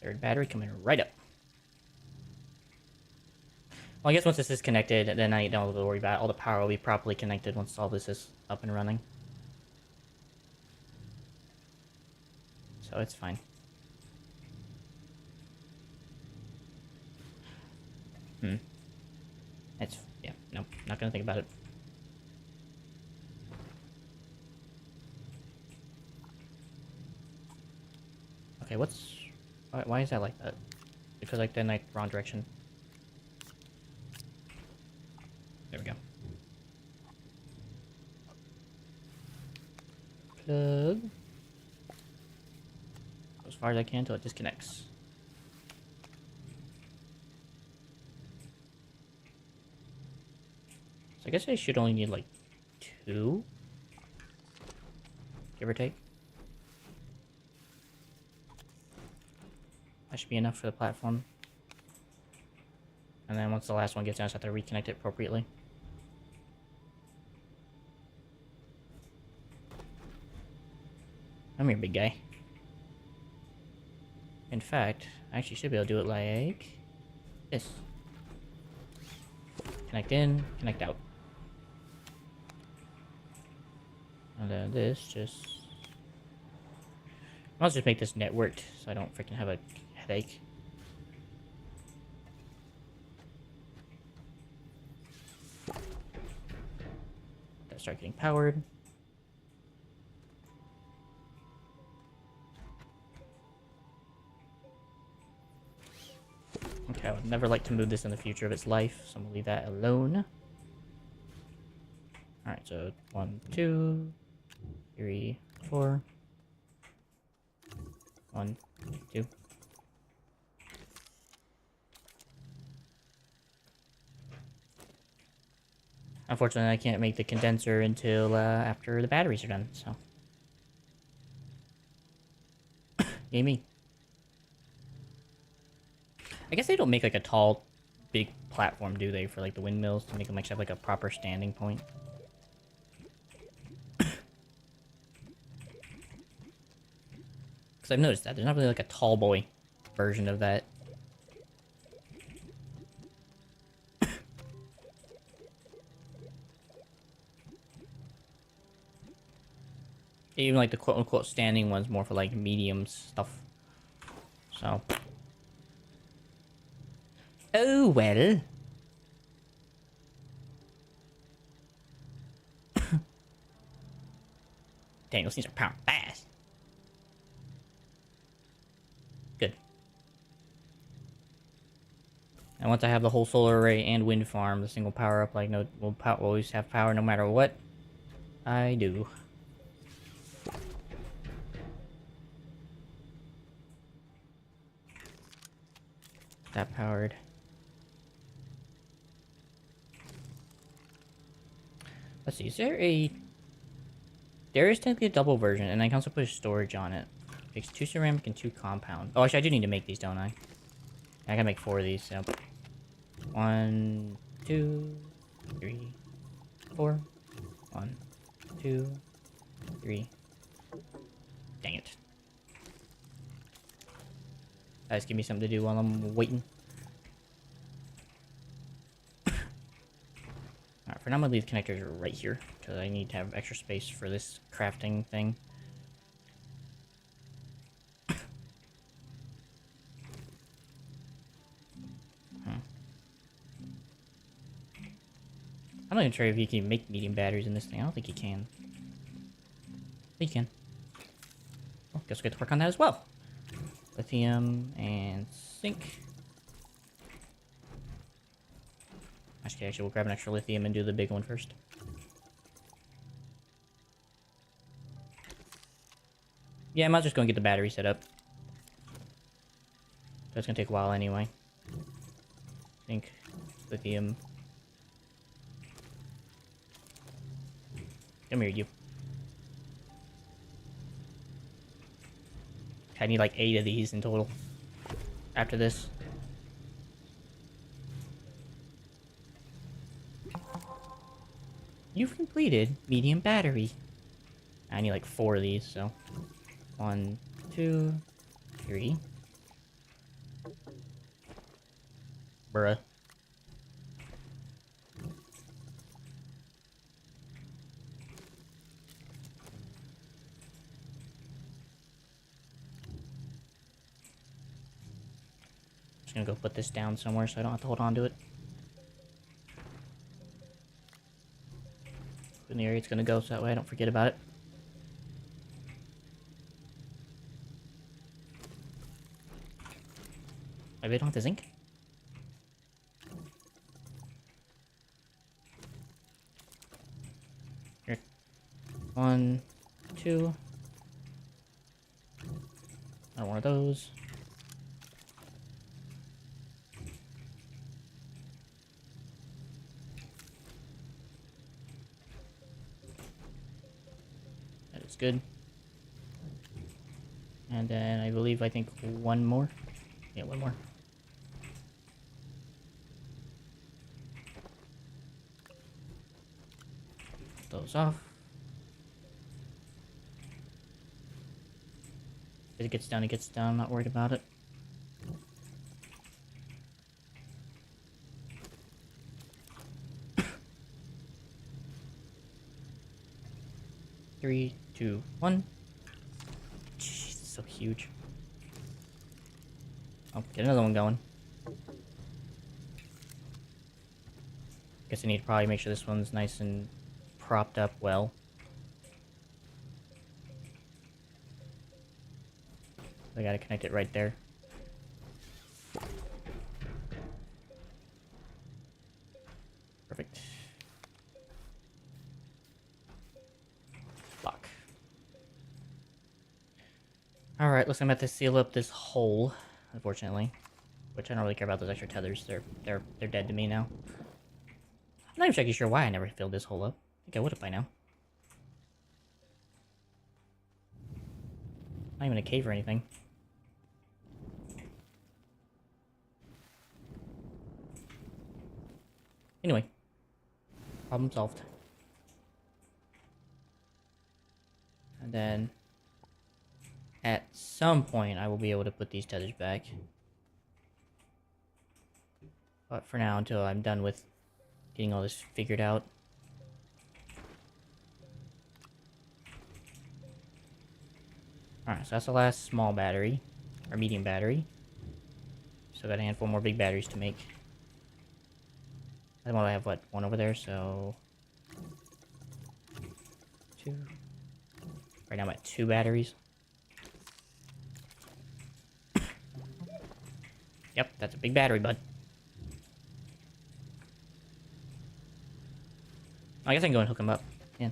Third battery coming right up. Well, I guess once this is connected, then I don't have to worry about it. All the power will be properly connected once all this is up and running. So it's fine. Yeah, nope, not gonna think about it. Okay, why is that like that? Because like then like wrong direction. There we go. Plug. Go as far as I can until it disconnects. So I guess I should only need like 2, give or take. That should be enough for the platform. And then once the last one gets down, I just have to reconnect it appropriately. Come here, big guy. In fact, I actually should be able to do it like this. Connect in, connect out. And then this just I'll just make this networked so I don't freaking have a headache. Let's start getting powered. Okay, I would never like to move this in the future of its life, so I'm gonna leave that alone. Alright, so 1, 2, 3, 4. 1, 2. Unfortunately, I can't make the condenser until after the batteries are done, so. Yay me. I guess they don't make like a tall, big platform, do they, for like the windmills to make them actually have like a proper standing point? Because I've noticed that there's not really like a tall boy version of that. Even like the quote-unquote standing ones more for like medium stuff. So. Oh well. Dang, those things are powering fast. Good. And once I have the whole solar array and wind farm, the single power up, like no, we'll always have power no matter what I do. That powered. Let's see, is there a... There is technically a double version, and I can also put storage on it. Makes 2 ceramic and 2 compound. Oh, actually, I do need to make these, don't I? I gotta make 4 of these, so... 1, 2, 3, 4. 1, 2, 3. Dang it. Guys, give me something to do while I'm waiting. Alright, for now I'm gonna leave the connectors right here, because I need to have extra space for this crafting thing. I'm not even sure if you can make medium batteries in this thing. I don't think you can. I think you can. Well, guess we'll get to work on that as well. Lithium and zinc. Actually, we'll grab an extra lithium and do the big one first. Yeah, I might just go and get the battery set up. That's gonna take a while anyway. Zinc, lithium. Come here, you. I need like 8 of these in total. After this. You've completed medium battery. I need like 4 of these, so. 1, 2, 3. Bruh. Just gonna go put this down somewhere so I don't have to hold on to it. In the area it's gonna go so that way I don't forget about it. Maybe I don't have the zinc? Here. 1, 2. Another one of those. That is good. And then I think one more. Yeah, one more. Those off. If it gets down, it gets down. I'm not worried about it. Three, two, one. Jeez, it's so huge. Oh, get another one going. Guess I need to probably make sure this one's nice and propped up well. I gotta connect it right there. Perfect. Lock. Alright, looks like I'm gonna have to seal up this hole, unfortunately. Which I don't really care about those extra tethers. They're dead to me now. I'm not even exactly sure why I never filled this hole up. I think I would have by now. Not even a cave or anything. Anyway. Problem solved. And then at some point I will be able to put these tethers back. But for now, until I'm done with getting all this figured out. Alright, so that's the last small battery. Or medium battery. Still got a handful more big batteries to make. I have, what, one over there, so... 2. Right now I'm at 2 batteries. Yep, that's a big battery, bud. I guess I can go and hook them up. Yeah.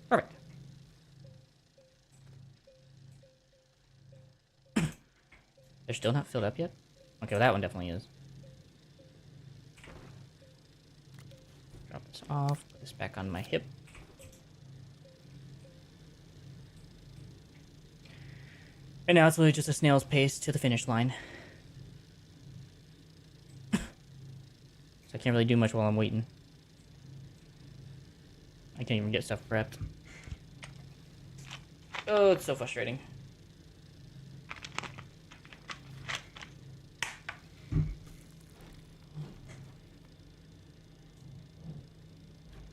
Perfect. They're still not filled up yet? Okay, well that one definitely is. Drop this off, put this back on my hip. And now it's literally just a snail's pace to the finish line. So I can't really do much while I'm waiting. I can't even get stuff prepped. Oh, it's so frustrating.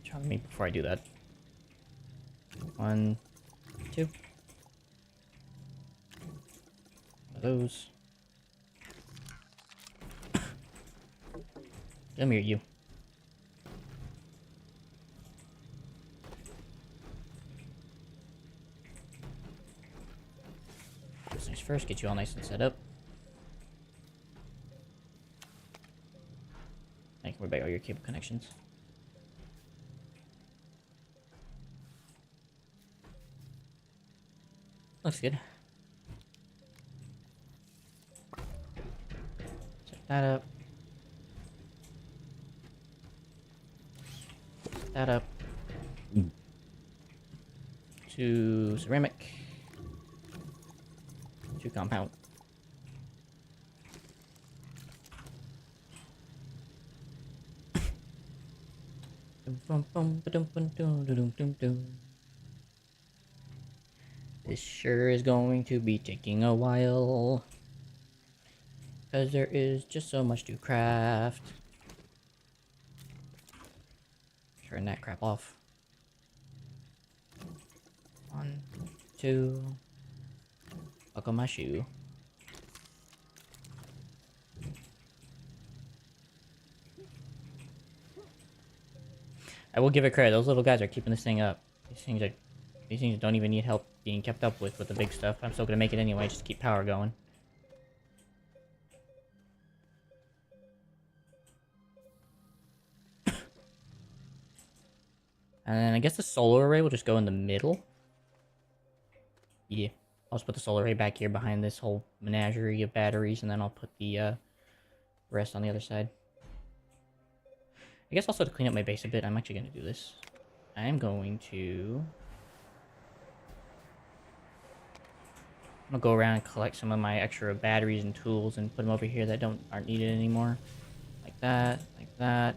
Try me before I do that. 1, 2. Those. Come here, you. First things first, get you all nice and set up. I can worry about all your cable connections. Looks good. Set that up. Set that up. 2 ceramic. 2 compound. This sure is going to be taking a while, because there is just so much to craft. Turn that crap off. 1, 2. Buckle my shoe. I will give it credit. Those little guys are keeping this thing up. These things don't even need help being kept up with the big stuff. I'm still gonna make it anyway, just to keep power going. And then I guess the solar array will just go in the middle. Yeah. I'll just put the solar array back here behind this whole menagerie of batteries, and then I'll put the rest on the other side. I guess also to clean up my base a bit, I'm actually going to do this. I'm going to go around and collect some of my extra batteries and tools and put them over here that aren't needed anymore. Like that, like that.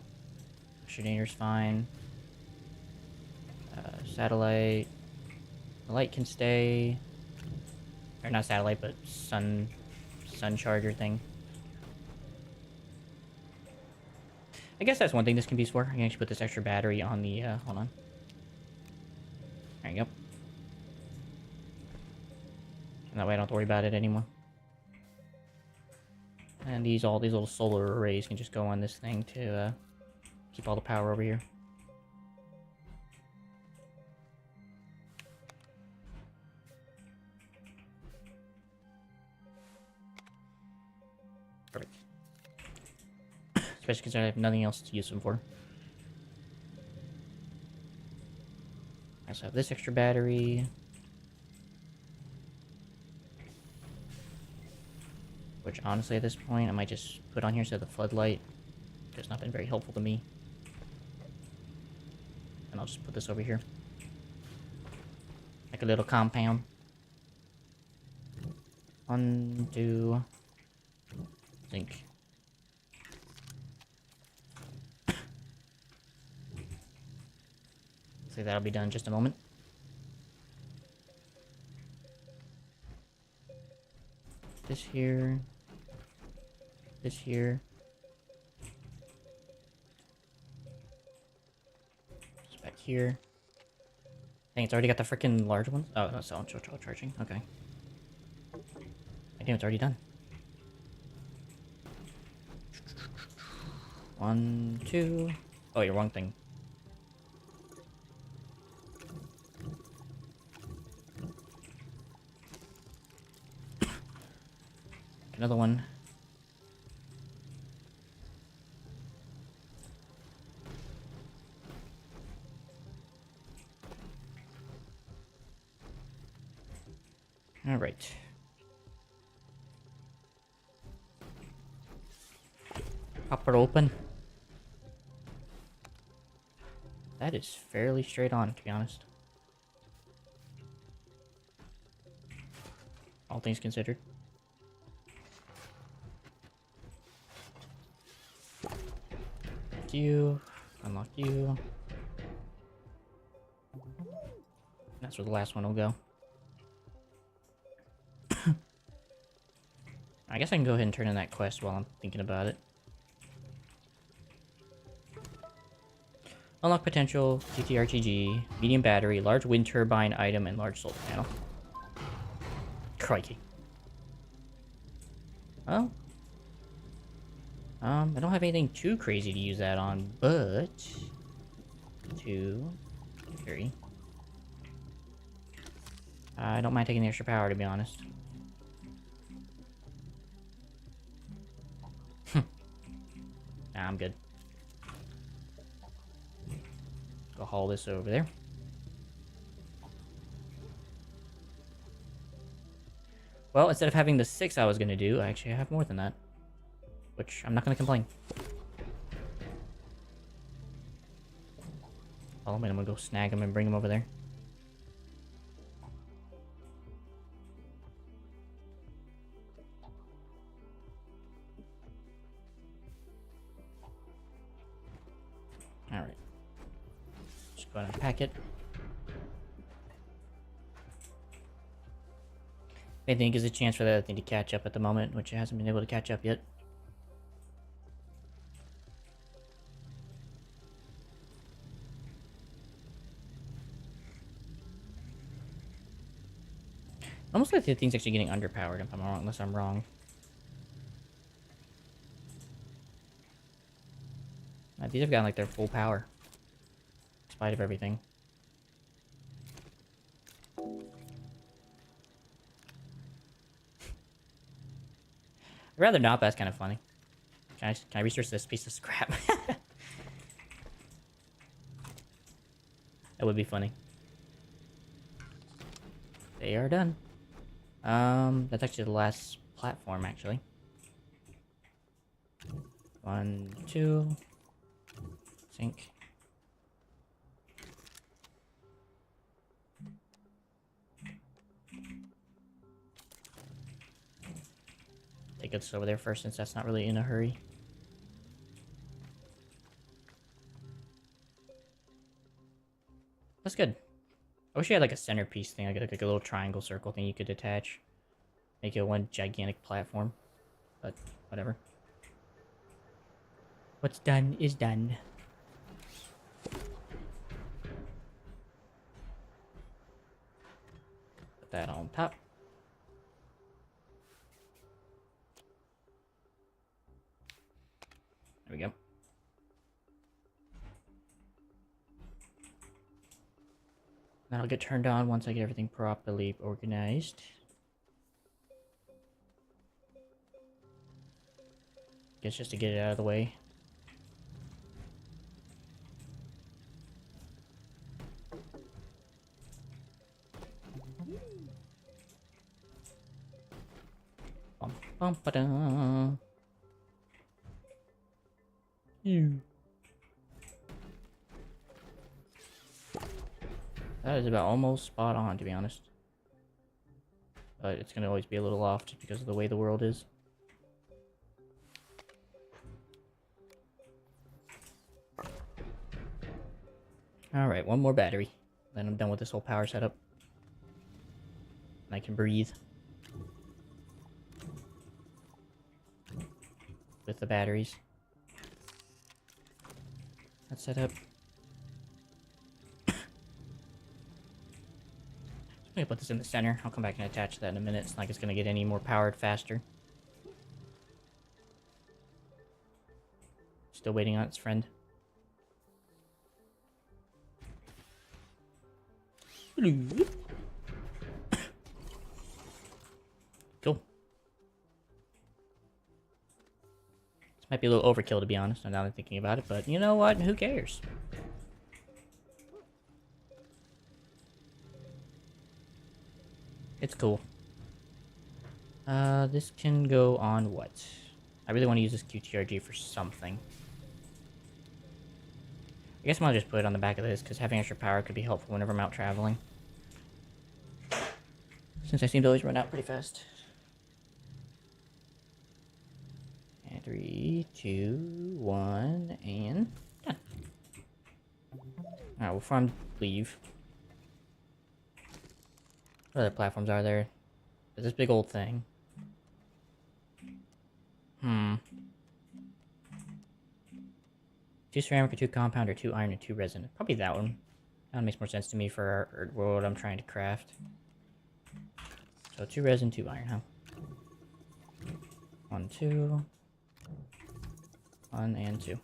Oxygenator's fine. Satellite. The light can stay. Or not satellite, but sun charger thing. I guess that's one thing this can be used for. I can actually put this extra battery on the, hold on. There you go. And that way I don't have to worry about it anymore. And all these little solar arrays can just go on this thing to keep all the power over here. Perfect. Especially because I have nothing else to use them for. I also have this extra battery. Which, honestly, at this point, I might just put on here instead of the floodlight. It's not been very helpful to me. And I'll just put this over here. Like a little compound. 1, 2... Think. So that'll be done in just a moment. This here. This here. Just back here. Dang, it's already got the freaking large ones. Oh, that's all charging. Okay. I think it's already done. 1, 2. Oh, you're wrong thing. Another one. All right. Pop it open. That is fairly straight on, to be honest. All things considered. Thank you. Unlock you. That's where the last one will go. I guess I can go ahead and turn in that quest while I'm thinking about it. Unlock potential, TTRTG, medium battery, large wind turbine item, and large solar panel. Crikey. Well, I don't have anything too crazy to use that on, but 2, 3. I don't mind taking the extra power, to be honest. Nah, I'm good. Go haul this over there. Well, instead of having the 6 I was going to do, I actually have more than that. Which, I'm not going to complain. Oh, man, I'm going to go snag him and bring him over there. Alright. Just go ahead and pack it. I think gives a chance for that thing to catch up at the moment, which it hasn't been able to catch up yet. Almost like the thing's actually getting underpowered, if I'm wrong, unless I'm wrong. These have gotten like their full power, in spite of everything. I'd rather not, but that's kind of funny. Can I research this piece of scrap? That would be funny. They are done. That's actually the last platform, actually. 1, 2. Sink. Take this over there first, since that's not really in a hurry. That's good. I wish you had like a centerpiece thing, like a little triangle circle thing you could attach. Make it one gigantic platform. But, whatever. What's done is done. Put that on top. There we go. That'll get turned on once I get everything properly organized. Guess just to get it out of the way. Bum, bum, ba-dum. Ew. That is about almost spot on, to be honest. But it's going to always be a little off just because of the way the world is. Alright, one more battery. Then I'm done with this whole power setup. And I can breathe. With the batteries. That's set up. I'm gonna put this in the center. I'll come back and attach that in a minute. It's not like it's gonna get any more powered faster. Still waiting on its friend. Cool. This might be a little overkill, to be honest, now that I'm thinking about it, but you know what? Who cares? It's cool. This can go on what? I really want to use this QTRG for something. I guess I'll just put it on the back of this, because having extra power could be helpful whenever I'm out traveling. Since I seem to always run out pretty fast. And 3, 2, 1, and done. Alright, before I leave. What other platforms are there? There's this big old thing. 2 ceramic, or 2 compound, or 2 iron, and 2 resin. Probably that one. That makes more sense to me for what I'm trying to craft. So 2 resin, 2 iron, huh? 1, 2. 1 and 2.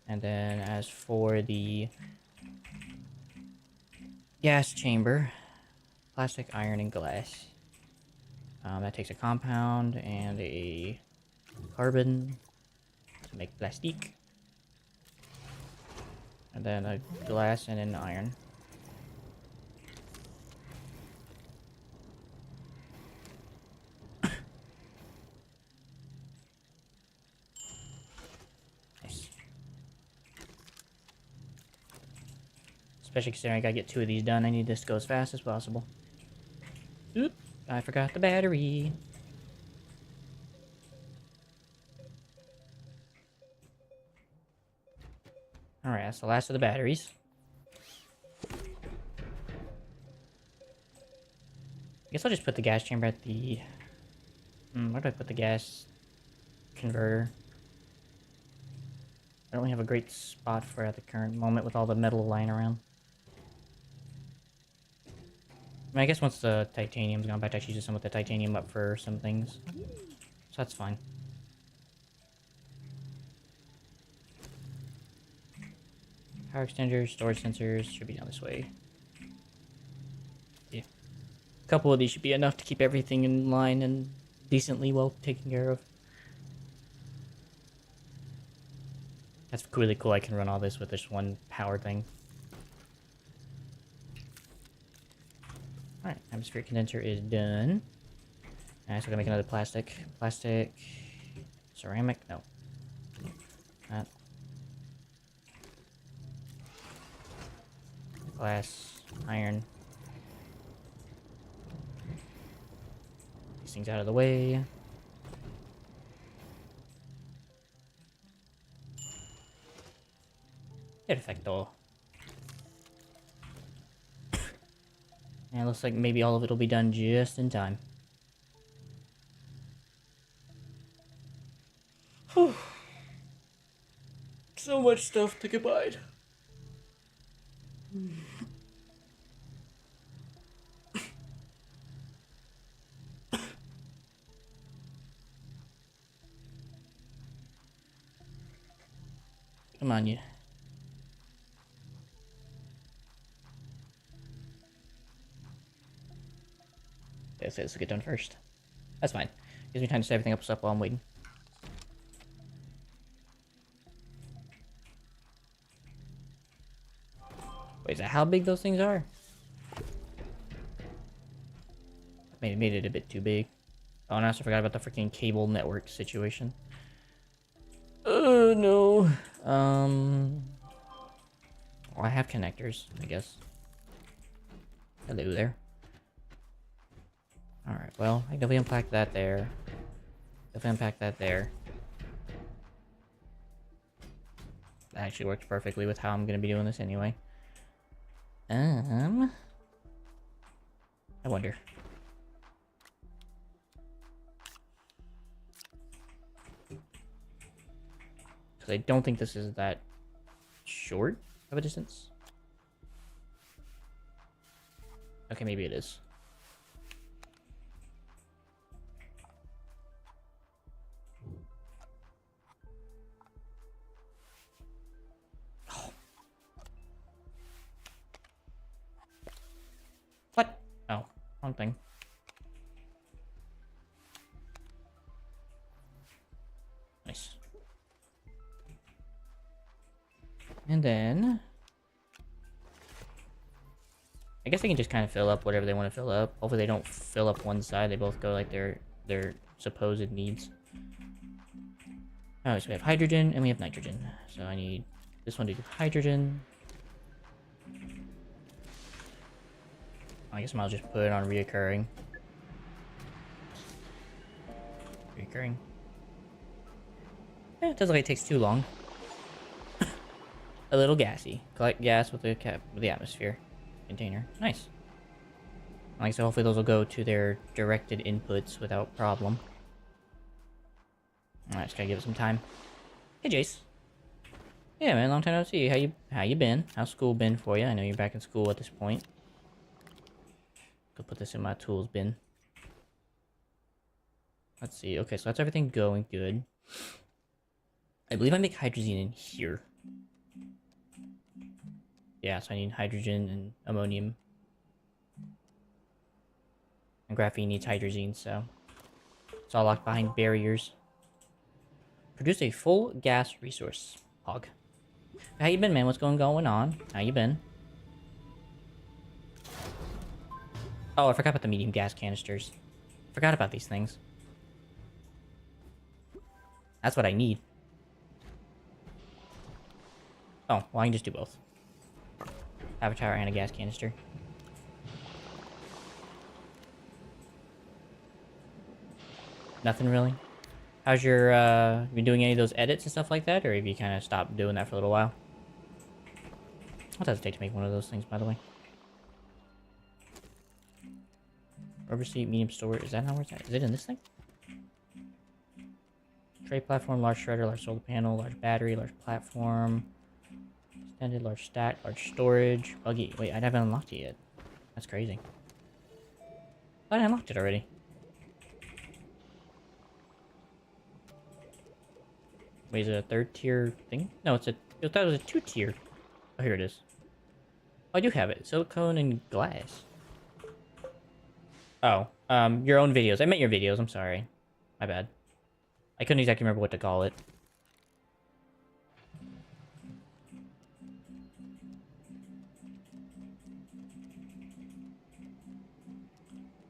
And then as for the gas chamber, plastic, iron, and glass. That takes a compound and a carbon to make plastic. And then a glass and an iron. Nice. Especially considering I gotta get 2 of these done, I need this to go as fast as possible. Oop, I forgot the battery. Alright, that's the last of the batteries. I guess I'll just put the gas chamber at the... where do I put the gas converter? I don't really have a great spot for it at the current moment with all the metal lying around. I mean, I guess once the titanium's gone back, I actually use some with the titanium up for some things. So that's fine. Power extenders, storage sensors, should be down this way. Yeah. A couple of these should be enough to keep everything in line and decently well taken care of. That's really cool, I can run all this with this one power thing. Alright, atmospheric condenser is done. Alright, so we're gonna make another plastic. Plastic... ceramic? No. That. Glass, iron. These things out of the way. Perfecto. And it looks like maybe all of it will be done just in time. much stuff to combine. Come on, you. Let's get done first. That's fine. Gives me time to set everything up while I'm waiting. Wait, is that how big those things are? Made it a bit too big. Oh, and I also forgot about the freaking cable network situation. Oh no. Well, I have connectors, I guess. Hello there. Alright, well, I can definitely unpack that there. Definitely unpack that there. That actually works perfectly with how I'm gonna be doing this anyway. I wonder. Because I don't think this is that short of a distance. Okay, maybe it is. Oh. What? Oh, wrong thing. Nice. And then I guess they can just kind of fill up whatever they want to fill up. Hopefully they don't fill up one side. They both go like their supposed needs. Oh, so we have hydrogen and we have nitrogen. So I need this one to do hydrogen. I guess I'll just put it on reoccurring. Reoccurring. Yeah, it doesn't look like it takes too long. A little gassy. Collect gas with the atmosphere container. Nice. Like, so hopefully those will go to their directed inputs without problem. Alright, just gotta give it some time. Hey, Jace. Yeah, man, long time no see. How you been? How's school been for you? I know you're back in school at this point. Go put this in my tools bin. Let's see. Okay, so that's everything going good. I believe I make hydrogen in here. Yeah, so I need hydrogen and ammonium. And graphene needs hydrazine, so it's all locked behind barriers. Produce a full gas resource. Hog. How you been, man? What's going on? How you been? Oh, I forgot about the medium gas canisters. Forgot about these things. That's what I need. Oh, well, I can just do both. Have a tower and a gas canister. Nothing really? How's your, been doing any of those edits and stuff like that? Or have you kind of stopped doing that for a little while? What does it take to make one of those things, by the way? Rubber seat, medium storage. Is that how it's at? Is it in this thing? Tray platform, large shredder, large solar panel, large battery, large platform. Extended, large stack, large storage. Buggy. Wait, I haven't unlocked it yet. That's crazy. I unlocked it already. Wait, is it a third tier thing? No, it's a. I thought it was a 2-tier. Oh, here it is. Oh, I do have it. Silicone and glass. Oh, your own videos. I meant your videos. I'm sorry. My bad. I couldn't exactly remember what to call it.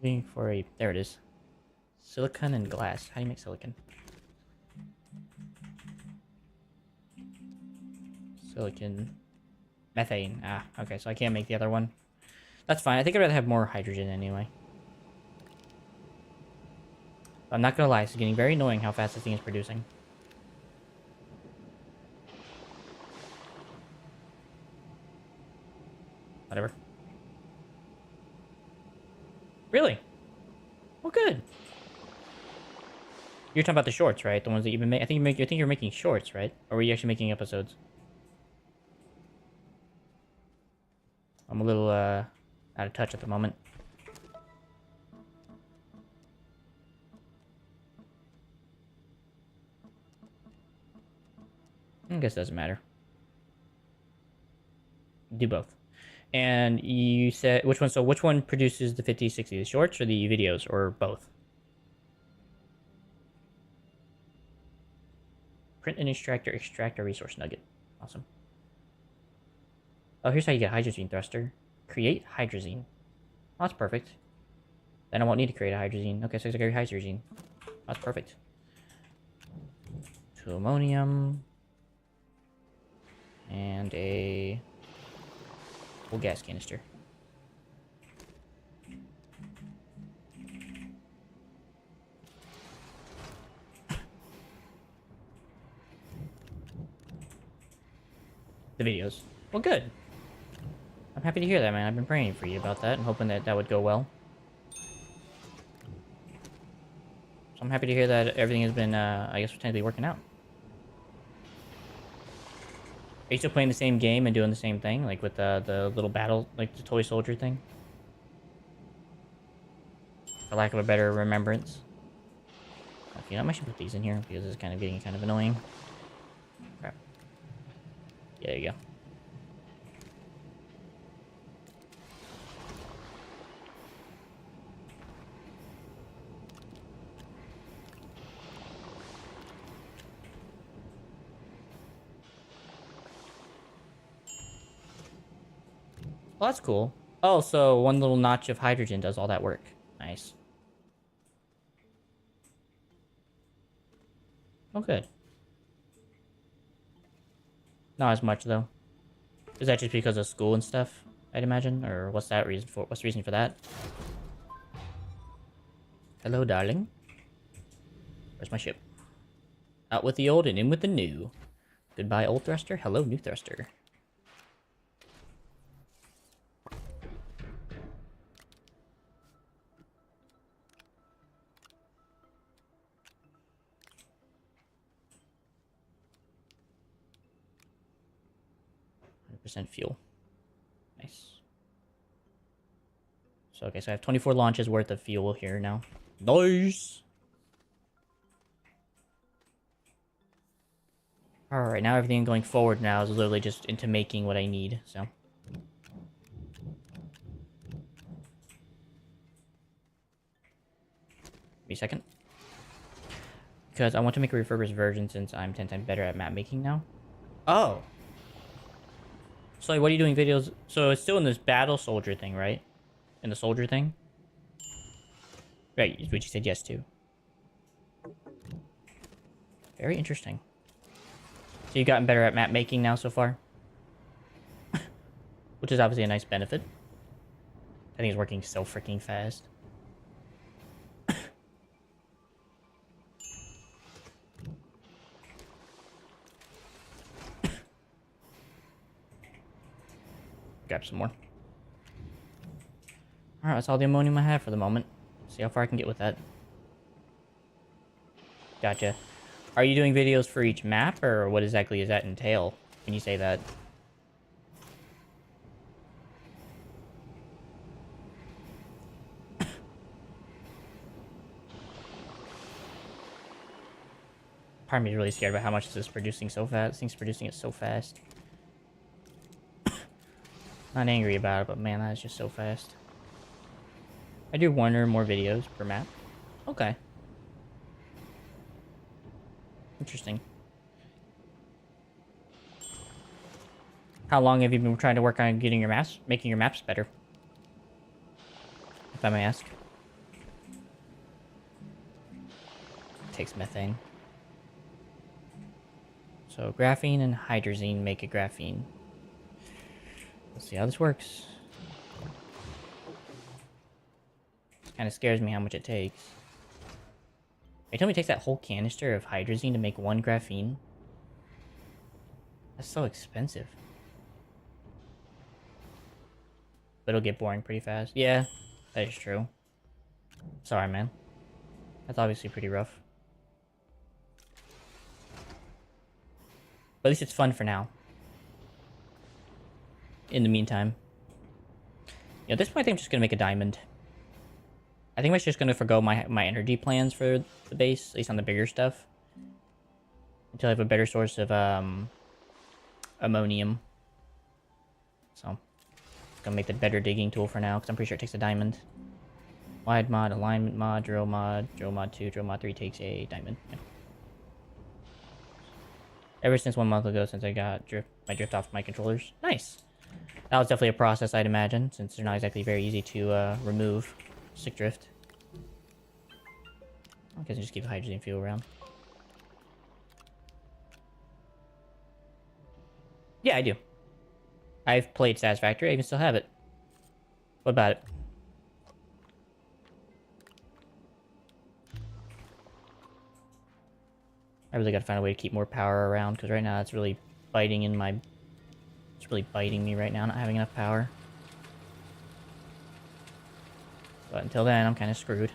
Looking for a... There it is. Silicon and glass. How do you make silicon? Silicon. Methane. Ah, okay, so I can't make the other one. That's fine. I think I'd rather have more hydrogen anyway. I'm not gonna lie, it's getting very annoying how fast this thing is producing. Whatever. Really? Well, good. You're talking about the shorts, right? The ones that you've been making. I think you're making shorts, right? Or were you actually making episodes? I'm a little out of touch at the moment. I guess it doesn't matter. Do both. And you said which one? So which one produces the 50, 60? The shorts or the videos, or both? Print an extract a resource nugget. Awesome. Oh, here's how you get hydrazine thruster. Create hydrazine. Oh, that's perfect. Then I won't need to create a hydrazine. Okay, so I create hydrazine. That's perfect. 2 ammonium. And a full gas canister. The videos. Well, good. I'm happy to hear that, man. I've been praying for you about that and hoping that that would go well. So I'm happy to hear that everything has been, I guess, potentially working out. Are you still playing the same game and doing the same thing? Like with the little battle, like the toy soldier thing? For lack of a better remembrance. Okay, I might should put these in here because it's kind of getting kind of annoying. Crap. Yeah, there you go. Well, that's cool. Oh, so one little notch of hydrogen does all that work. Nice. Oh, good. Not as much, though. Is that just because of school and stuff, I'd imagine? Or what's that reason for? What's the reason for that? Hello, darling. Where's my ship? Out with the old and in with the new. Goodbye, old thruster. Hello, new thruster. % fuel. Nice. So, okay, so I have 24 launches worth of fuel here now. Nice! Alright, now everything going forward now is literally just into making what I need, so. Give me a second. Because I want to make a refurbished version since I'm 10 times better at map making now. Oh! So, what are you doing videos? So, it's still in this battle soldier thing, right? In the soldier thing? Right, which you said yes to. Very interesting. So, you've gotten better at map making now so far? Which is obviously a nice benefit. I think it's working so freaking fast. Grab some more. Alright, that's all the ammonium I have for the moment. See how far I can get with that. Gotcha. Are you doing videos for each map, or what exactly does that entail when you say that? Part of me is really scared about how much this is producing so fast. This thing's producing it so fast. Not angry about it, but man, that is just so fast. I do 1 or more videos per map. Okay. Interesting. How long have you been trying to work on getting your maps, making your maps better? If I may ask. Takes methane. So graphene and hydrazine make a graphene. Let's see how this works. It kind of scares me how much it takes. They tell me it takes that whole canister of hydrazine to make 1 graphene. That's so expensive. But it'll get boring pretty fast. Yeah, that is true. Sorry, man. That's obviously pretty rough. But at least it's fun for now. In the meantime. Yeah, at this point, I think I'm just gonna make a diamond. I think I'm just gonna forgo my energy plans for the base, at least on the bigger stuff, until I have a better source of ammonium. So, gonna make the better digging tool for now, because I'm pretty sure it takes a diamond. Wide mod, alignment mod, drill mod 2, drill mod 3 takes a diamond. Yeah. Ever since 1 month ago, since I got my drift off my controllers. Nice. That was definitely a process, I'd imagine, since they're not exactly very easy to remove. Stick drift. I guess I just keep the hydrogen fuel around. Yeah, I do. I've played Satisfactory. I even still have it. What about it? I really gotta find a way to keep more power around, because right now it's really biting in my... It's really biting me right now, not having enough power. But until then, I'm kind of screwed.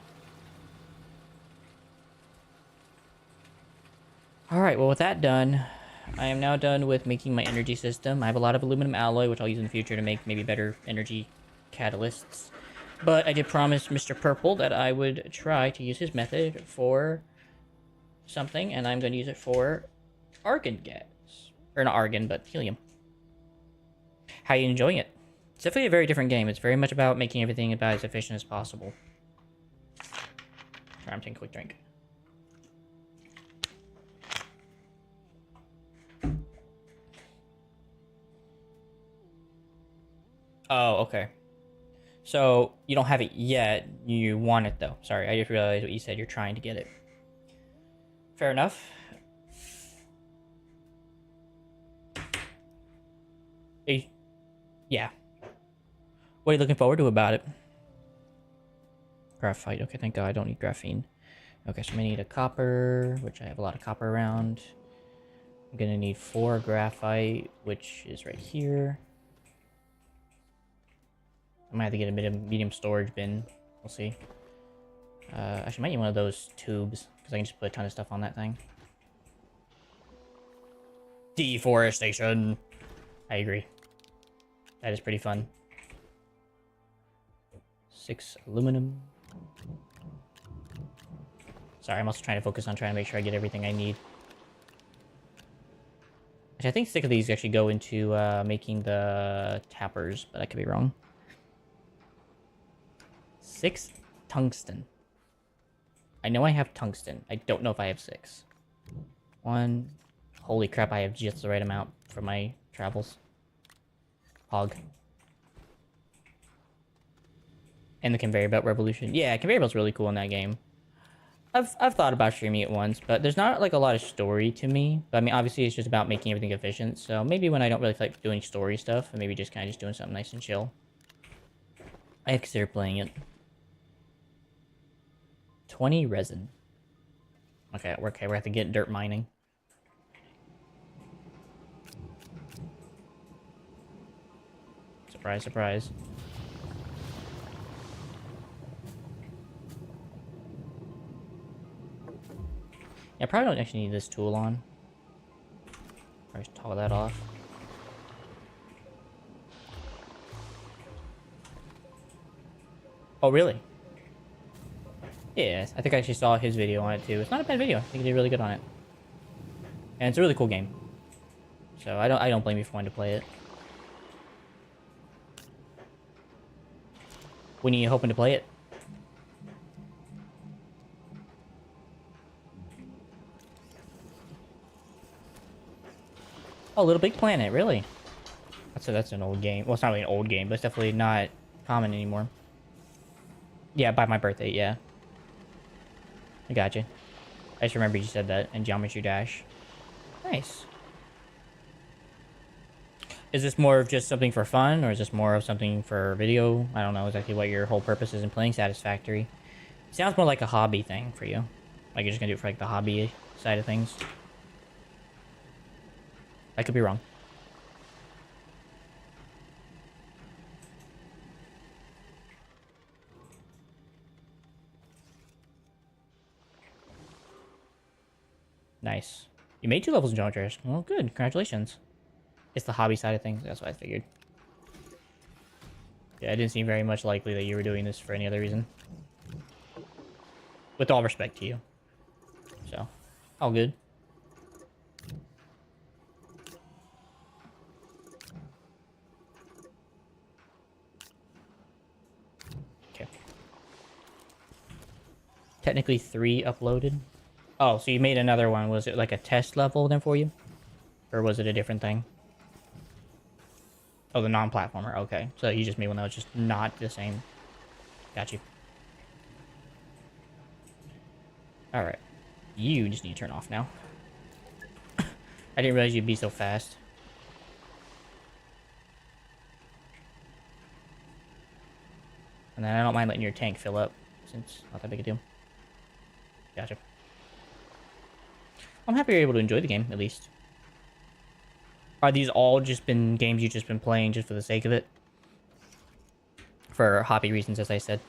Alright, well with that done, I am now done with making my energy system. I have a lot of aluminum alloy, which I'll use in the future to make maybe better energy catalysts. But I did promise Mr. Purple that I would try to use his method for something, and I'm going to use it for argon gas. Or not argon, but helium. How are you enjoying it? It's definitely a very different game. It's very much about making everything about as efficient as possible. Alright, I'm taking a quick drink. Oh, okay. So, you don't have it yet. You want it, though. Sorry, I just realized what you said. You're trying to get it. Fair enough. Yeah. What are you looking forward to about it? Graphite. Okay, thank God I don't need graphene. Okay, so I'm gonna need a copper, which I have a lot of copper around. I'm gonna need 4 graphite, which is right here. I might have to get a medium storage bin. We'll see. Actually, I might need one of those tubes, because I can just put a ton of stuff on that thing. Deforestation! I agree. That is pretty fun. 6 aluminum. Sorry, I'm also trying to focus on trying to make sure I get everything I need. Actually, I think 6 of these actually go into making the tappers, but I could be wrong. 6 tungsten. I know I have tungsten. I don't know if I have 6. 1. Holy crap, I have just the right amount for my travels. Hog. And the conveyor belt revolution. Yeah, conveyor belt's really cool in that game. I've thought about streaming it once, but there's not like a lot of story to me. But I mean, obviously it's just about making everything efficient. So maybe when I don't really feel like doing story stuff, and maybe just kind of just doing something nice and chill, I consider playing it. 20 resin. Okay, we're gonna have to get dirt mining. Surprise, surprise. Yeah, I probably don't actually need this tool on. Probably just toggle that off. Oh, really? Yeah, I think I actually saw his video on it too. It's not a bad video. I think he did really good on it. And it's a really cool game. So I don't blame you for wanting to play it. When are you hoping to play it? Oh, Little Big Planet, really? That's an old game. Well, it's not really an old game, but it's definitely not common anymore. Yeah, by my birthday, yeah. I got you. I just remember you said that in Geometry Dash. Nice. Is this more of just something for fun, or is this more of something for video? I don't know exactly what your whole purpose is in playing Satisfactory. It sounds more like a hobby thing for you. Like you're just gonna do it for like the hobby side of things. I could be wrong. Nice. You made 2 levels in Geometry Dash. Well, good. Congratulations. It's the hobby side of things. That's what I figured. Yeah, it didn't seem very much likely that you were doing this for any other reason. With all respect to you. So, all good. Okay. Technically 3 uploaded. Oh, so you made another one. Was it like a test level then for you? Or was it a different thing? Oh, the non-platformer. Okay. So you just made one that was just not the same. Got you. Alright. You just need to turn off now. I didn't realize you'd be so fast. And then I don't mind letting your tank fill up, since not that big a deal. Gotcha. I'm happy you're able to enjoy the game, at least. Are these all just been games you've just been playing just for the sake of it? For hobby reasons, as I said.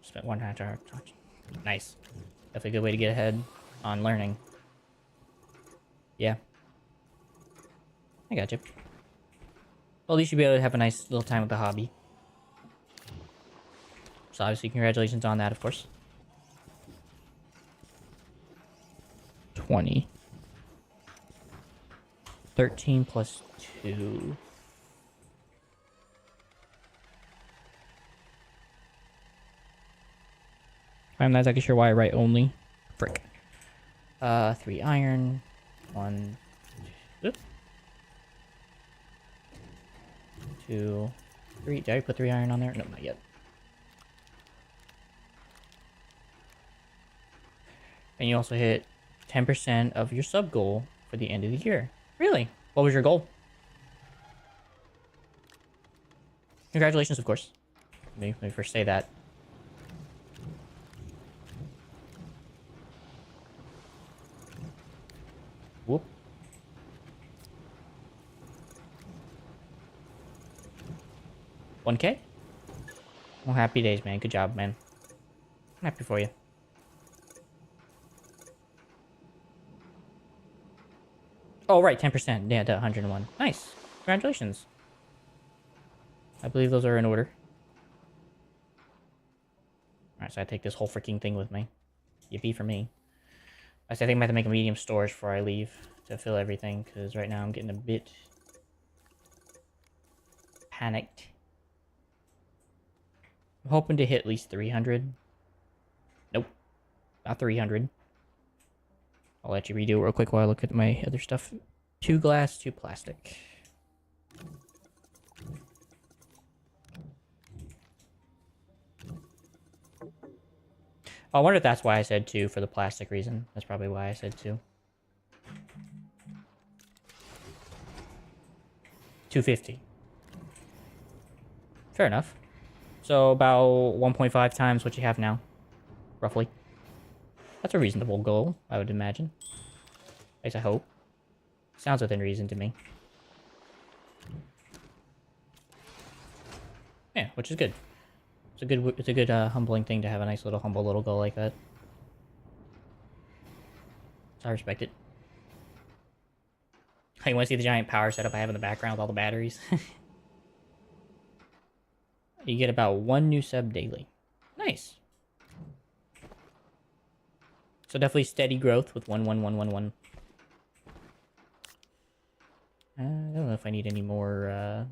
Spent 1 hour. Nice. Definitely a good way to get ahead on learning. Yeah. I got you. Well, at least you'll be able to have a nice little time with the hobby. So obviously, congratulations on that, of course. 20. 13 plus 2. I'm not exactly sure why I write only. Frick. 3 iron. 1. 2. 3. Did I put 3 iron on there? No, not yet. And you also hit 10% of your sub goal for the end of the year. Really? What was your goal? Congratulations, of course. Let me first say that. Whoop. $1K? Well, happy days, man. Good job, man. I'm happy for you. Oh, right, 10%. Yeah, to 101. Nice. Congratulations. I believe those are in order. Alright, so I take this whole freaking thing with me. Yippee for me. I think I'm going to make a medium storage before I leave to fill everything, because right now I'm getting a bit panicked. I'm hoping to hit at least 300. Nope. Not 300. I'll let you redo it real quick while I look at my other stuff. 2 glass, 2 plastic. I wonder if that's why I said 2 for the plastic reason. That's probably why I said 2. 250. Fair enough. So about 1.5 times what you have now. Roughly. That's a reasonable goal, I would imagine. At least I hope. Sounds within reason to me. Yeah, which is good. It's a good humbling thing to have a nice little humble little goal like that. So I respect it. Oh, you want to see the giant power setup I have in the background with all the batteries? You get about 1 new sub daily. Nice. So definitely steady growth with 1, 1, 1, 1, 1. I don't know if I need any more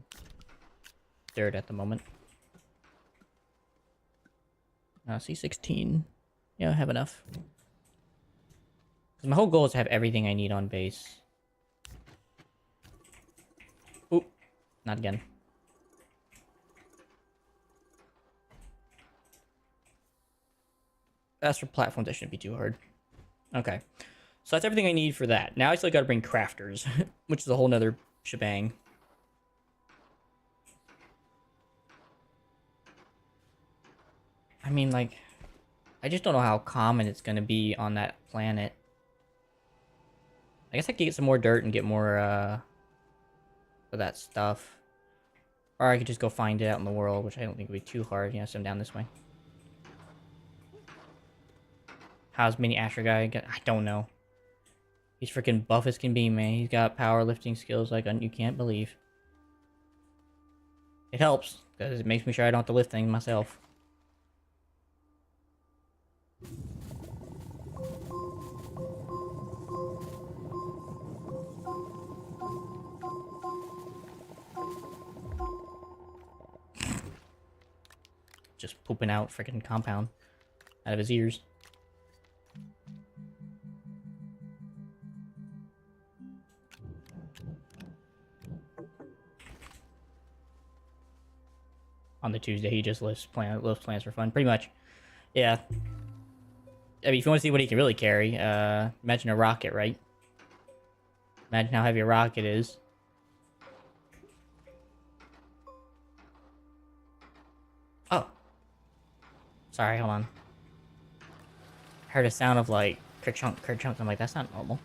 dirt at the moment. C16. Yeah, I have enough. Because my whole goal is to have everything I need on base. Oop. Not again. As for platforms, that shouldn't be too hard. Okay. So that's everything I need for that. Now I still gotta bring crafters, which is a whole nother shebang. I mean, like, I just don't know how common it's gonna be on that planet. I guess I could get some more dirt and get more, of that stuff. Or I could just go find it out in the world, which I don't think would be too hard. Yeah, send down this way. How's mini Astro guy? I don't know. He's freaking buff as can be, man. He's got powerlifting skills like you can't believe. It helps, because it makes me sure I don't have to lift things myself. Just pooping out freaking compound out of his ears. On the Tuesday, he just lifts plants for fun, pretty much. Yeah. I mean, if you want to see what he can really carry, imagine a rocket, right? Imagine how heavy a rocket is. Oh. Sorry, hold on. I heard a sound of like kerchunk, kerchunk. I'm like, that's not normal.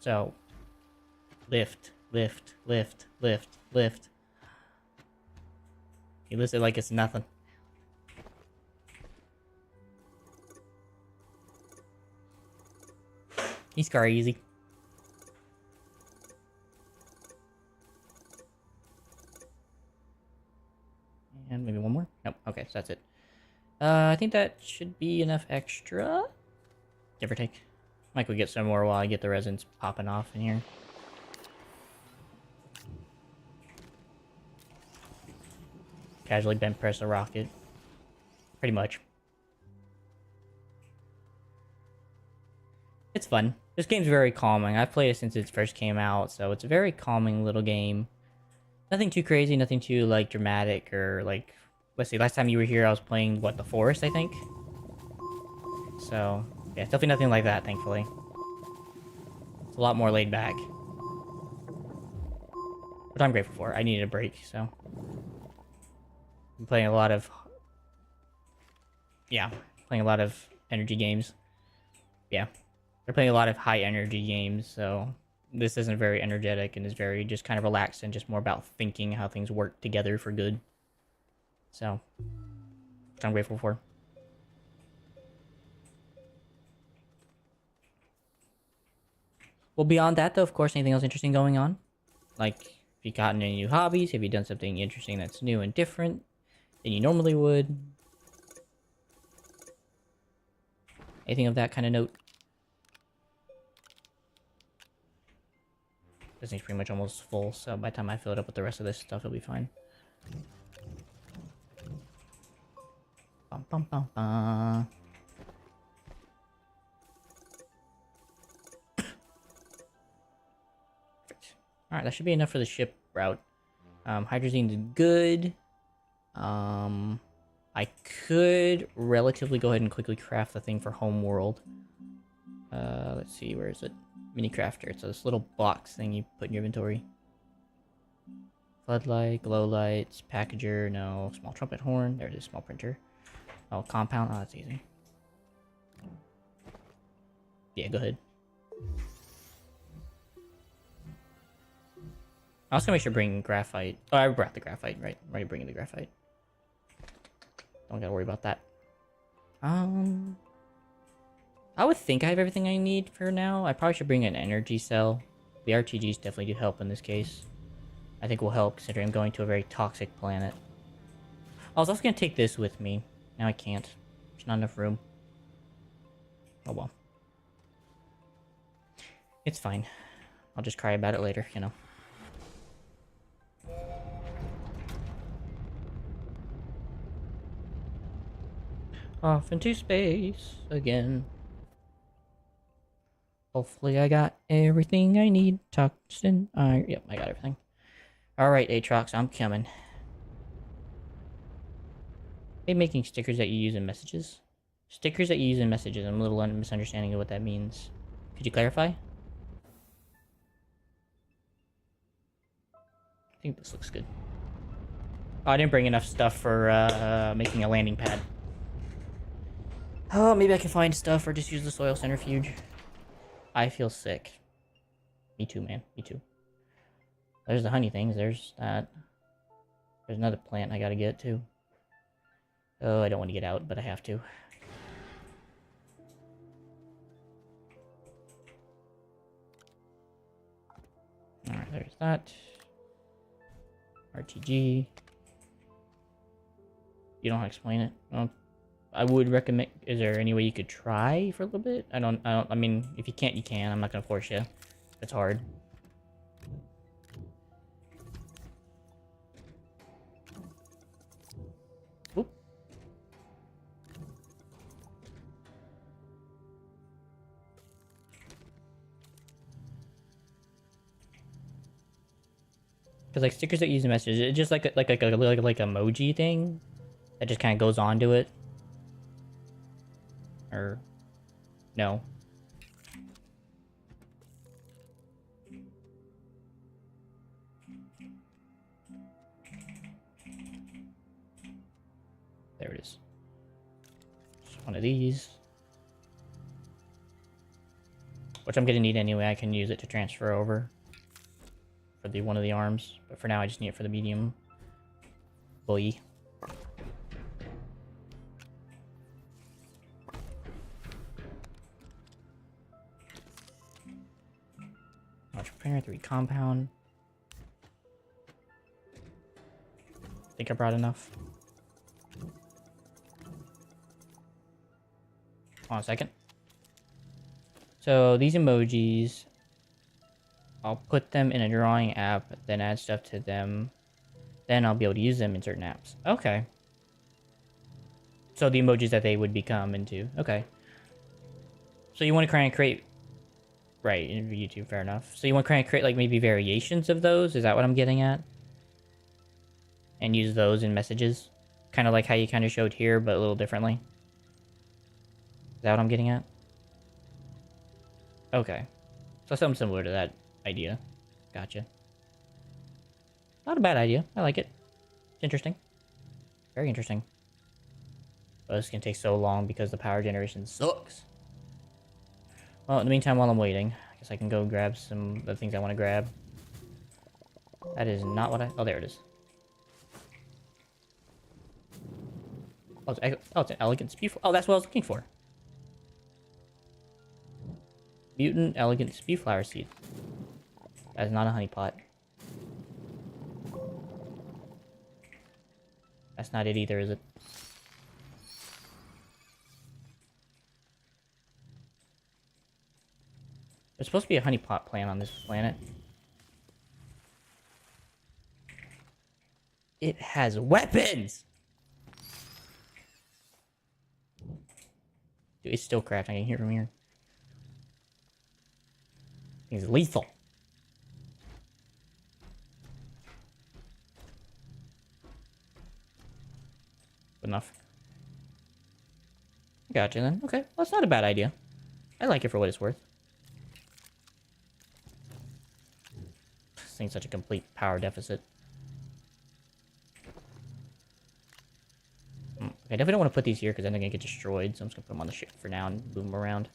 So, lift, lift, lift, lift, lift. He lifts it like it's nothing. He's crazy. And maybe one more? Nope. Okay, so that's it. I think that should be enough extra. Give or take. Might go get some more while I get the resins popping off in here. Casually bent press a rocket. Pretty much. It's fun. This game's very calming. I've played it since it first came out, so it's a very calming little game. Nothing too crazy, nothing too, like, dramatic or, like... Let's see, last time you were here, I was playing, what, The Forest, I think? So, yeah, definitely nothing like that, thankfully. It's a lot more laid back. Which I'm grateful for. I needed a break, so... I'm playing a lot of... Yeah, playing a lot of energy games. Yeah. They're playing a lot of high energy games, so... This isn't very energetic and is very just kind of relaxed and just more about thinking how things work together for good. So, which I'm grateful for. Well, beyond that, though, of course, anything else interesting going on? Like, have you gotten any new hobbies? Have you done something interesting that's new and different than you normally would? Anything of that kind of note? This thing's pretty much almost full, so by the time I fill it up with the rest of this stuff, it'll be fine. Bum, bum, bum, bum. Alright, that should be enough for the ship route. Hydrazine's good. I could relatively go ahead and quickly craft the thing for Homeworld. Let's see, where is it? Mini crafter. It's this little box thing you put in your inventory. Floodlight, glow lights, packager, no. Small trumpet horn. There it is, small printer. Oh, compound. Oh, that's easy. Yeah, go ahead. I was gonna make sure to bring graphite. Oh, I brought the graphite, right? I'm already bringing the graphite. Don't gotta worry about that. I would think I have everything I need for now. I probably should bring an energy cell. The RTGs definitely do help in this case. I think will help considering I'm going to a very toxic planet. I was also gonna take this with me. Now I can't. There's not enough room. Oh well. It's fine. I'll just cry about it later, you know. Off into space again. Hopefully I got everything I need. Tungsten iron. Yep, I got everything. Alright, Aatrox, I'm coming. Hey, making stickers that you use in messages? Stickers that you use in messages. I'm a little misunderstanding of what that means. Could you clarify? I think this looks good. Oh, I didn't bring enough stuff for making a landing pad. Oh, maybe I can find stuff or just use the soil centrifuge. I feel sick. Me too, man. Me too. There's the honey things. There's that. There's another plant I gotta get too. Oh, I don't want to get out, but I have to. there's that. RTG. You don't have to explain it. I would recommend. Is there any way you could try for a little bit? I mean, if you can't, you can. I'm not gonna force you. It's hard. Oop. Because like stickers that use a message, it's just like a emoji thing that just kind of goes onto it. Or no. There it is. Just one of these. Which I'm gonna need anyway. I can use it to transfer over for the one of the arms. But for now I just need it for the medium. Boy. Prepare 3 compound. Think I brought enough. Hold on a second. So these emojis, I'll put them in a drawing app, then add stuff to them. Then I'll be able to use them in certain apps. Okay. So the emojis that they would become into. Okay. So you want to try and create... Right, in YouTube, fair enough. So you want to kind of create, like, maybe variations of those? Is that what I'm getting at? And use those in messages? Kind of like how you kind of showed here, but a little differently? Is that what I'm getting at? Okay. So something similar to that idea. Gotcha. Not a bad idea. I like it. It's interesting. Very interesting. But this can take so long because the power generation sucks. Well, in the meantime, while I'm waiting, I guess I can go grab some of the things I want to grab. That is not what I... Oh, there it is. Oh, it's an elegant spew... Oh, that's what I was looking for. Mutant elegant spew flower seed. That is not a honeypot. That's not it either, is it? There's supposed to be a honeypot plant on this planet. It has weapons! Dude, it's still crafting. I can hear it from here. It's lethal. Enough. Gotcha then. Okay, well, that's not a bad idea. I like it for what it's worth. This thing's such a complete power deficit. I definitely don't want to put these here because then they're going to get destroyed. So I'm just going to put them on the ship for now and move them around.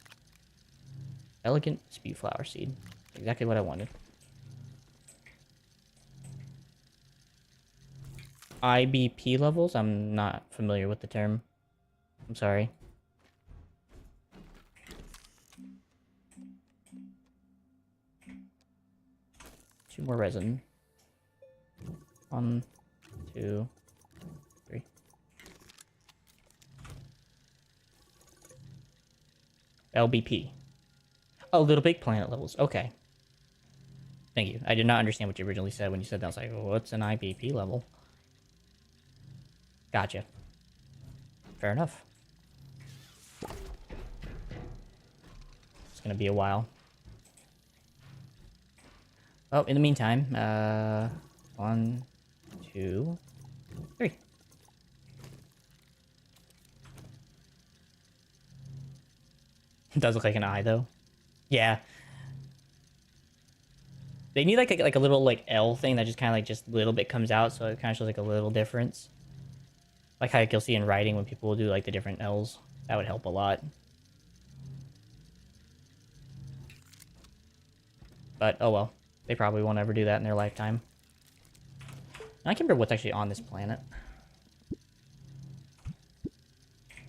Elegant spew flower seed. Exactly what I wanted. IBP levels? I'm not familiar with the term. I'm sorry. Two more resin. 1, 2, 3. LBP. Oh, little big planet levels. Okay. Thank you. I did not understand what you originally said when you said that. I was like, well, what's an IBP level? Gotcha. Fair enough. It's gonna be a while. Oh, in the meantime, 1, 2, 3. It does look like an eye, though. Yeah. They need like a little like L thing that just kind of like just a little bit comes out, so it kind of shows like a little difference. Like how you'll see in writing when people will do like the different L's. That would help a lot. But oh well, they probably won't ever do that in their lifetime. I can't remember what's actually on this planet.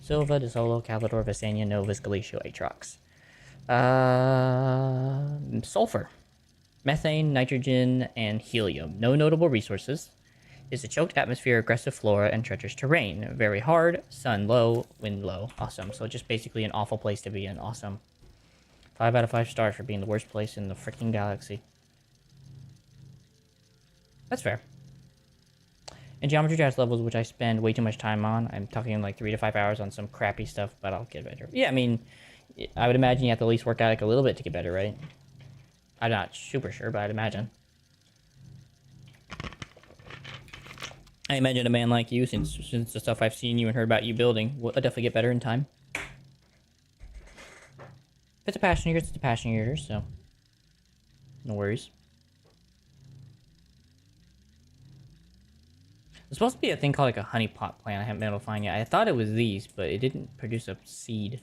Silva, De Solo, Calvador, Visania, Novus, Galacio, Atrox. Sulfur. Methane, nitrogen, and helium. No notable resources. Is a choked atmosphere, aggressive flora, and treacherous terrain. Very hard, sun low, wind low. Awesome. So just basically an awful place to be in. Awesome. 5 out of 5 stars for being the worst place in the freaking galaxy. That's fair. In Geometry Dash levels, which I spend way too much time on, I'm talking like 3 to 5 hours on some crappy stuff, but I'll get better. Yeah, I mean, I would imagine you have to at least work at it a little bit to get better, right? I'm not super sure, but I'd imagine. I imagine a man like you, since the stuff I've seen you and heard about you building, will definitely get better in time. If it's a passion eater, it's a passion eater, so no worries. There's supposed to be a thing called like a honey pot plant I haven't been able to find yet. I thought it was these, but it didn't produce a seed.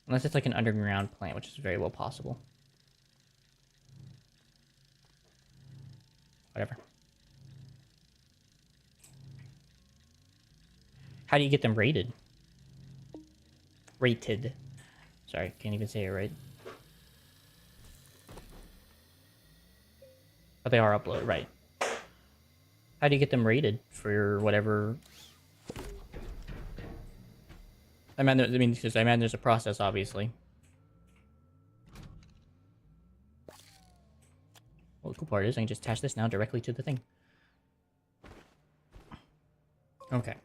Unless it's like an underground plant, which is very well possible. Whatever. How do you get them rated? Rated. Sorry, can't even say it right. But they are uploaded, right. How do you get them rated for whatever? I mean, because I imagine there's a process, obviously. Well, the cool part is I can just attach this now directly to the thing. Okay.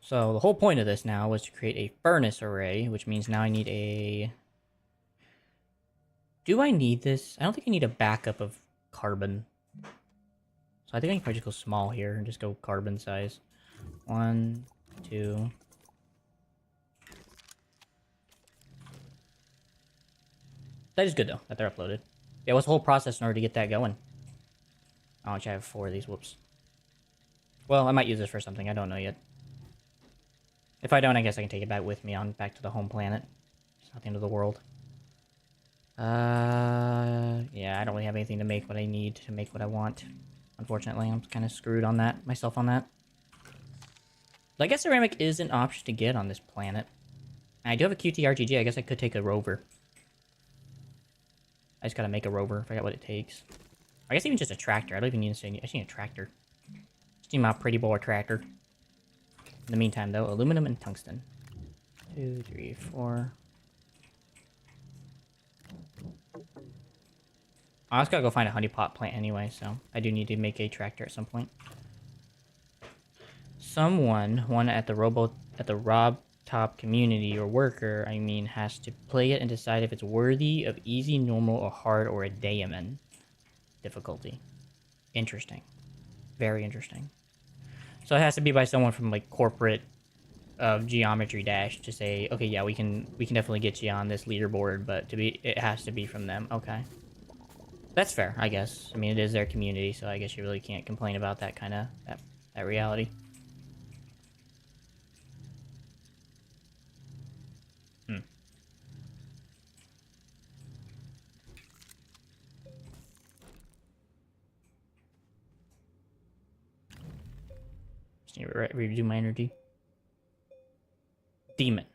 So the whole point of this now was to create a furnace array, which means now I need a... Do I need this? I don't think I need a backup of carbon. So I think I can probably just go small here and just go carbon size. 1, 2... That is good, though, that they're uploaded. Yeah, what's the whole process in order to get that going? Oh, I have 4 of these. Whoops. Well, I might use this for something. I don't know yet. If I don't, I guess I can take it back with me on back to the home planet. It's not the end of the world. Yeah, I don't really have anything to make what I need to make what I want. Unfortunately, I'm kind of screwed on that, myself on that. But I guess ceramic is an option to get on this planet. And I do have a QTRGG. I guess I could take a rover. I just gotta make a rover. I forgot what it takes. I guess even just a tractor. I don't even need to say. I just need a tractor. Just need my pretty boy tractor. In the meantime, though, aluminum and tungsten. 2, 3, 4. I just gotta go find a honeypot plant anyway, so I do need to make a tractor at some point. One at the Rob Top community or worker, I mean, has to play it and decide if it's worthy of easy, normal, or hard, or a daemon difficulty. Interesting. Very interesting. So it has to be by someone from like corporate Geometry Dash to say, okay, yeah, we can definitely get you on this leaderboard, but it has to be from them. Okay. That's fair, I guess. I mean, it is their community, so I guess you really can't complain about that kind of that reality. Redo my energy. Demon.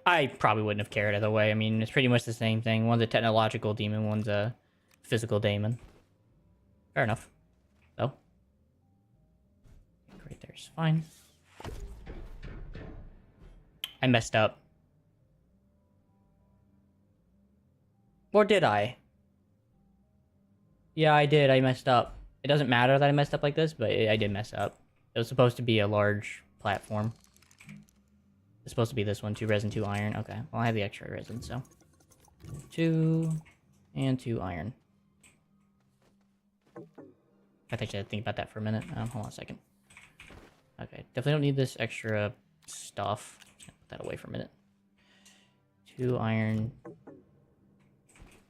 I probably wouldn't have cared either way. I mean, it's pretty much the same thing. One's a technological demon, one's a physical demon. Fair enough. Though. Right there's fine. I messed up. Or did I? Yeah, I did. I messed up. It doesn't matter that I messed up like this, but I did mess up. It was supposed to be a large platform. It's supposed to be this one, 2 resin, 2 iron. Okay, well I have the extra resin, so 2 and 2 iron. I think I should think about that for a minute. Hold on a second. Okay, definitely don't need this extra stuff. Just gonna put that away for a minute. 2 iron.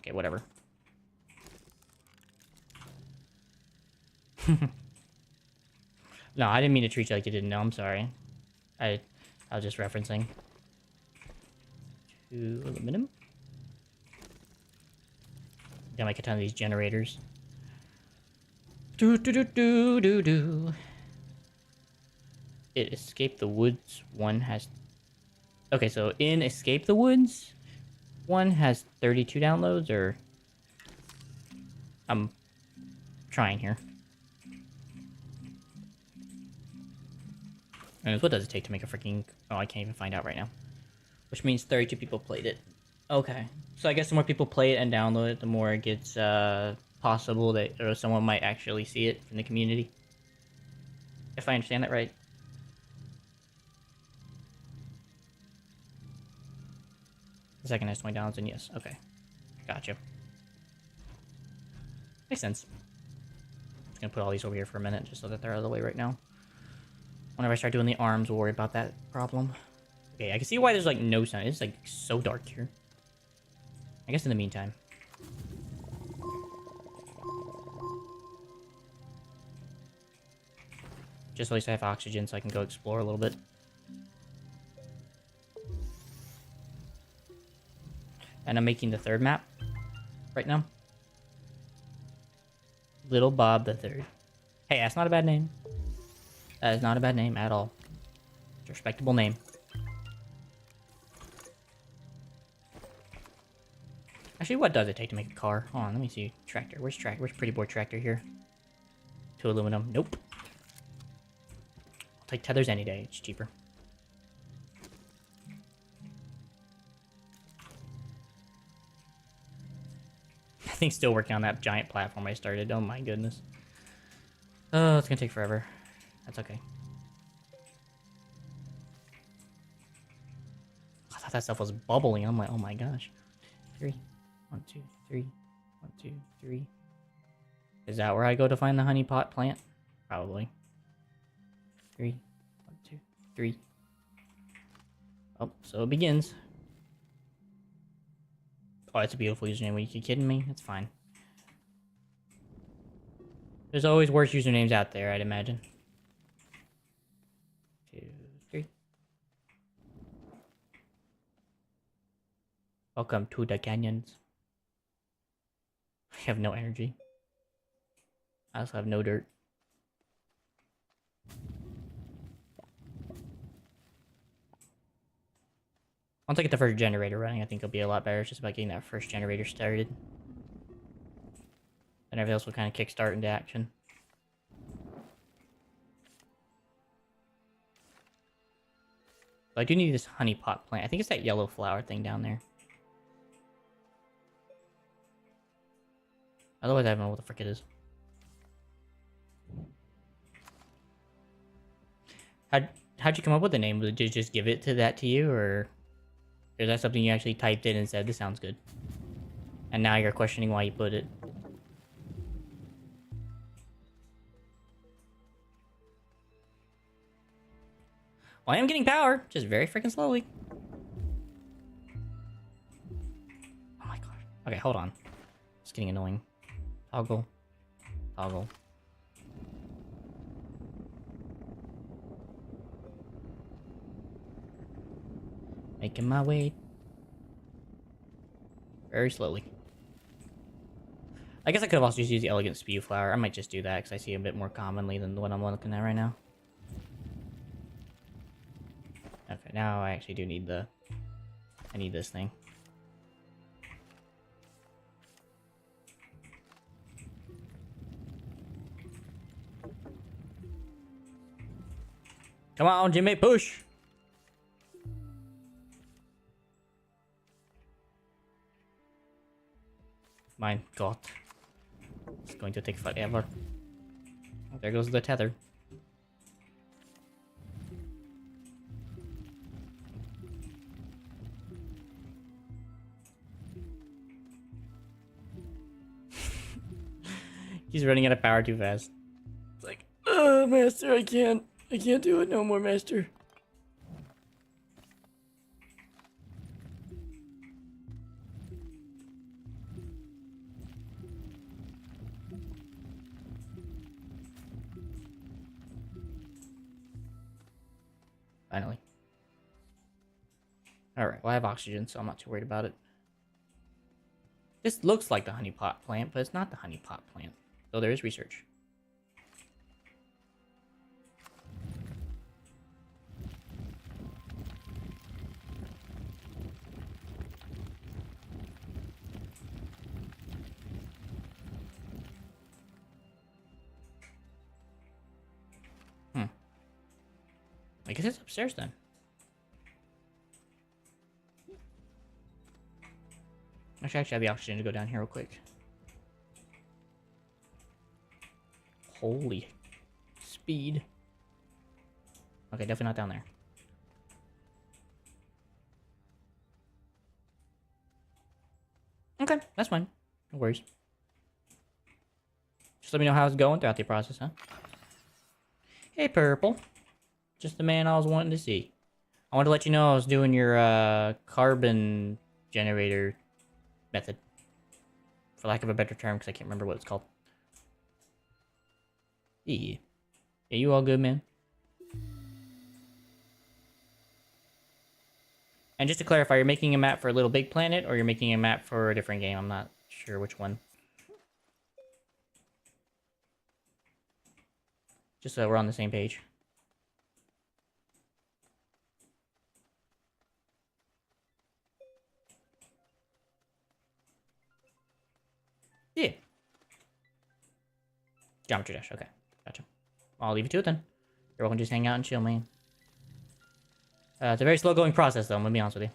Okay, whatever. No, I didn't mean to treat you like you didn't know. I'm sorry. I was just referencing. 2 aluminum. Got like a ton of these generators. Do. It escaped the woods. One has. Okay, so in Escape the Woods, one has 32 downloads, or I'm trying here. And what does it take to make a freaking... Oh, I can't even find out right now. Which means 32 people played it. Okay. So I guess the more people play it and download it, the more it gets possible that or someone might actually see it in the community. If I understand that right. The second has 20 downloads, and yes. Okay. Gotcha. Makes sense. I'm just gonna put all these over here for a minute, just so that they're out of the way right now. Whenever I start doing the arms, we'll worry about that problem. Okay, I can see why there's, like, no sun. It's, like, so dark here. I guess in the meantime. Just at least I have oxygen so I can go explore a little bit. And I'm making the third map right now. Little Bob the Third. Hey, that's not a bad name. That is not a bad name at all. It's a respectable name. Actually, what does it take to make a car? Hold on, let me see. Tractor. Where's tractor? Where's Pretty Boy Tractor here? 2 aluminum. Nope. I'll take tethers any day. It's cheaper. I think still working on that giant platform I started. Oh my goodness. Oh, it's gonna take forever. That's okay. I thought that stuff was bubbling. I'm like, oh my gosh. 3. 1, 2, 3. 1, 2, 3. Is that where I go to find the honey pot plant? Probably. 3. 1, 2, 3. Oh, so it begins. Oh, it's a beautiful username. Are you kidding me? It's fine. There's always worse usernames out there, I'd imagine. 2, 3. Welcome to the canyons. I have no energy. I also have no dirt. Once I get the first generator running, I think it'll be a lot better. It's just about getting that first generator started. And everything else will kind of kickstart into action. But I do need this honey pot plant. I think it's that yellow flower thing down there. Otherwise, I don't know what the frick it is. How'd you come up with the name? Did you just give it to you, or is that something you actually typed in and said, this sounds good? And now you're questioning why you put it. Well, I am getting power, just very freaking slowly. Oh my gosh. Okay, hold on. It's getting annoying. Toggle. Toggle. Making my way. Very slowly. I guess I could have also just used the elegant spew flower. I might just do that because I see it a bit more commonly than the one I'm looking at right now. Okay, now I actually do need the... I need this thing. Come on, Jimmy, push! My god. It's going to take forever. Oh, there goes the tether. He's running out of power too fast. It's like, master, I can't do it no more, master. Finally. Alright, well I have oxygen, so I'm not too worried about it. This looks like the honey pot plant, but it's not the honey pot plant. So there is research. I guess it's upstairs then. I should actually have the oxygen to go down here real quick. Holy speed. Okay, definitely not down there. Okay, that's fine. No worries. Just let me know how it's going throughout the process, huh? Hey, Purple. Just the man I was wanting to see. I wanted to let you know I was doing your carbon generator method. For lack of a better term, because I can't remember what it's called. Yeah. Yeah, you all good, man? And just to clarify, you're making a map for Little Big Planet, or you're making a map for a different game? I'm not sure which one. Just so we're on the same page. Yeah. Geometry Dash, okay. Gotcha. I'll leave you to it then. You're welcome to just hang out and chill, man. It's a very slow-going process, though, I'm gonna be honest with you.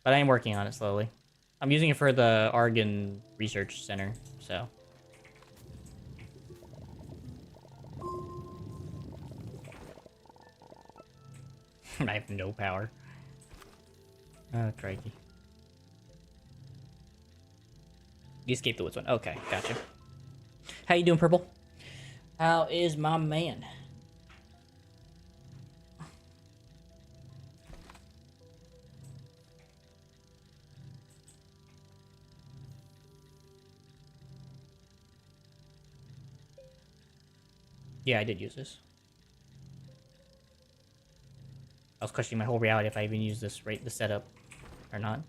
But I am working on it slowly. I'm using it for the Argon Research Center, so... I have no power. Oh, crikey. You escaped the woods one. Okay, gotcha. How you doing, Purple? How is my man? Yeah, I did use this. I was questioning my whole reality if I even use this the setup or not.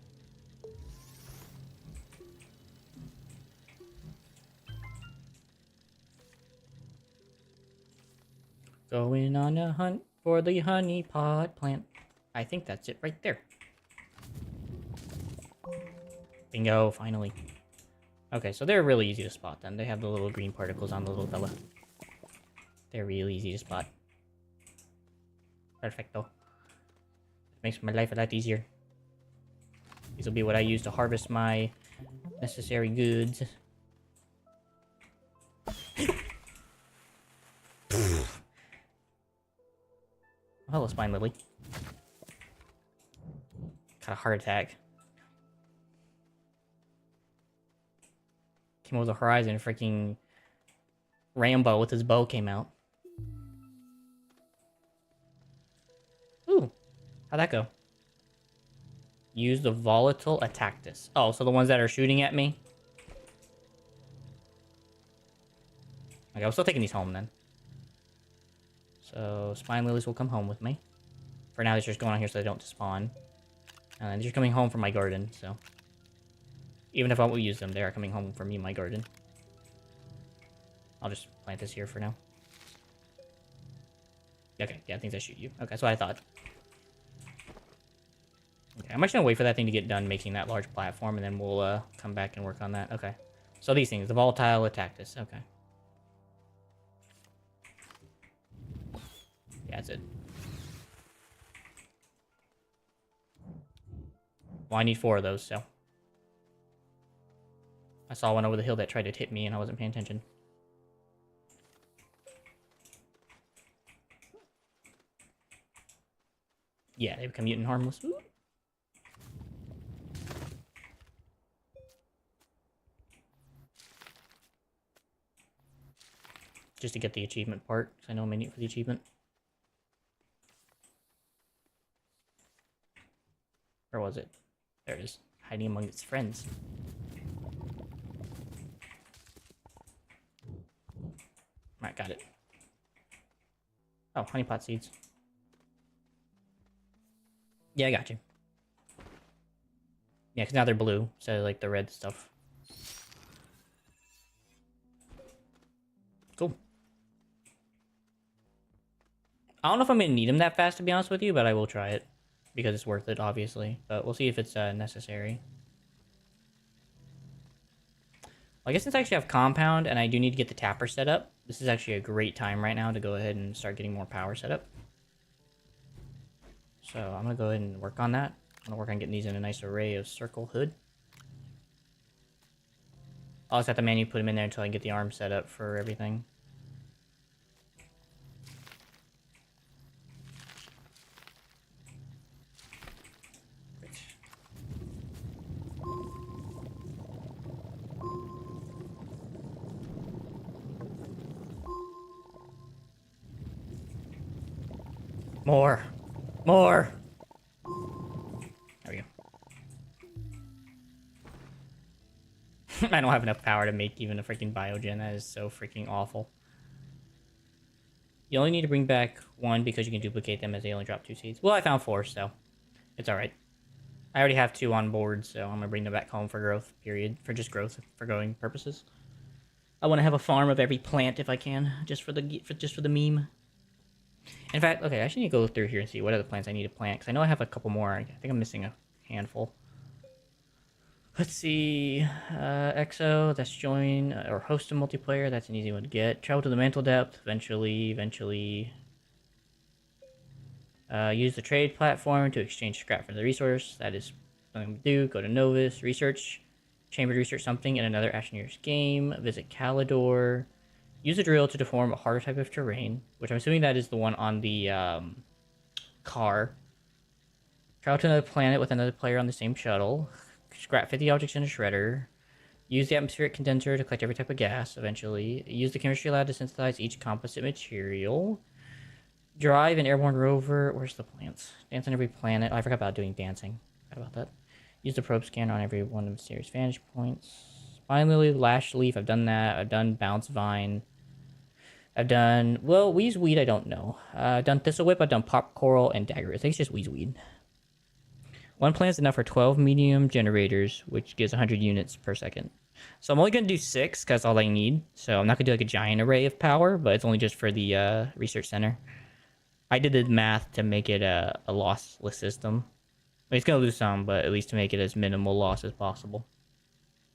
Going on a hunt for the honey pot plant. I think that's it right there. Bingo, finally. Okay, so they're really easy to spot then. They have the little green particles on the little fella. They're really easy to spot. Perfecto. Makes my life a lot easier. These will be what I use to harvest my necessary goods. Hello, Spine Lily. Got a heart attack. Came over the horizon, freaking Rambo with his bow came out. Ooh, how'd that go? Use the volatile attactus. Oh, so the ones that are shooting at me? Okay, I'm still taking these home then. So, spine lilies will come home with me. For now, they're just going on here so they don't spawn. And they're coming home from my garden, so... Even if I won't use them, they are coming home from me in my garden. I'll just plant this here for now. Okay, yeah, I think that shoot you. Okay, that's what I thought. Okay, I'm actually gonna wait for that thing to get done making that large platform, and then we'll come back and work on that. Okay. So these things, the volatile attactus. Okay. Yeah, that's it. Well, I need 4 of those, so. I saw one over the hill that tried to hit me, and I wasn't paying attention. Yeah, they become mutant harmless. Ooh. Just to get the achievement part, because I know I'm in it for the achievement. Where was it? There it is. Hiding among its friends. Alright, got it. Oh, honeypot seeds. Yeah, I got you. Yeah, because now they're blue, so like the red stuff. Cool. I don't know if I'm going to need them that fast, to be honest with you, but I will try it. Because it's worth it, obviously. But we'll see if it's necessary. Well, I guess since I actually have compound, and I do need to get the tapper set up, this is actually a great time right now to go ahead and start getting more power set up. So I'm gonna go ahead and work on that. I'm gonna work on getting these in a nice array of circle hood. I'll just have to manually put them in there until I can get the arm set up for everything. More! More! There we go. I don't have enough power to make even a freaking biogen. That is so freaking awful. You only need to bring back one because you can duplicate them as they only drop 2 seeds. Well, I found 4, so it's alright. I already have 2 on board, so I'm gonna bring them back home for growth, period. For just growth, for growing purposes. I want to have a farm of every plant if I can, just for the meme. In fact, okay, I actually need to go through here and see what other plants I need to plant, because I know I have a couple more. I think I'm missing a handful. Let's see, EXO, that's join, or host a multiplayer, that's an easy one to get. Travel to the mantle depth, eventually. Use the trade platform to exchange scrap for the resource, that is something to do. Go to Novus, research, chamber to research something in another astroneer's game, visit Calidor, use a drill to deform a harder type of terrain, which I'm assuming that is the one on the car. Travel to another planet with another player on the same shuttle. Scrap 50 objects in a shredder. Use the atmospheric condenser to collect every type of gas, eventually. Use the chemistry lab to synthesize each composite material. Drive an airborne rover. Where's the plants? Dance on every planet. Oh, I forgot about doing dancing. Forgot about that. Use the probe scanner on every one of the mysterious vantage points. Finally, lash leaf. I've done that. I've done bounce vine. I've done, well, Weezeweed, I don't know. I've done Thistle Whip, I've done Pop Coral, and Dagger. I think it's just Weezeweed. One plant is enough for 12 medium generators, which gives 100 units per second. So I'm only going to do 6, because that's all I need. So I'm not going to do like a giant array of power, but it's only just for the research center. I did the math to make it a lossless system. I mean, it's going to lose some, but at least to make it as minimal loss as possible.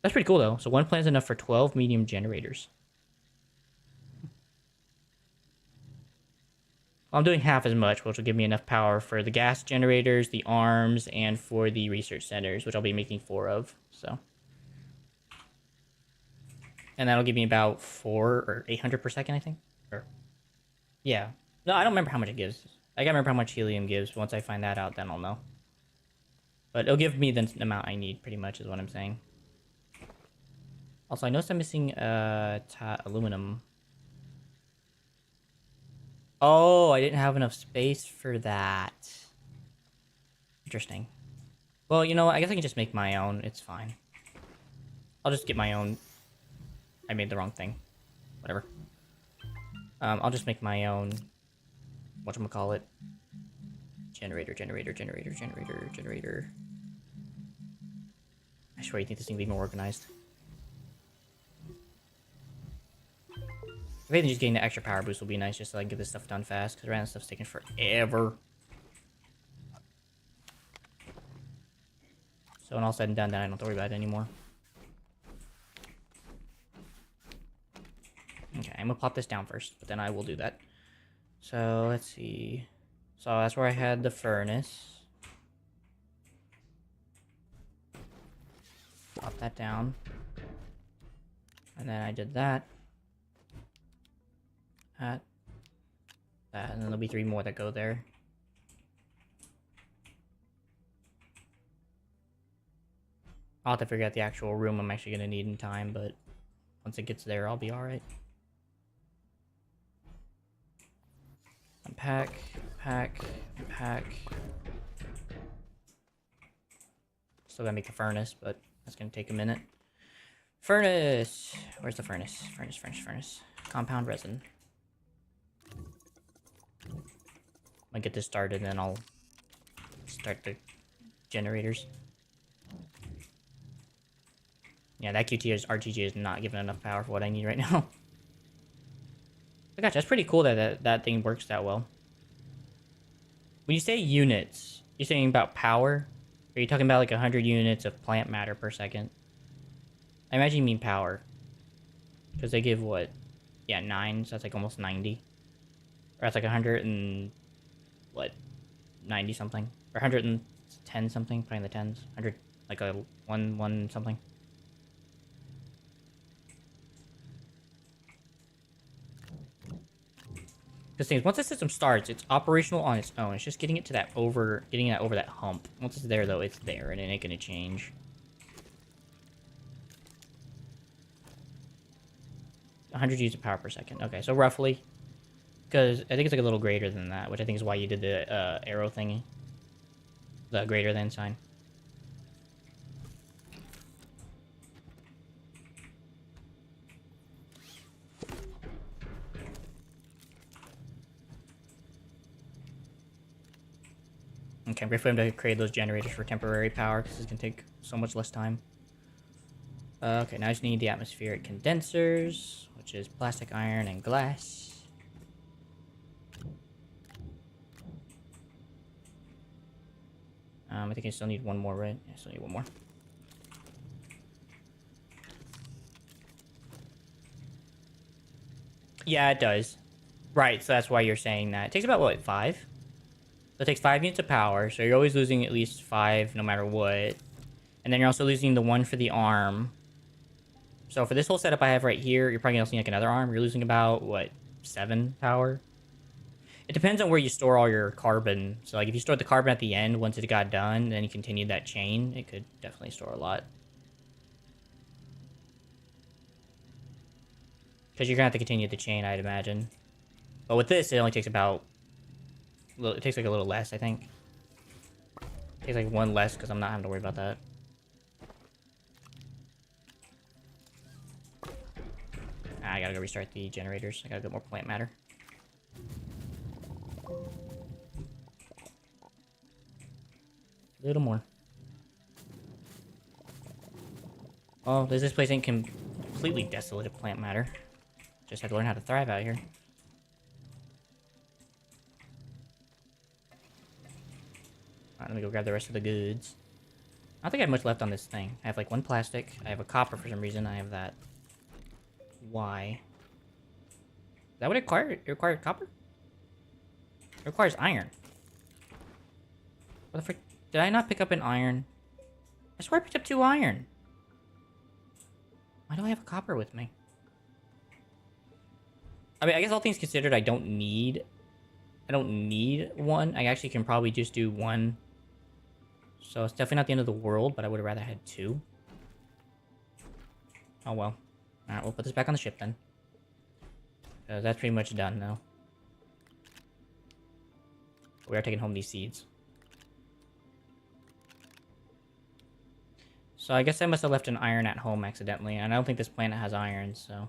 That's pretty cool, though. So one plant is enough for 12 medium generators. I'm doing half as much, which will give me enough power for the gas generators, the arms, and for the research centers, which I'll be making 4 of, so. And that'll give me about 4 or 800 per second, I think. Or, yeah. No, I don't remember how much it gives. I gotta remember how much helium gives. Once I find that out, then I'll know. But it'll give me the amount I need, pretty much, is what I'm saying. Also, I noticed I'm missing aluminum. Oh, I didn't have enough space for that. Interesting. Well, you know what? I guess I can just make my own. It's fine. I'll just get my own. I made the wrong thing. Whatever. I'll just make my own. Whatchamacallit. Generator. I swear you think this thing will be more organized. If anything, just getting the extra power boost will be nice just so I can get this stuff done fast, because random stuff's taking forever. So when all said and done, then I don't have to worry about it anymore. Okay, I'm gonna pop this down first, but then I will do that. So, let's see. So that's where I had the furnace. Pop that down. And then I did that. That, and then there'll be 3 more that go there. I'll have to figure out the actual room I'm actually gonna need in time, but once it gets there, I'll be alright. Unpack. Still gotta make the furnace, but that's gonna take a minute. Furnace! Where's the furnace? Furnace. Compound resin. I'll get this started, and then I'll start the generators. Yeah, that RTG is not giving enough power for what I need right now. Oh gosh, that's pretty cool that that thing works that well. When you say units, you're saying about power? Or are you talking about like 100 units of plant matter per second? I imagine you mean power. Because they give what? Yeah, 9, so that's like almost 90. Or that's like 100 and... what? 190 something or 110 something, probably in the tens. 100, like a one something. Because things, once the system starts, it's operational on its own. It's just getting it to that getting that over that hump. Once it's there, though, it's there, and it ain't gonna change. 100 G's of power per second. Okay, so roughly, because I think it's like a little greater than that, which I think is why you did the arrow thingy, the greater than sign. Okay, I'm grateful for him to create those generators for temporary power, because it's going to take so much less time. Okay, now I just need the atmospheric condensers, which is plastic, iron, and glass. I think I still need one more, right? I still need one more. Yeah, it does. Right, so that's why you're saying that. It takes about, what, 5? So it takes 5 units of power, so you're always losing at least 5 no matter what. And then you're also losing the 1 for the arm. So for this whole setup I have right here, you're probably going to need like another arm. You're losing about, what, 7 power? It depends on where you store all your carbon. So like if you stored the carbon at the end, once it got done, then you continued that chain, it could definitely store a lot. Because you're going to have to continue the chain, I'd imagine. But with this, it only takes about... It takes like a little less, I think. It takes like 1 less, because I'm not having to worry about that. I gotta go restart the generators. I gotta get more plant matter. A little more. Oh, this place ain't completely desolate of plant matter. Just had to learn how to thrive out here. Alright, let me go grab the rest of the goods. I don't think I have much left on this thing. I have like 1 plastic. I have a copper for some reason. I have that. Why? Is that what it required? It required copper? It requires iron. What the frick? Did I not pick up an iron? I swear I picked up 2 iron. Why do I have a copper with me? I mean, I guess all things considered, I don't need 1. I actually can probably just do 1. So it's definitely not the end of the world, but I would have rather had 2. Oh well. Alright, we'll put this back on the ship then. Because that's pretty much done now. We are taking home these seeds. So I guess I must have left an iron at home accidentally, and I don't think this planet has iron, so...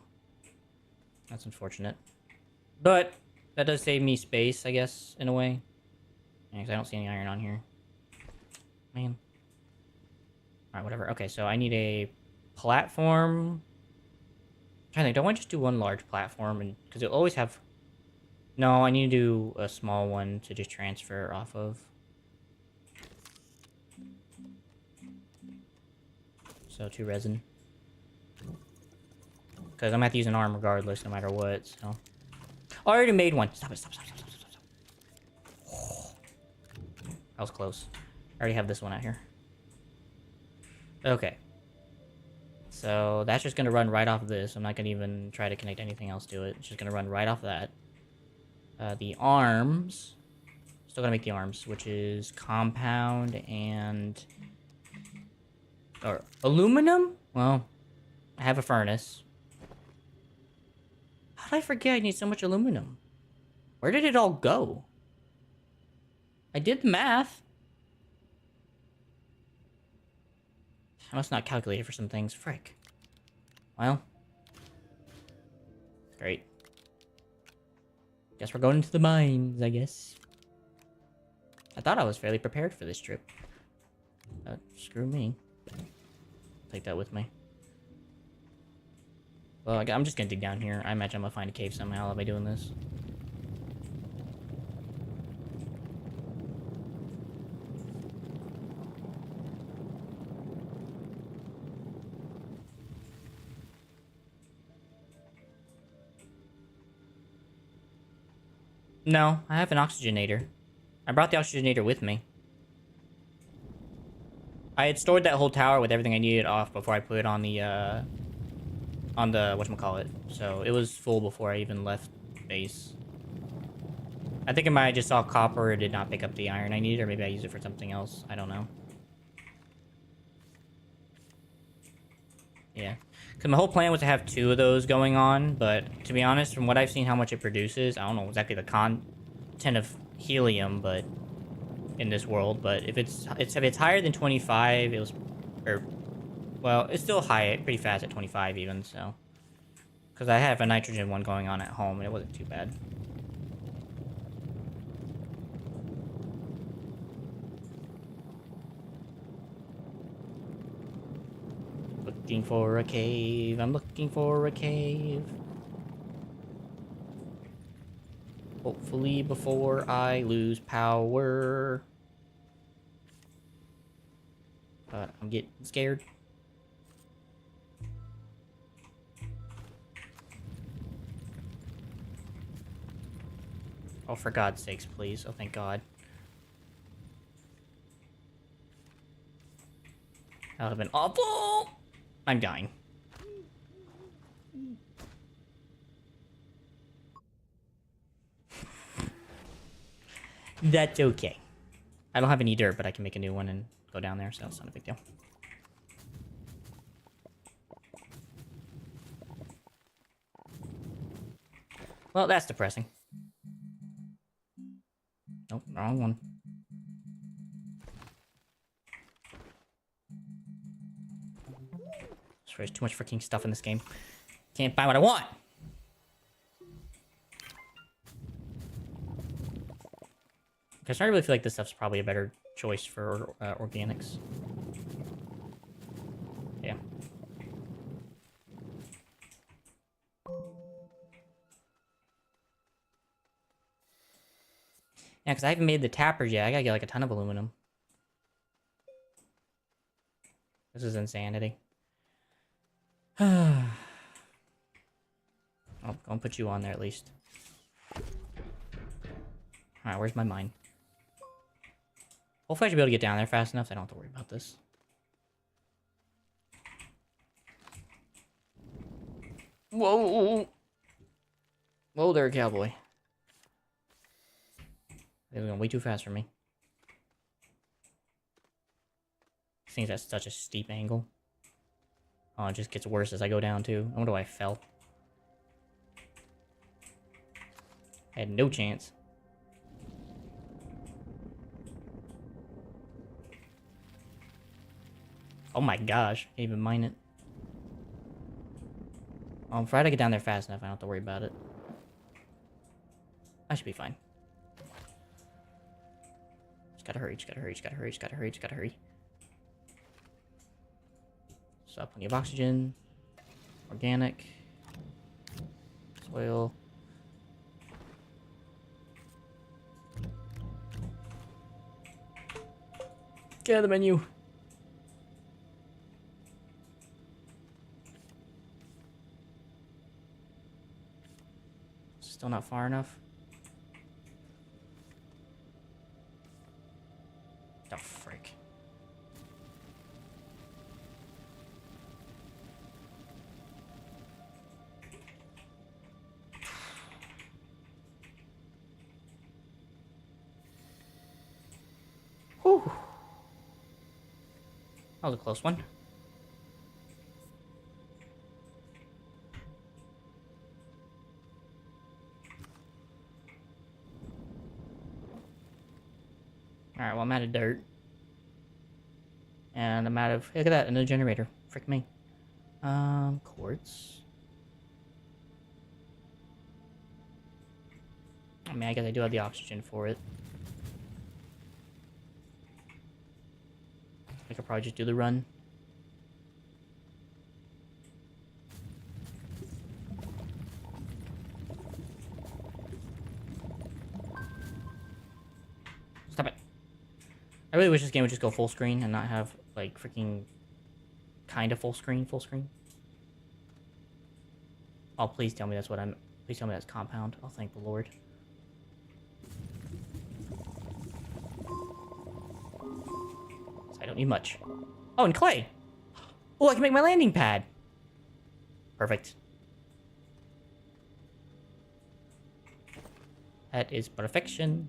That's unfortunate. But, that does save me space, I guess, in a way. Yeah, because I don't see any iron on here. Man. Alright, whatever. Okay, so I need a platform. I'm trying to think, don't I just do 1 large platform? And because it'll always have... No, I need to do a small one to just transfer off of. So 2 resin. Because I'm going to have to use an arm regardless, no matter what, so... Oh, I already made 1. Stop it, stop. That was close. I already have this one out here. Okay. So, that's just going to run right off of this. I'm not going to even try to connect anything else to it. It's just going to run right off that. The arms... Still going to make the arms, which is compound and... Or aluminum? Well, I have a furnace. How did I forget I need so much aluminum? Where did it all go? I did the math. I must not calculate it for some things. Frick. Well. Great. Guess we're going into the mines, I guess. I thought I was fairly prepared for this trip. But screw me. Take that with me. Well, I'm just gonna dig down here. I imagine I'm gonna find a cave somehow by doing this. No, I have an oxygenator. I brought the oxygenator with me. I had stored that whole tower with everything I needed off before I put it on the whatchamacallit. So it was full before I even left base. I think I might have just saw copper and did not pick up the iron I needed, or maybe I used it for something else. I don't know. Yeah. Because my whole plan was to have 2 of those going on, but to be honest, from what I've seen how much it produces, I don't know exactly the content of helium, but in this world, but if it's higher than 25, it was, or, well, it's still high, pretty fast at 25 even, so. Because I have a nitrogen one going on at home, and it wasn't too bad. Looking for a cave, I'm looking for a cave. Hopefully before I lose power. But I'm getting scared. Oh, for God's sakes, please. Oh, thank God. That would have been awful! I'm dying. That's okay. I don't have any dirt, but I can make a new one and go down there, so it's not a big deal. Well, that's depressing. Nope, wrong one. There's too much freaking stuff in this game. Can't buy what I want! Because I really feel like this stuff's probably a better choice for organics. Yeah. Yeah, because I haven't made the tappers yet. I gotta get like a ton of aluminum. This is insanity. I'll go and put you on there at least. Alright, where's my mine? Hopefully I should be able to get down there fast enough so I don't have to worry about this. Whoa! Whoa there, cowboy. They're going way too fast for me. This thing's at such a steep angle. Oh, it just gets worse as I go down, too. I wonder why I fell. I had no chance. Oh my gosh, can't even mine it. I'll try to get down there fast enough, I don't have to worry about it. I should be fine. Just gotta hurry, just gotta hurry, just gotta hurry, just gotta hurry, just gotta hurry. So, plenty of oxygen. Organic. Soil. Get out of the menu. Still not far enough. Oh, frick. Whew. That was a close one. Alright, well, I'm out of dirt. And I'm out of... Look at that, another generator. Frick me. Quartz. I mean, I guess I do have the oxygen for it. I could probably just do the run. Stop it. I really wish this game would just go full screen and not have, like, freaking kind of full screen. Oh, please tell me that's what I'm... Please tell me that's compound. Oh, thank the Lord. I don't need much. Oh, and clay. Oh, I can make my landing pad. Perfect. That is perfection.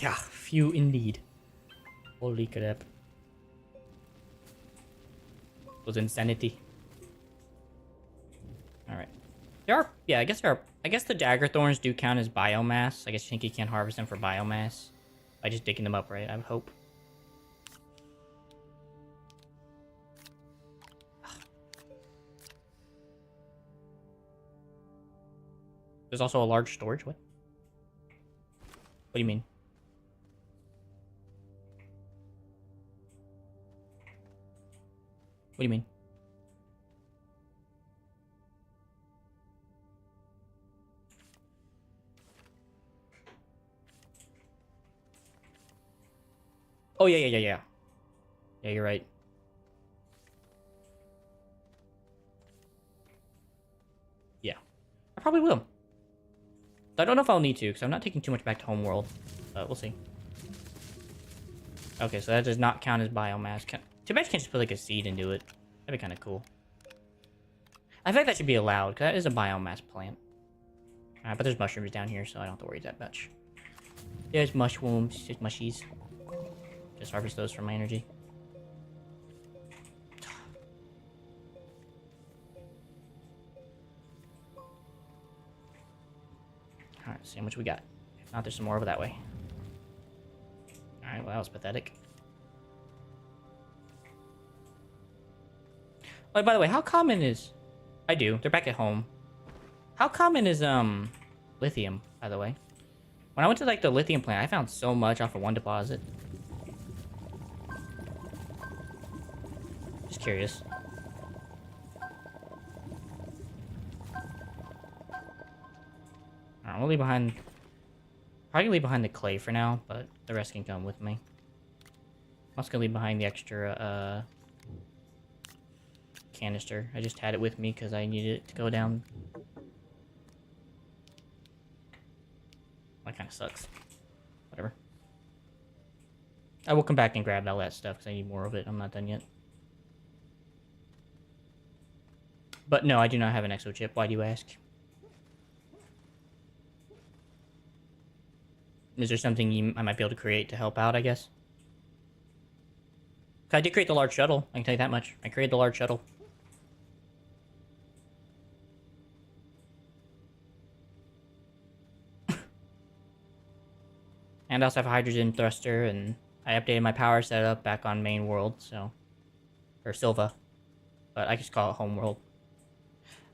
Yeah, few indeed. Holy crap. It was insanity. Alright. There are, yeah, I guess there are, I guess the dagger thorns do count as biomass. I guess you think you can't harvest them for biomass by just digging them up, right? I would hope. There's also a large storage. What? What do you mean? What do you mean? Oh, yeah. Yeah, you're right. Yeah. I probably will. I don't know if I'll need to, because I'm not taking too much back to homeworld. But we'll see. Okay, so that does not count as biomass. Too bad you can't just put, like, a seed into it. That'd be kind of cool. I think that should be allowed, because that is a biomass plant. But there's mushrooms down here, so I don't have to worry that much. There's mushrooms, there's mushies. Just harvest those for my energy. Alright, see how much we got. If not, there's some more over that way. Alright, well, that was pathetic. Oh, by the way, how common is... I do. They're back at home. How common is, lithium, by the way? When I went to, like, the lithium plant, I found so much off of one deposit. Just curious. Alright, we'll leave behind... Probably leave behind the clay for now, but the rest can come with me. I'm also gonna leave behind the extra, canister. I just had it with me because I needed it to go down. That kind of sucks. Whatever. I will come back and grab all that stuff because I need more of it. I'm not done yet. But no, I do not have an exo chip. Why do you ask? Is there something I might be able to create to help out, I guess? I did create the large shuttle. I can tell you that much. I created the large shuttle. And I also have a hydrogen thruster, and I updated my power setup back on main world, so... Or Silva. But I just call it home world.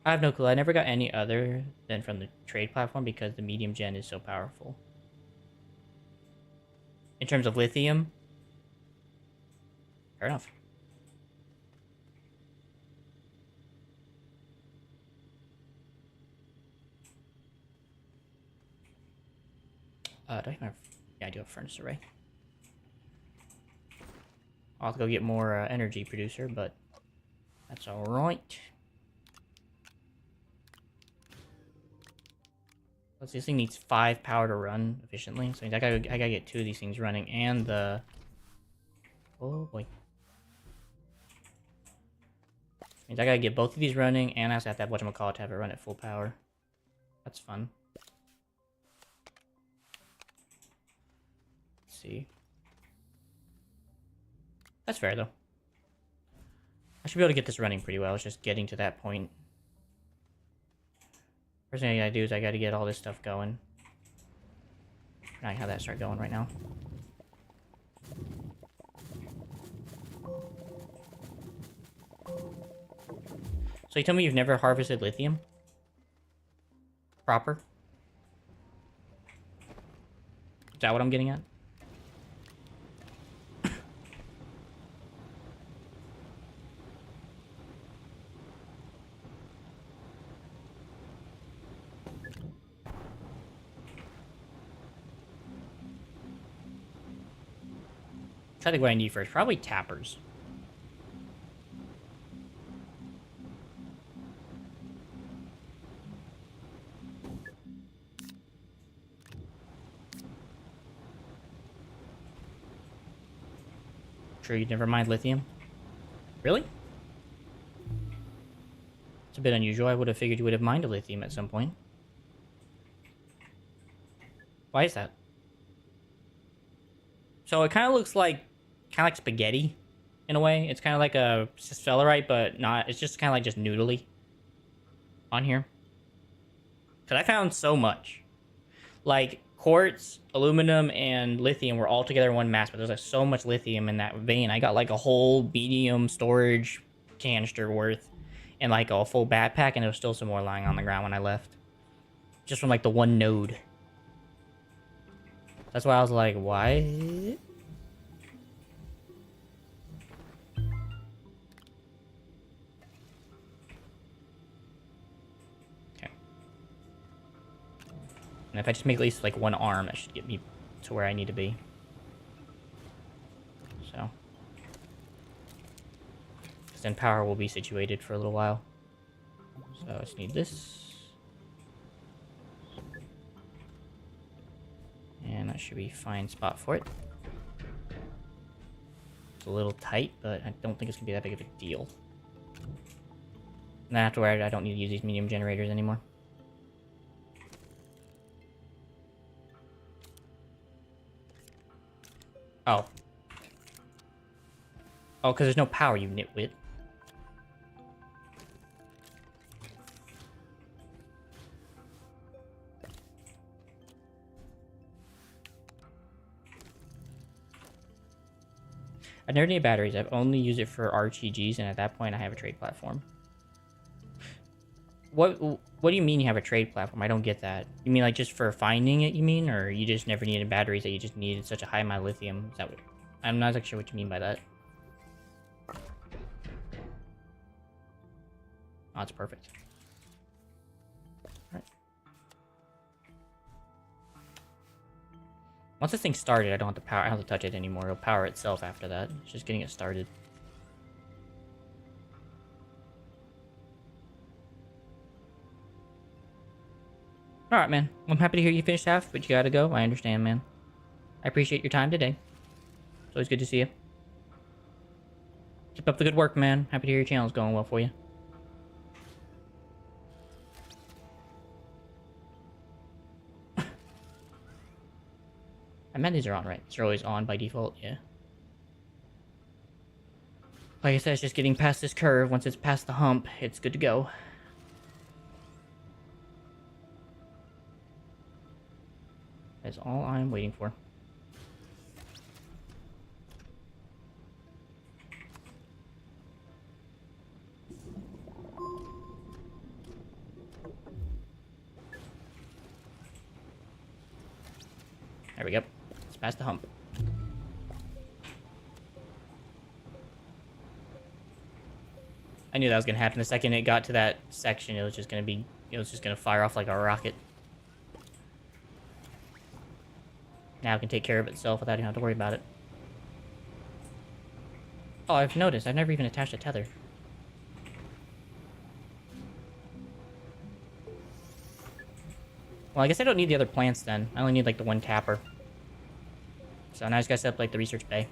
I have no clue. I never got any other than from the trade platform because the medium gen is so powerful. In terms of lithium... Fair enough. Do I have... Yeah, I do have a furnace array. I'll have to go get more energy producer, but that's alright. Let's see, this thing needs 5 power to run efficiently. So I gotta get 2 of these things running, and the... Oh boy. Means I gotta get both of these running, and I also have to have whatchamacallit to have it run at full power. That's fun. Let's see. That's fair, though. I should be able to get this running pretty well. It's just getting to that point. First thing I gotta do is I gotta get all this stuff going. I have that start going right now. So you tell me you've never harvested lithium? Proper? Is that what I'm getting at? I think what I need first, probably tappers. Sure, you never mind lithium? Really? It's a bit unusual. I would have figured you would have minded lithium at some point. Why is that? So it kind of looks like spaghetti, in a way. It's kind of like a sphelerite, but not. It's just kind of like just noodly on here. Cause I found so much, like quartz, aluminum, and lithium were all together in one mass. But there's like so much lithium in that vein. I got like a whole medium storage canister worth, and like a full backpack, and there was still some more lying on the ground when I left, just from like the one node. That's why I was like, why? And if I just make at least like one arm, that should get me to where I need to be. So. Because then power will be situated for a little while. So I just need this. And that should be a fine spot for it. It's a little tight, but I don't think it's going to be that big of a deal. And afterward, I don't need to use these medium generators anymore. Oh. Oh, because there's no power, you nitwit. I never need batteries. I've only used it for RTGs, and at that point, I have a trade platform. What do you mean you have a trade platform? I don't get that. You mean like just for finding it, you mean? Or you just never needed batteries that you just needed such a high amount of lithium? Is that what... I'm not exactly sure what you mean by that. Oh, it's perfect. Alright. Once this thing started, I don't have to power. I don't have to touch it anymore. It'll power itself after that. It's just getting it started. Alright, man. I'm happy to hear you finished half, but you gotta go. I understand, man. I appreciate your time today. It's always good to see you. Keep up the good work, man. Happy to hear your channel's going well for you. I meant these are on, right? These are always on by default, yeah. Like I said, it's just getting past this curve. Once it's past the hump, it's good to go. That's all I'm waiting for. There we go. It's past the hump. I knew that was gonna happen. The second it got to that section, it was just gonna fire off like a rocket. Now it can take care of itself without even having to worry about it. Oh, I've noticed. I've never even attached a tether. Well, I guess I don't need the other plants then. I only need like the one tapper. So now I just gotta set up like the research bay.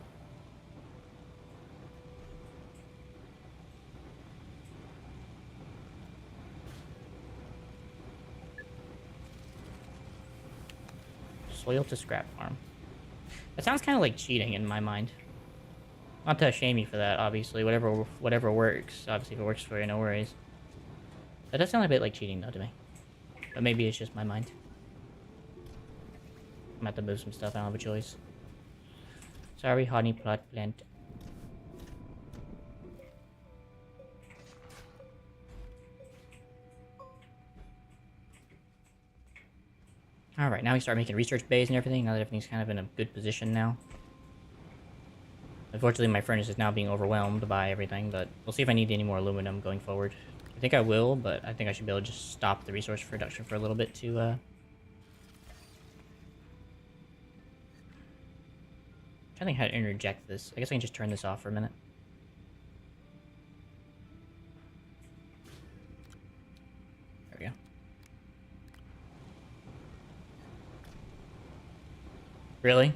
Soil to scrap farm. That sounds kind of like cheating in my mind. Not to shame you for that, obviously. Whatever works. Obviously, if it works for you, no worries. That does sound a bit like cheating, though, to me. But maybe it's just my mind. I'm gonna have to move some stuff. I don't have a choice. Sorry, honey plot plant. Alright, now we start making research bays and everything, now that everything's kind of in a good position now. Unfortunately, my furnace is now being overwhelmed by everything, but we'll see if I need any more aluminum going forward. I think I will, but I think I should be able to just stop the resource production for a little bit to, I'm trying to think how to interject this. I guess I can just turn this off for a minute. There we go. Really?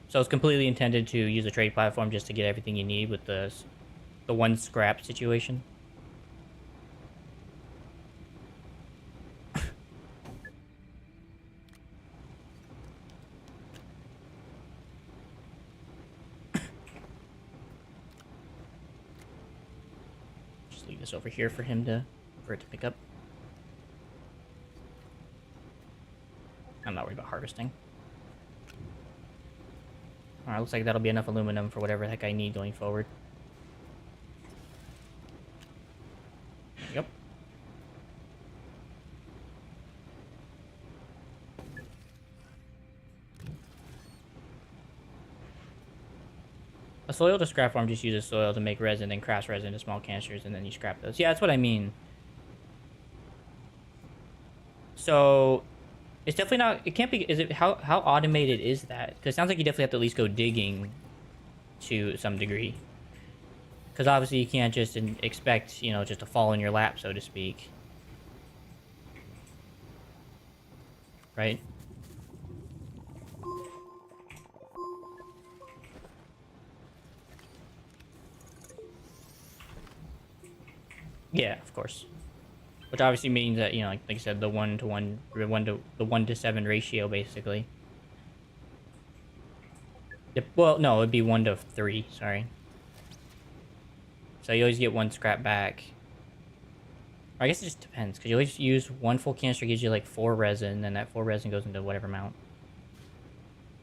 So it's completely intended to use a trade platform just to get everything you need with the one scrap situation. Just leave this over here for it to pick up. I'm not worried about harvesting. Alright, looks like that'll be enough aluminum for whatever the heck I need going forward. Yep. A soil to scrap farm just uses soil to make resin, then crafts resin into small canisters, and then you scrap those. Yeah, that's what I mean. So, it's definitely not... It can't be... Is it... How automated is that? Because it sounds like you definitely have to at least go digging to some degree. Because obviously you can't just expect, you know, just to fall in your lap, so to speak. Right? Yeah, of course. Which obviously means that, you know, like I said, the 1 to 7 ratio, basically. Well, no, it'd be 1 to 3, sorry. So you always get 1 scrap back. Or I guess it just depends, because you always use 1 full canister gives you like 4 resin, and that 4 resin goes into whatever amount.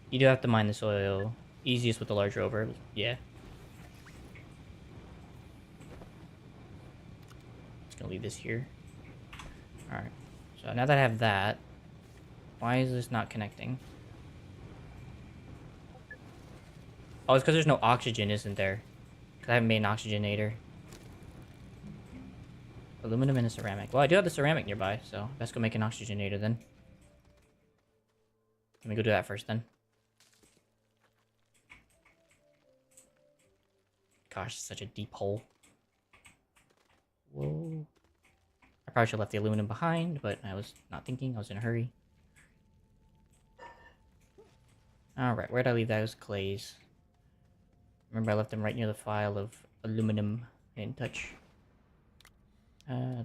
You do have to mine the soil. Easiest with the large rover, yeah. Just gonna leave this here. Alright. So now that I have that, why is this not connecting? Oh, it's because there's no oxygen, isn't there? Because I haven't made an oxygenator. Aluminum and a ceramic. Well, I do have the ceramic nearby, so let's go make an oxygenator then. Let me go do that first then. Gosh, such a deep hole. Whoa. I probably should have left the aluminum behind, but I was not thinking. I was in a hurry. Alright, where'd I leave those clays? Remember, I left them right near the file of aluminum. I didn't touch.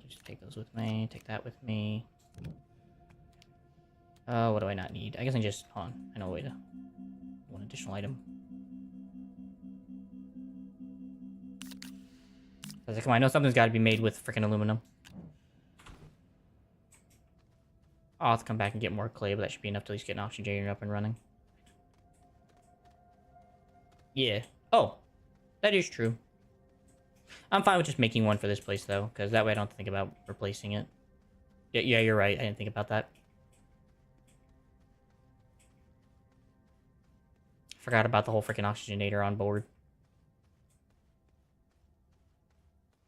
Just take those with me. Take that with me. What do I not need? I guess I can just... Hold on. I know a way to... One additional item. I was like, come on, I know something's got to be made with freaking aluminum. I'll have to come back and get more clay, but that should be enough to at least get an oxygenator up and running. Yeah. Oh, that is true. I'm fine with just making one for this place, though, because that way I don't have to think about replacing it. Yeah, you're right. I didn't think about that. Forgot about the whole freaking oxygenator on board.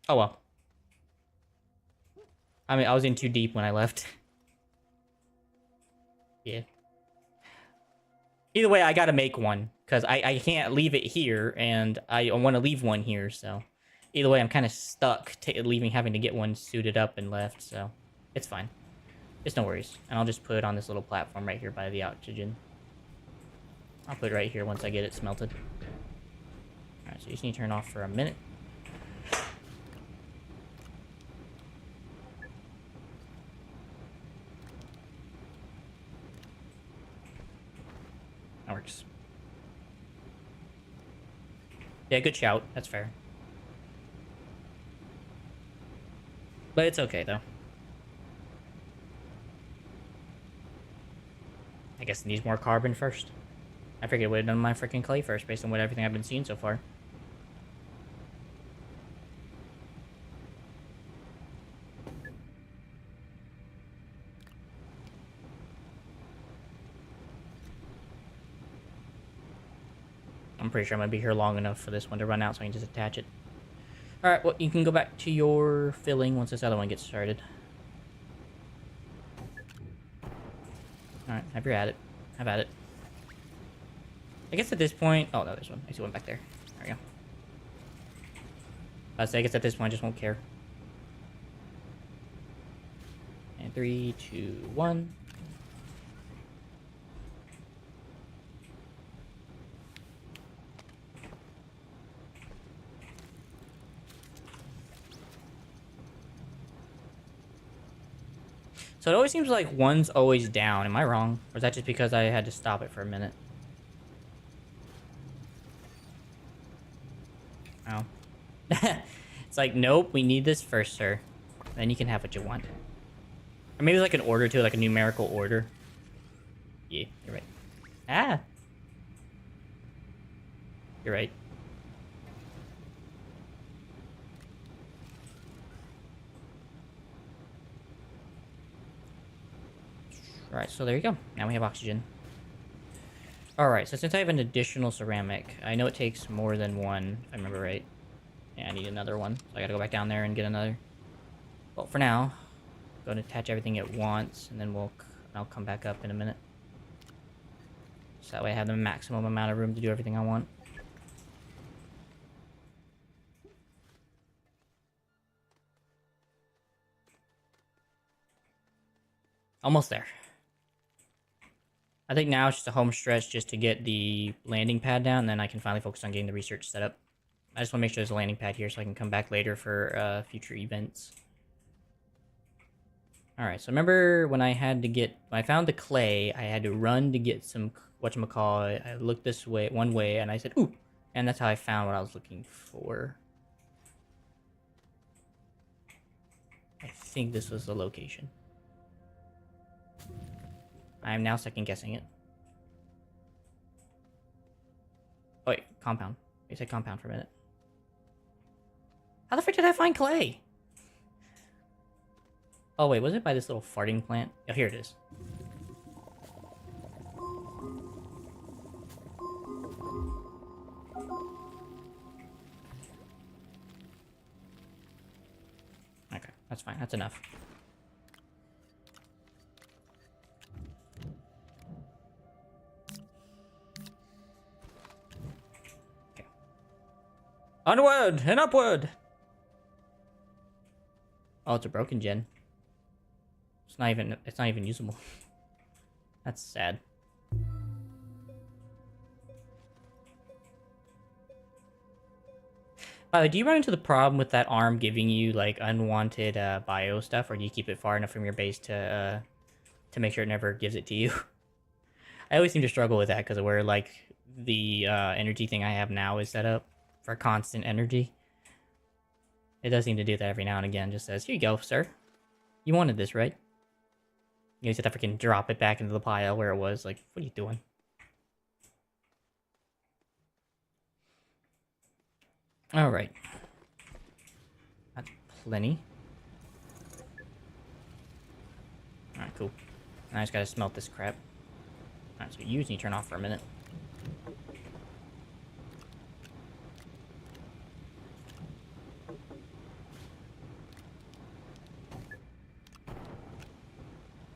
Oh, well. I mean, I was in too deep when I left. Yeah. Either way, I gotta make one, because I can't leave it here, and I want to leave one here, so... Either way, I'm kind of stuck having to get one suited up and left, so... It's fine. It's no worries. And I'll just put it on this little platform right here by the oxygen. I'll put it right here once I get it smelted. Alright, so you just need to turn off for a minute. That works. Yeah, good shout. That's fair. But it's okay, though. I guess it needs more carbon first. I figured it would have done my freaking clay first, based on everything I've been seeing so far. I'm pretty sure I'm going to be here long enough for this one to run out so I can just attach it. Alright, well, you can go back to your filling once this other one gets started. Alright, have your at it. Have at it. I guess at this point... Oh, no, there's one. I see one back there. There we go. I guess at this point I just won't care. And 3, 2, 1. So it always seems like one's always down. Am I wrong? Or is that just because I had to stop it for a minute? Oh. It's like, nope, we need this first, sir. Then you can have what you want. Or maybe like an order too, like a numerical order. Yeah, you're right. Ah! You're right. Alright, so there you go. Now we have oxygen. Alright, so since I have an additional ceramic, I know it takes more than one, if I remember right. Yeah, I need another one. So I gotta go back down there and get another. Well, for now, I'm going to attach everything at once, and then I'll come back up in a minute. So that way I have the maximum amount of room to do everything I want. Almost there. I think now it's just a home stretch just to get the landing pad down, and then I can finally focus on getting the research set up. I just want to make sure there's a landing pad here so I can come back later for future events. Alright, so remember when I found the clay, I had to run to get some, whatchamacallit, I looked this way, one way, and I said, ooh! And that's how I found what I was looking for. I think this was the location. I am now second guessing it. Oh wait, compound. You said compound for a minute. How the frick did I find clay? Oh wait, was it by this little farting plant? Oh, here it is. Okay, that's fine. That's enough. Okay. Onward and upward! Oh, it's a broken gen. It's not even usable. That's sad. By the way, do you run into the problem with that arm giving you like unwanted bio stuff, or do you keep it far enough from your base to make sure it never gives it to you? I always seem to struggle with that because of where like the energy thing I have now is set up for constant energy. It does seem to do that every now and again. Just says, "Here you go, sir. You wanted this, right?" You just have to freaking drop it back into the pile where it was. Like, what are you doing? Alright. That's plenty. Alright, cool. Now I just gotta smelt this crap. Alright, so use need to turn off for a minute.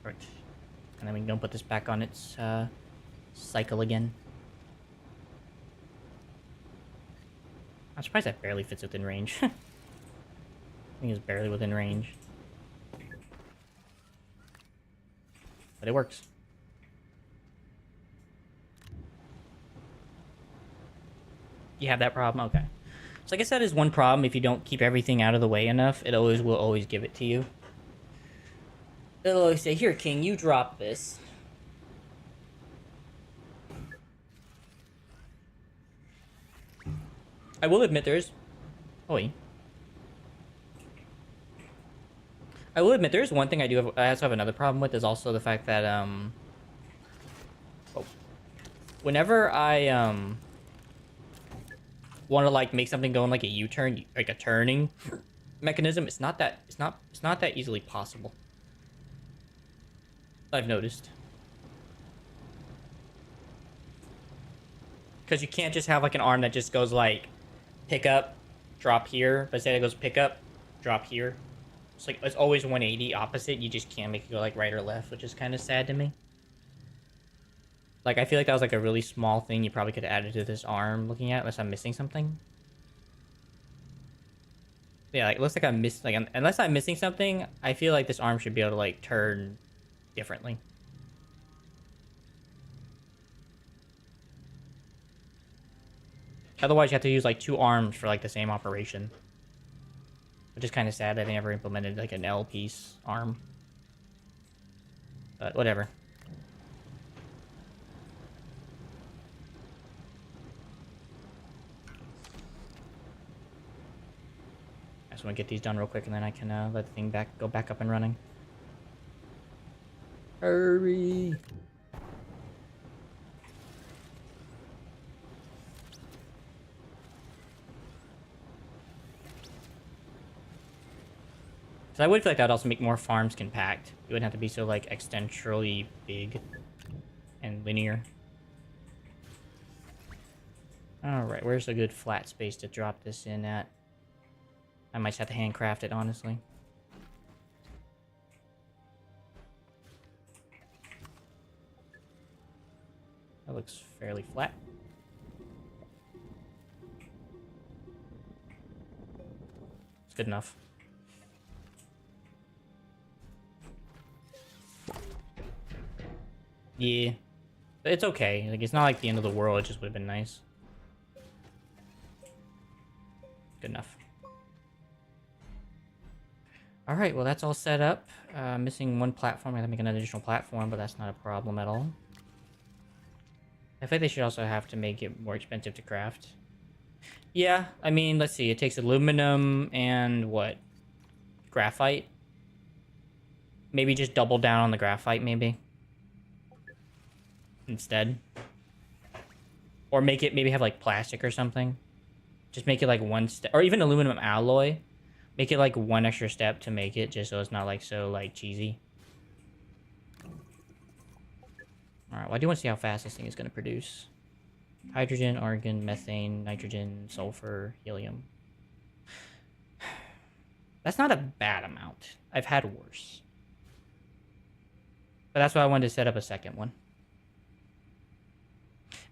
Right. And then we can go put this back on its cycle again. I'm surprised that barely fits within range. I think it's barely within range. But it works. You have that problem? Okay. So I guess that is one problem. If you don't keep everything out of the way enough, it will always give it to you. It'll always say, "Here, King, you drop this." I will admit there's... Oh, wait. I will admit there's one thing I also have another problem with, is also the fact that, oh. Whenever I, want to, like, make something go in, like, a U-turn, like a turning mechanism, it's not that easily possible. I've noticed. Because you can't just have, like, an arm that just goes, like, pick up, drop here, but instead it goes pick up, drop here. It's like, it's always 180 opposite. You just can't make it go like right or left, which is kind of sad to me. Like, I feel like that was like a really small thing you probably could have added to this arm looking at, unless I'm missing something. Yeah, like, it looks like unless I'm missing something, I feel like this arm should be able to like turn differently. Otherwise, you have to use like two arms for like the same operation. Which is kind of sad that they never implemented like an L piece arm. But whatever. I just want to get these done real quick, and then I can let the thing go back up and running. Hurry! So I would feel like that would also make more farms compact. It wouldn't have to be so, like, extensionally big and linear. Alright, where's a good flat space to drop this in at? I might just have to handcraft it, honestly. That looks fairly flat. It's good enough. Yeah. It's okay. Like, it's not like the end of the world. It just would have been nice. Good enough. Alright, well, that's all set up. Missing one platform. I gotta make an additional platform, but that's not a problem at all. I think they should also have to make it more expensive to craft. Yeah, I mean, let's see. It takes aluminum and what? Graphite? Maybe just double down on the graphite, maybe. Instead. Or make it, maybe have like plastic or something. Just make it like one step. Or even aluminum alloy. Make it like one extra step to make it, just so it's not like so like cheesy. Alright, well I do want to see how fast this thing is going to produce. Hydrogen, argon, methane, nitrogen, sulfur, helium. That's not a bad amount. I've had worse. But that's why I wanted to set up a second one.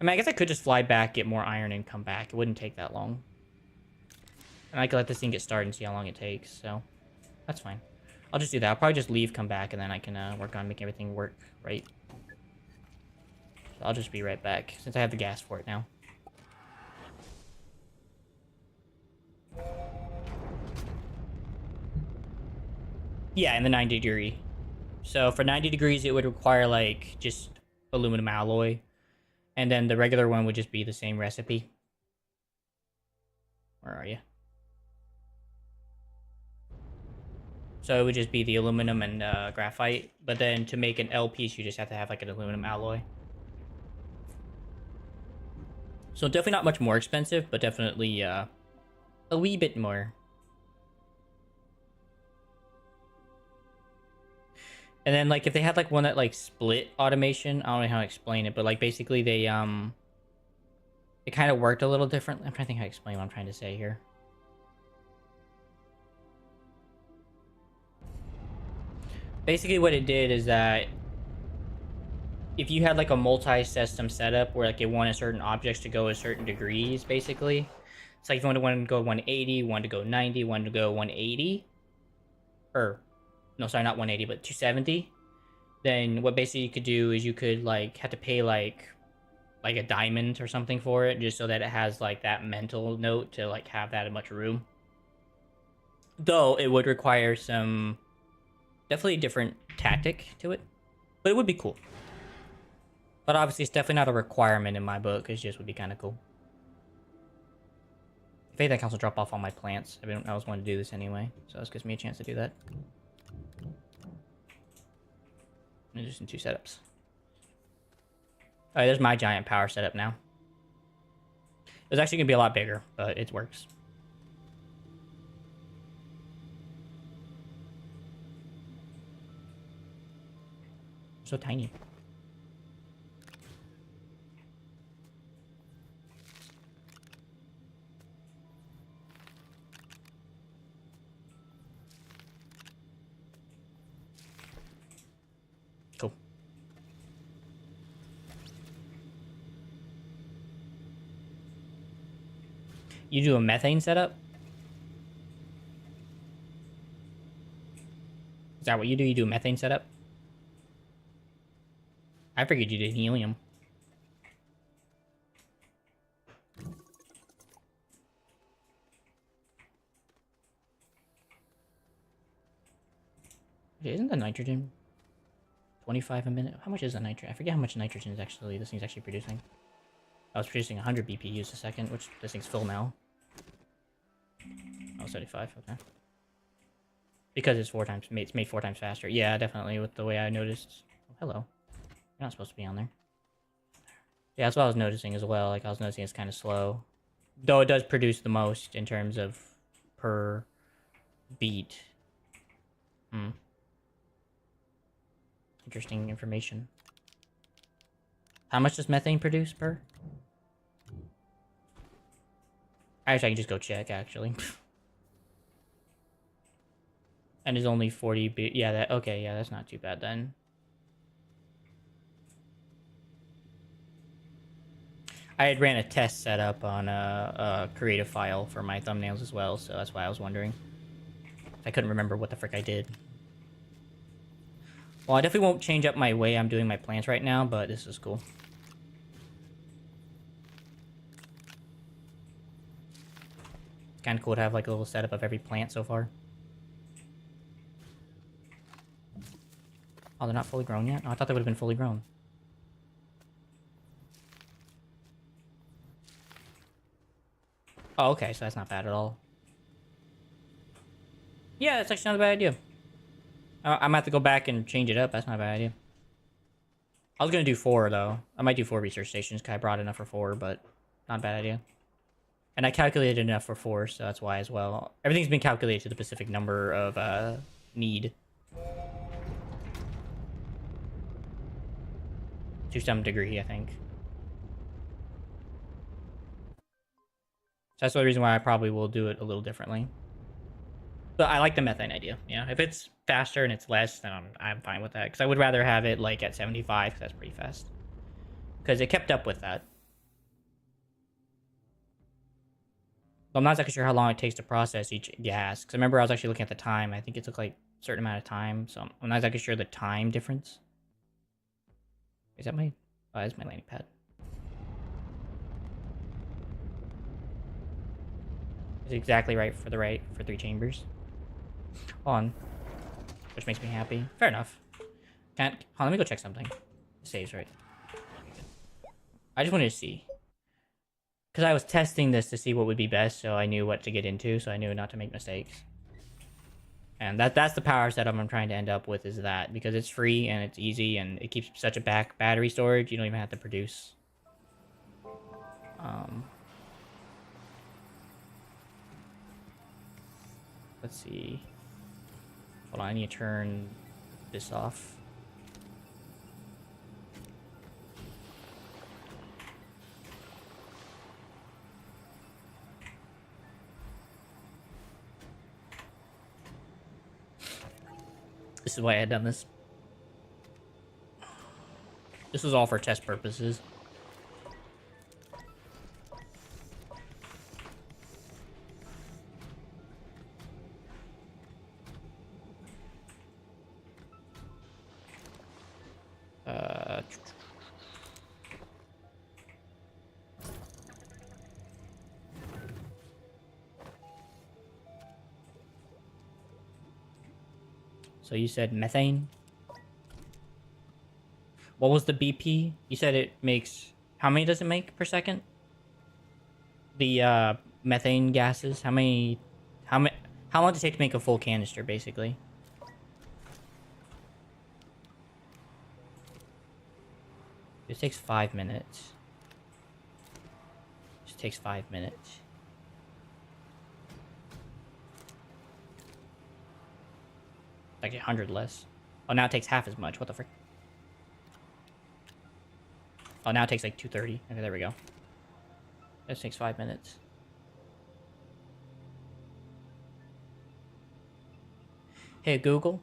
I mean, I guess I could just fly back, get more iron, and come back. It wouldn't take that long. And I could let this thing get started and see how long it takes, so that's fine. I'll just do that. I'll probably just leave, come back, and then I can work on making everything work right. So I'll just be right back, since I have the gas for it now. Yeah, in the 90 degree. So for 90 degrees, it would require, like, just aluminum alloy. And then the regular one would just be the same recipe. Where are you? So it would just be the aluminum and graphite. But then to make an L piece, you just have to have, like, an aluminum alloy. So definitely not much more expensive, but definitely a wee bit more. And then, like, if they had, like, one that, like, split automation, I don't know how to explain it, but, like, basically they, it kind of worked a little different. I'm trying to think how to explain what I'm trying to say here. Basically what it did is that if you had, like, a multi-system setup where, like, it wanted certain objects to go a certain degrees, basically. It's like if you wanted to go 180, wanted to go 90, wanted to go 180. Or, no, sorry, not 180, but 270. Then what basically you could do is you could, like, have to pay, like a diamond or something for it, just so that it has, like, that mental note to, like, have that much room. Though it would require some definitely a different tactic to it, but it would be cool. But obviously, it's definitely not a requirement in my book. It just would be kind of cool. If anything, I can also drop off all my plants. I was wanting to do this anyway, so this gives me a chance to do that. And just in 2 setups. Alright, there's my giant power setup now. It was actually going to be a lot bigger, but it works. So tiny. Cool. You do a methane setup? Is that what you do? You do a methane setup? I figured you did helium. Isn't the nitrogen? 25 a minute. How much is the nitrogen? I forget how much nitrogen is actually this thing's actually producing. I was producing 100 BPUs a second, which this thing's full now. Oh, 75, okay. Because it's it's made 4 times faster. Yeah, definitely, with the way I noticed. Oh, hello. You're not supposed to be on there. Yeah, that's what I was noticing as well. Like, I was noticing it's kind of slow. Though it does produce the most in terms of per beat. Hmm. Interesting information. How much does methane produce per? Actually, I can just go check, actually. And it's only 40 beat. Yeah, that... Okay, yeah, that's not too bad then. I had ran a test setup on a creative file for my thumbnails as well, so that's why I was wondering. I couldn't remember what the frick I did. Well, I definitely won't change up my way I'm doing my plants right now, but this is cool. It's kind of cool to have like a little setup of every plant so far. Oh, they're not fully grown yet? Oh, I thought they would have been fully grown. Oh, okay, so that's not bad at all. Yeah, that's actually not a bad idea. I'm gonna have to go back and change it up. That's not a bad idea. I was gonna do 4, though. I might do 4 research stations, because I brought enough for 4, but not a bad idea. And I calculated enough for 4, so that's why as well. Everything's been calculated to the specific number of need. To some degree, I think. So that's the reason why I probably will do it a little differently. But I like the methane idea. Yeah, if it's faster and it's less, then I'm fine with that. Because I would rather have it like at 75, because that's pretty fast. Because it kept up with that. But I'm not exactly sure how long it takes to process each gas. Because I remember I was actually looking at the time. I think it took like a certain amount of time. So I'm not exactly sure the time difference. Is that my... Oh, that's my landing pad. It's exactly right for 3 chambers. Hold on. Which makes me happy. Fair enough. Can't... Hold on, let me go check something. It saves, right? I just wanted to see. Because I was testing this to see what would be best, so I knew what to get into, so I knew not to make mistakes. And that's the power setup I'm trying to end up with, is that. Because it's free, and it's easy, and it keeps such a battery storage, you don't even have to produce. Let's see. Hold on, I need to turn this off. This is why I had done this. This was all for test purposes. So you said methane? What was the BP? You said it makes... How many does it make per second? The methane gases? How long does it take to make a full canister, basically? This takes 5 minutes. This takes 5 minutes. Like 100 less. Oh, now it takes half as much. What the frick? Oh, now it takes like 230. Okay, there we go. This takes 5 minutes. Hey, Google.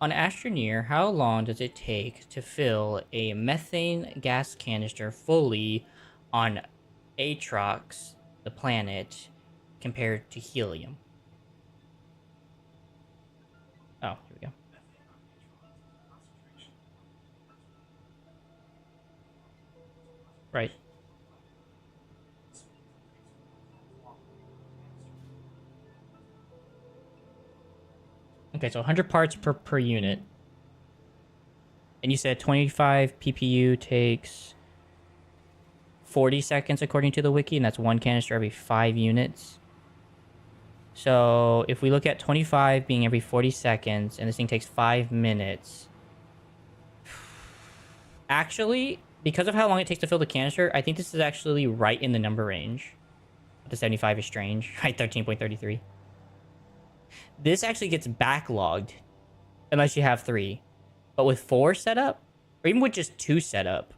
On astroneer, how long does it take to fill a methane gas canister fully on Atrox, the planet, compared to helium? Oh, here we go. Right. Okay, so 100 parts per unit. And you said 25 PPU takes 40 seconds according to the wiki, and that's one canister every 5 units. So if we look at 25 being every 40 seconds, and this thing takes 5 minutes. Actually, because of how long it takes to fill the canister, I think this is actually right in the number range. The 75 is strange, right? 13.33. This actually gets backlogged unless you have 3. But with 4 set up, or even with just 2 set up.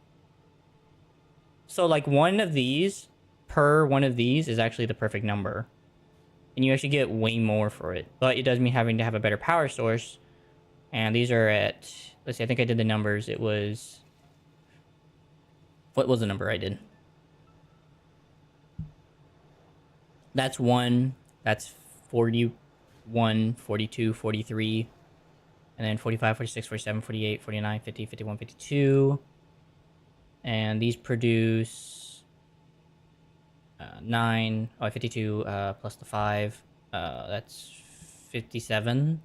So like one of these per one of these is actually the perfect number. And you actually get way more for it. But it does mean having to have a better power source. And these are at, let's see, I think I did the numbers. It was, what was the number I did? That's 1, that's 41, 42, 43, and then 45, 46, 47, 48, 49, 50, 51, 52. And these produce 9, 52 plus the 5. That's 57.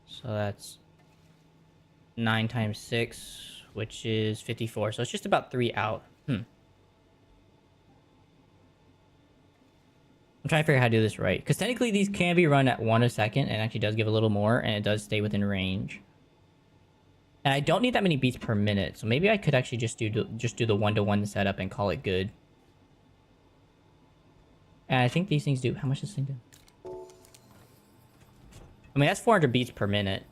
So that's 9 times 6, which is 54. So it's just about 3 out. I'm trying to figure out how to do this right. Because technically these can be run at 1 a second, and it actually does give a little more, and it does stay within range. And I don't need that many beats per minute, so maybe I could actually just do the 1-to-1 setup and call it good. And I think these things do... How much does this thing do? I mean, that's 400 beats per minute.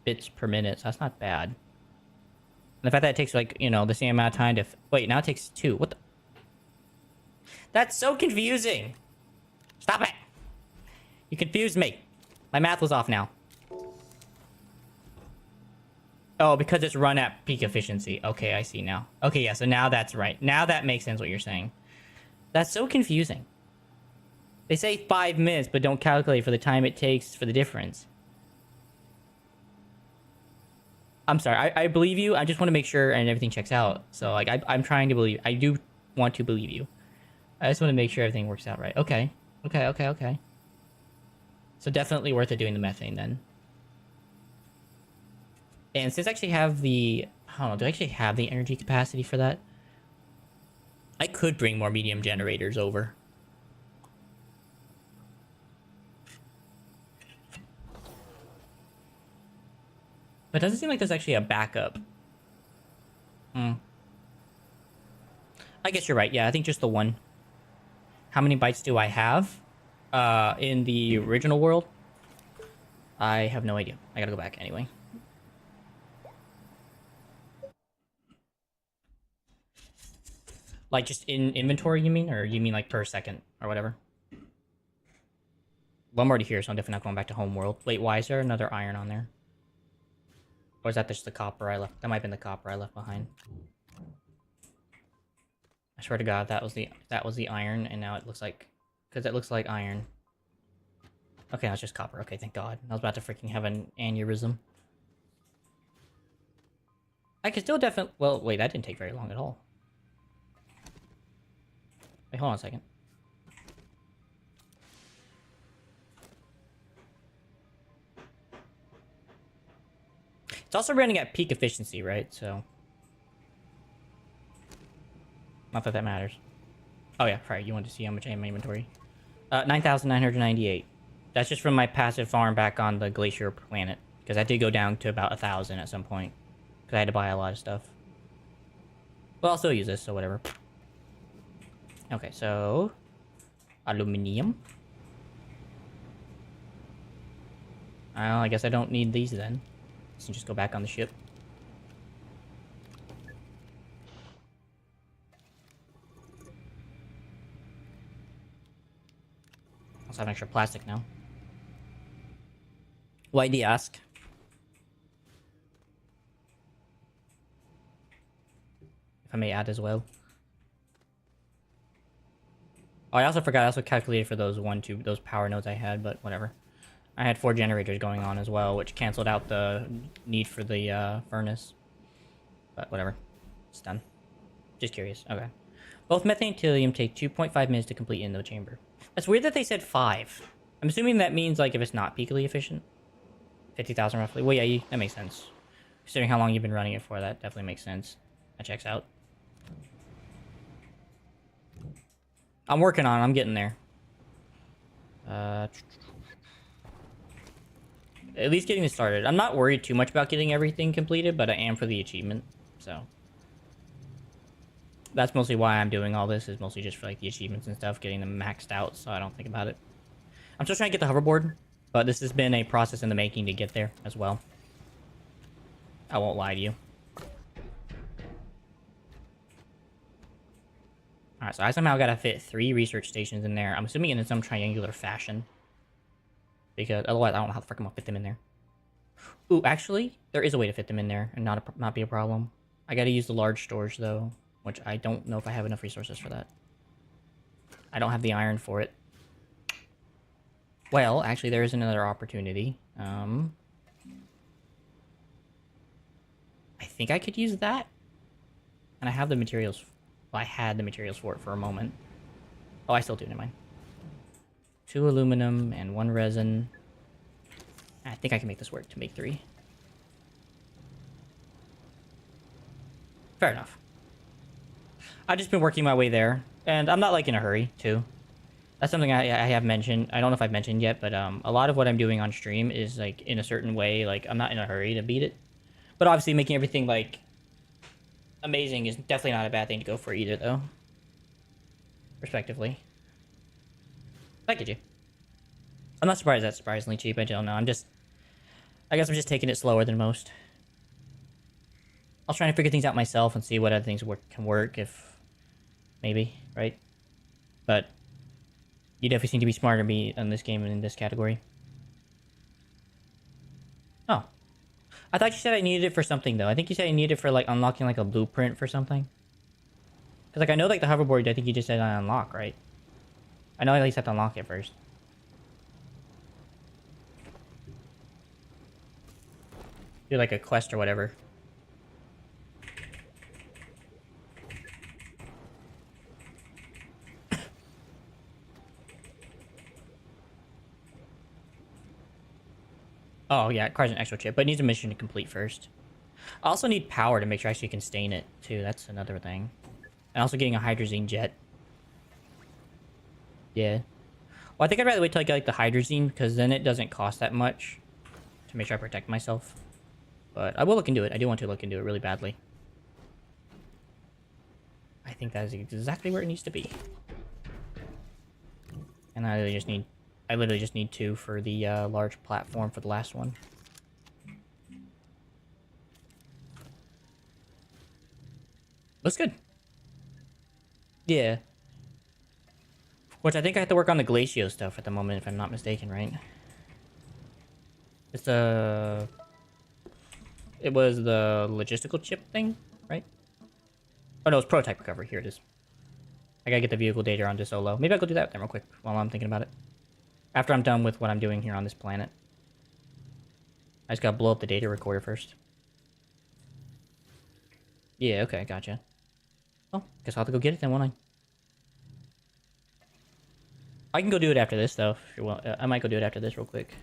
Bits per minute, so that's not bad. And the fact that it takes, like, you know, the same amount of time to... Wait, now it takes 2. What the... That's so confusing! Stop it! You confused me. My math was off now. Oh, because it's run at peak efficiency. Okay, I see now. Okay, yeah, so now that's right. Now that makes sense what you're saying. That's so confusing. They say 5 minutes, but don't calculate for the time it takes for the difference. I'm sorry, I believe you. I just want to make sure and everything checks out. So, like, I'm trying to believe. I do want to believe you. I just want to make sure everything works out right. Okay. Okay. So definitely worth it doing the methane then. And since I actually have the... I don't know, do I actually have the energy capacity for that? I could bring more medium generators over. But it doesn't seem like there's actually a backup. I guess you're right. Yeah, I think just the one. How many bytes do I have? In the original world? I have no idea. I gotta go back anyway. Like, just in inventory, you mean? Or you mean, like, per second? Or whatever? Well, I'm already here, so I'm definitely not going back to home world. Wait, why is there another iron on there? Or is that just the copper I left? That might have been the copper I left behind. I swear to God, that was the iron, and now it looks like... Because it looks like iron. Okay, now it's just copper. Okay, thank God. I was about to freaking have an aneurysm. I could still definitely... Well, wait, that didn't take very long at all. Wait, hold on a second. It's also running at peak efficiency, right? So... Not that that matters. Oh yeah, right, you want to see how much I have in my inventory. 9,998. That's just from my passive farm back on the glacier planet. Because I did go down to about 1,000 at some point. Because I had to buy a lot of stuff. But I'll still use this, so whatever. Okay, so... Aluminium. Well, I guess I don't need these then. So just go back on the ship. Also have extra plastic now. Why do you ask? If I may add as well. Oh, I also forgot. I also calculated for those those power nodes I had, but whatever. I had 4 generators going on as well, which canceled out the need for the furnace. But whatever. It's done. Just curious. Okay. Both methane and helium take 2.5 minutes to complete in the chamber. That's weird that they said 5. I'm assuming that means, like, if it's not peakily efficient. 50,000 roughly. Well, yeah, that makes sense. Considering how long you've been running it for, that definitely makes sense. That checks out. I'm working on it. I'm getting there. At least getting it started. I'm not worried too much about getting everything completed, but I am for the achievement. So that's mostly why I'm doing all this, is mostly just for like the achievements and stuff, getting them maxed out so I don't think about it. I'm still trying to get the hoverboard, but this has been a process in the making to get there as well. I won't lie to you. Alright, so I somehow gotta fit 3 research stations in there. I'm assuming in some triangular fashion. Because otherwise I don't know how the frick I'm gonna fit them in there. Ooh, actually, there is a way to fit them in there and not be a problem. I gotta use the large storage though, which I don't know if I have enough resources for that. I don't have the iron for it. Well, actually, there is another opportunity. I think I could use that. And I have the materials. Well, I had the materials for it for a moment. Oh, I still do, never mind. 2 aluminum and 1 resin. I think I can make this work to make 3. Fair enough. I've just been working my way there. And I'm not, like, in a hurry, too. That's something I have mentioned. I don't know if I've mentioned yet, but a lot of what I'm doing on stream is, like, in a certain way. Like, I'm not in a hurry to beat it. But obviously making everything, like, amazing is definitely not a bad thing to go for either, though. Respectively. I get you. I'm not surprised that's surprisingly cheap. I don't know. I guess I'm just taking it slower than most. I was trying to figure things out myself and see what other things can work, if... Maybe, right? But... You definitely seem to be smarter than me in this game and in this category. Oh. I thought you said I needed it for something, though. I think you said I needed it for, like, unlocking, like, a blueprint for something. Because, like, I know, like, the hoverboard, I think you just said I unlock, right? I know I at least have to unlock it first. Do, like, a quest or whatever. Oh, yeah, it requires an extra chip, but it needs a mission to complete first. I also need power to make sure I actually can stain it, too. That's another thing. And also getting a hydrazine jet. Yeah. Well, I think I'd rather wait till I get, like, the hydrazine, because then it doesn't cost that much to make sure I protect myself. But I will look into it. I do want to look into it really badly. I think that is exactly where it needs to be. And I literally just need 2 for the large platform for the last one. Looks good. Yeah. Which I think I have to work on the glacio stuff at the moment, if I'm not mistaken, right? It's It was the logistical chip thing, right? Oh no, it's prototype recovery. Here it is. I gotta get the vehicle data on DeSolo. Maybe I'll go do that then real quick while I'm thinking about it. After I'm done with what I'm doing here on this planet. I just gotta blow up the data recorder first. Yeah, okay, gotcha. Well, guess I'll have to go get it then, won't I? I can go do it after this, though. If you want. I might go do it after this real quick.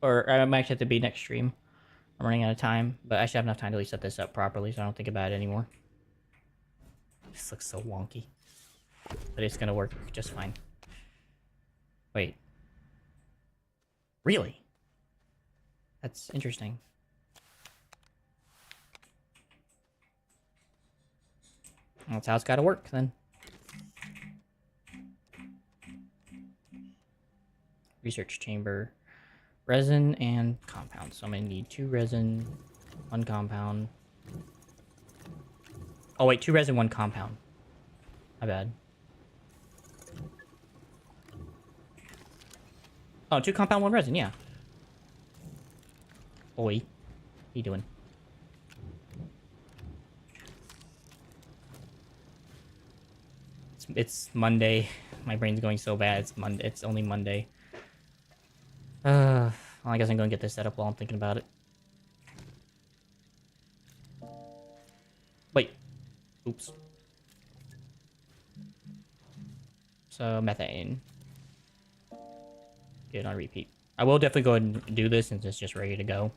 Or I might have to be next stream. I'm running out of time, but I should have enough time to at least set this up properly so I don't think about it anymore. This looks so wonky. But it's gonna work just fine. Wait. Really? That's interesting. That's how it's gotta work, then. Research chamber. Resin and compound. So I'm gonna need 2 resin, 1 compound. Oh wait, 2 resin, 1 compound. My bad. Oh, 2 compound, 1 resin, yeah. Oi. What you doing? It's Monday. My brain's going so bad. It's Monday. It's only Monday. Well, I guess I'm gonna get this set up while I'm thinking about it. Wait. Oops. So, methane. Get it on repeat. I will definitely go ahead and do this since it's just ready to go.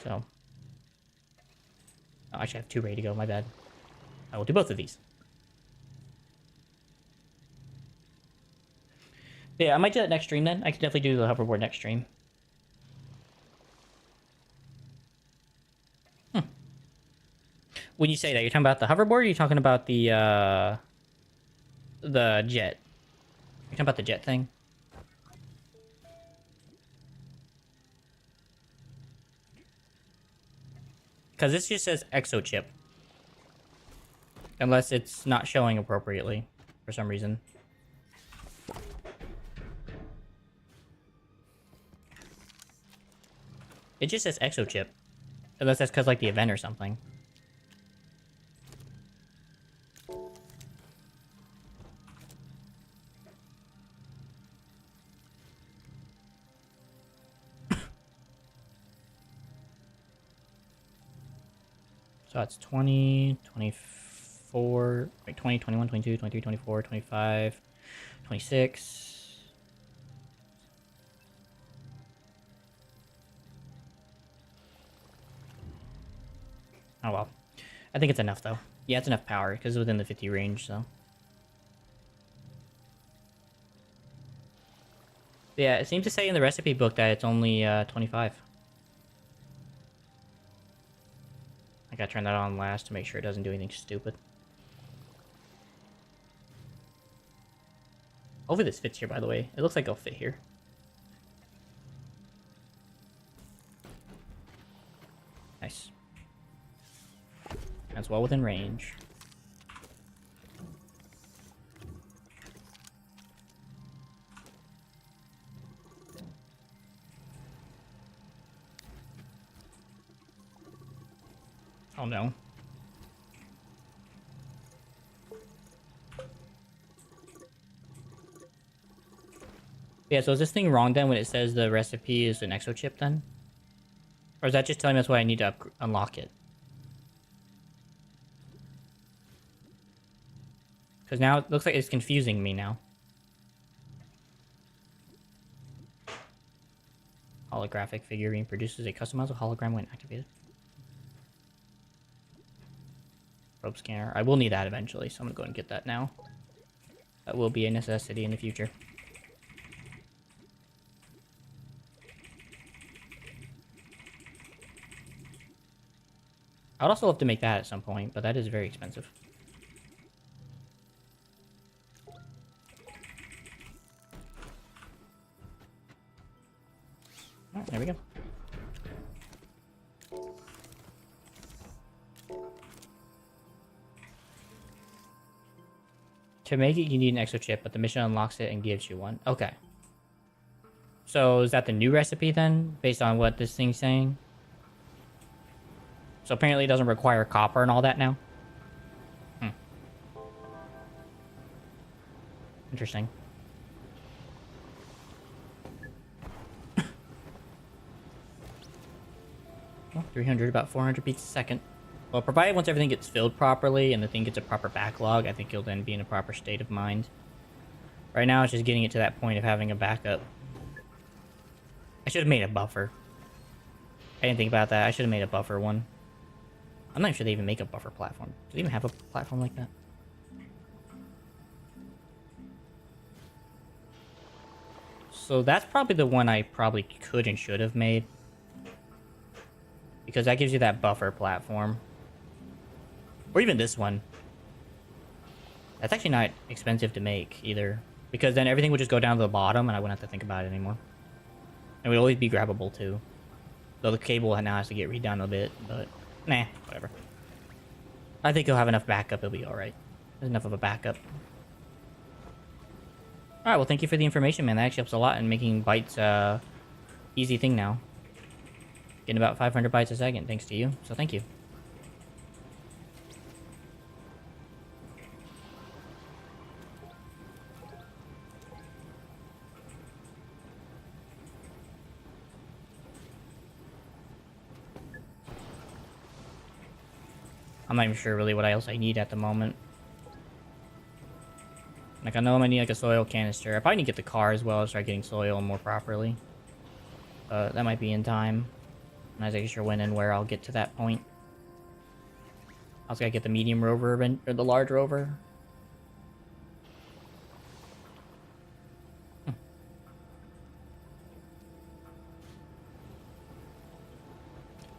So. Oh, actually, I have 2 ready to go. My bad. I will do both of these. Yeah, I might do that next stream then. I could definitely do the hoverboard next stream. When you say that, you're talking about the hoverboard or you're talking about the jet? You're talking about the jet thing? Because this just says exo chip. Unless it's not showing appropriately for some reason. It just says exo chip. Unless that's because like the event or something. So it's 20, 24, like 20, 21, 22, 23, 24, 25, 26. Oh well. I think it's enough though. Yeah, it's enough power because it's within the 50 range, so. Yeah, it seems to say in the recipe book that it's only 25. I gotta turn that on last to make sure it doesn't do anything stupid. Hopefully this fits here, by the way. It looks like it'll fit here. Nice. That's well within range. Oh no. Yeah, so is this thing wrong then when it says the recipe is an exo chip then? Or is that just telling me that's why I need to unlock it? Because now it looks like it's confusing me now. Holographic figurine produces a customizable hologram when activated. Probe scanner. I will need that eventually, so I'm gonna go and get that now. That will be a necessity in the future. I'd also love to make that at some point, but that is very expensive. Oh, there we go. To make it, you need an exo chip, but the mission unlocks it and gives you one. Okay. So is that the new recipe then, based on what this thing's saying? So apparently it doesn't require copper and all that now? Interesting. Well, 300, about 400 beats a second. Well, provided once everything gets filled properly and the thing gets a proper backlog, I think you'll then be in a proper state of mind. Right now, it's just getting it to that point of having a backup. I should have made a buffer. I didn't think about that. I should have made a buffer one. I'm not even sure they even make a buffer platform. Do they even have a platform like that? So that's probably the one I probably could and should have made. Because that gives you that buffer platform. Or even this one. That's actually not expensive to make either. Because then everything would just go down to the bottom and I wouldn't have to think about it anymore. And it would always be grabbable too. Though the cable now has to get redone a bit, but nah, whatever. I think you'll have enough backup, it'll be alright. There's enough of a backup. Alright, well thank you for the information, man. That actually helps a lot in making bytes easy thing now. Getting about 500 bytes a second, thanks to you. So thank you. I'm not even sure really what else I need at the moment. Like, I know I'm gonna need, like, a soil canister. I probably need to get the car as well to start getting soil more properly. That might be in time. I'm not exactly sure when and where I'll get to that point. I also gotta get the medium rover, or the large rover.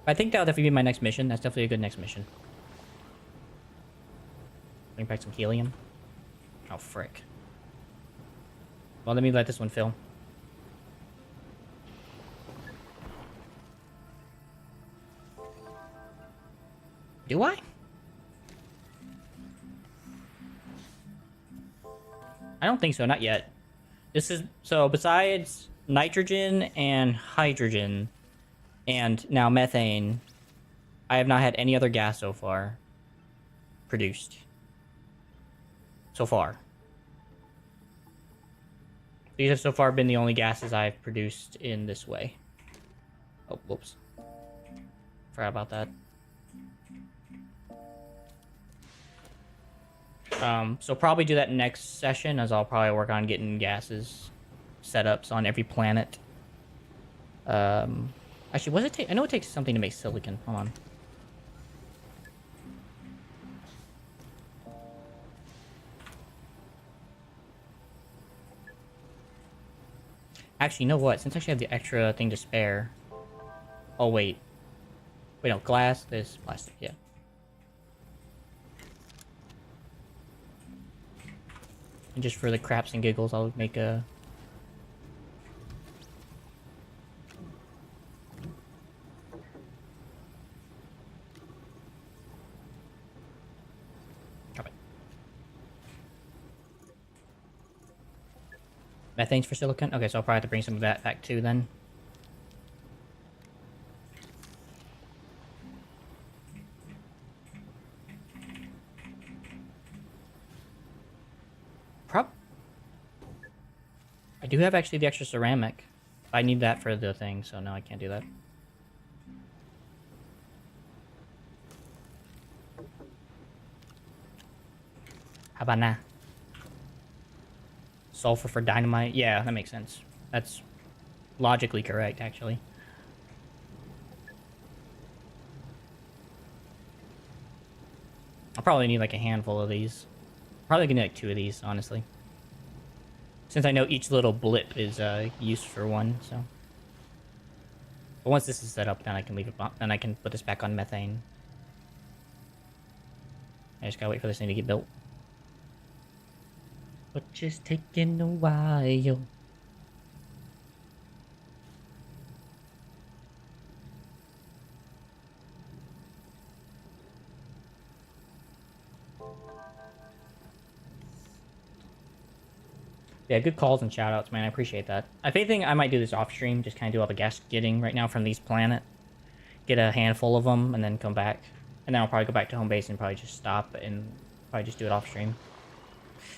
I think that'll definitely be my next mission. That's definitely a good next mission. Bring back some helium. Oh, frick. Well, let me let this one fill. Do I? I don't think so, not yet. This is... So, besides nitrogen and hydrogen, and now methane, I have not had any other gas so far produced. So far. These have so far been the only gases I've produced in this way. Oh, whoops. Forgot about that. So probably do that next session, as I'll probably work on getting gases setups on every planet. Actually, what does it take? I know it takes something to make silicon. Hold on. Actually, you know what? Since I actually have the extra thing to spare... Oh, wait. Wait, no. Glass. This plastic. Yeah. And just for the craps and giggles, I'll make a... Drop it. Methane's for silicon? Okay, so I'll probably have to bring some of that back too, then. I do have actually the extra ceramic. I need that for the thing, so no, I can't do that. How about now? Sulfur for dynamite? Yeah, that makes sense. That's logically correct, actually. I'll probably need like a handful of these. Probably gonna need like 2 of these, honestly. Since I know each little blip is used for one, so. But once this is set up, then I can leave it. Then I can put this back on methane. I just gotta wait for this thing to get built. But just taking a while. Yeah, good calls and shoutouts, man. I appreciate that. If anything, I might do this off stream. Just kind of do all the gas getting right now from these planet. Get a handful of them and then come back. And then I'll probably go back to home base and probably just stop and probably just do it off stream.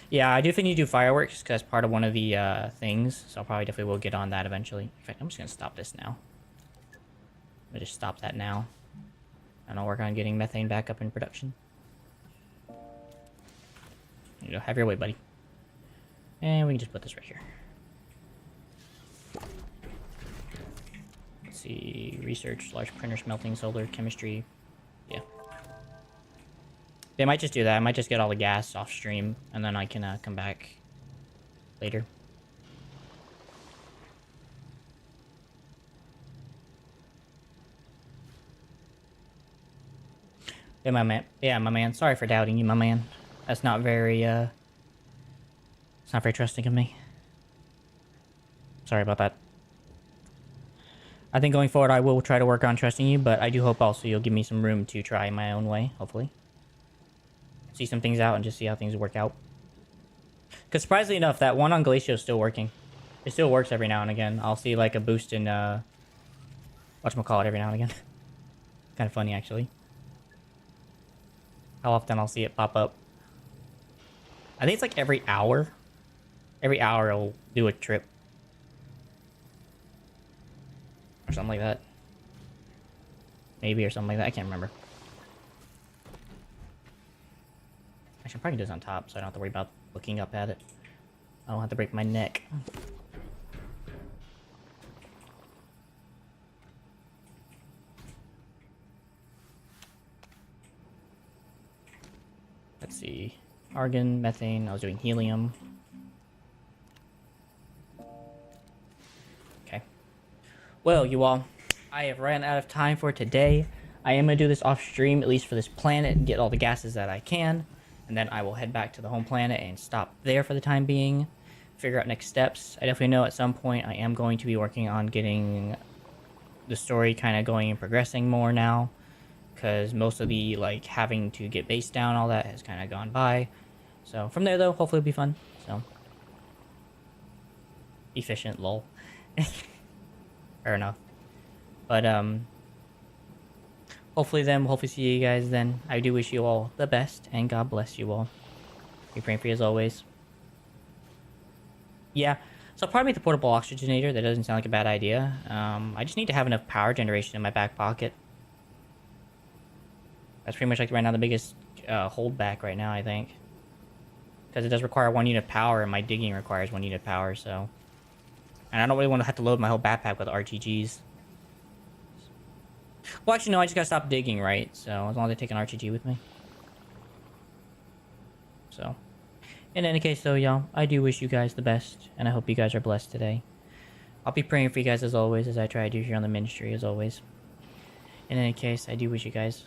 Yeah, I do think you do fireworks because that's part of one of the things. So I'll probably definitely will get on that eventually. In fact, I'm just going to stop this now. I'll just stop that now. And I'll work on getting methane back up in production. You know, have your way, buddy. And we can just put this right here. Let's see. Research, large printer, smelting, solar, chemistry. Yeah. They might just do that. I might just get all the gas off stream, and then I can come back later. Yeah, my man. Yeah, my man. Sorry for doubting you, my man. That's not very, it's not very trusting of me. Sorry about that. I think going forward I will try to work on trusting you, but I do hope also you'll give me some room to try my own way, hopefully. See some things out and just see how things work out. Because surprisingly enough, that one on Glacio is still working. It still works every now and again. I'll see like a boost in, whatchamacallit every now and again. Kind of funny, actually. How often I'll see it pop up. I think it's like every hour. Every hour it'll do a trip. Or something like that. Maybe, or something like that. I can't remember. Actually, I'm probably do this on top, so I don't have to worry about looking up at it. I don't have to break my neck. Let's see. Argon, methane. I was doing helium. Okay. Well, you all, I have ran out of time for today. I am going to do this off stream, at least for this planet, and get all the gases that I can. And then I will head back to the home planet and stop there for the time being. Figure out next steps. I definitely know at some point I am going to be working on getting the story kind of going and progressing more now. Because most of the, like, having to get base down, all that has kind of gone by. So, from there, though, hopefully it'll be fun. So, efficient, lol. Fair enough. But, hopefully then, we'll hopefully see you guys then. I do wish you all the best, and God bless you all. Be praying for you as always. Yeah, so I'll probably make the portable oxygenator. That doesn't sound like a bad idea. I just need to have enough power generation in my back pocket. That's pretty much like right now the biggest holdback right now, I think. Because it does require 1 unit of power, and my digging requires 1 unit of power, so... And I don't really want to have to load my whole backpack with RTGs. Well, actually, no, I just gotta stop digging, right? So, as long as I take an RTG with me. So... In any case, though, y'all, I do wish you guys the best, and I hope you guys are blessed today. I'll be praying for you guys as always, as I try to do here on the ministry, as always. In any case, I do wish you guys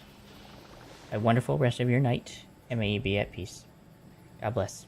a wonderful rest of your night, and may you be at peace. God bless.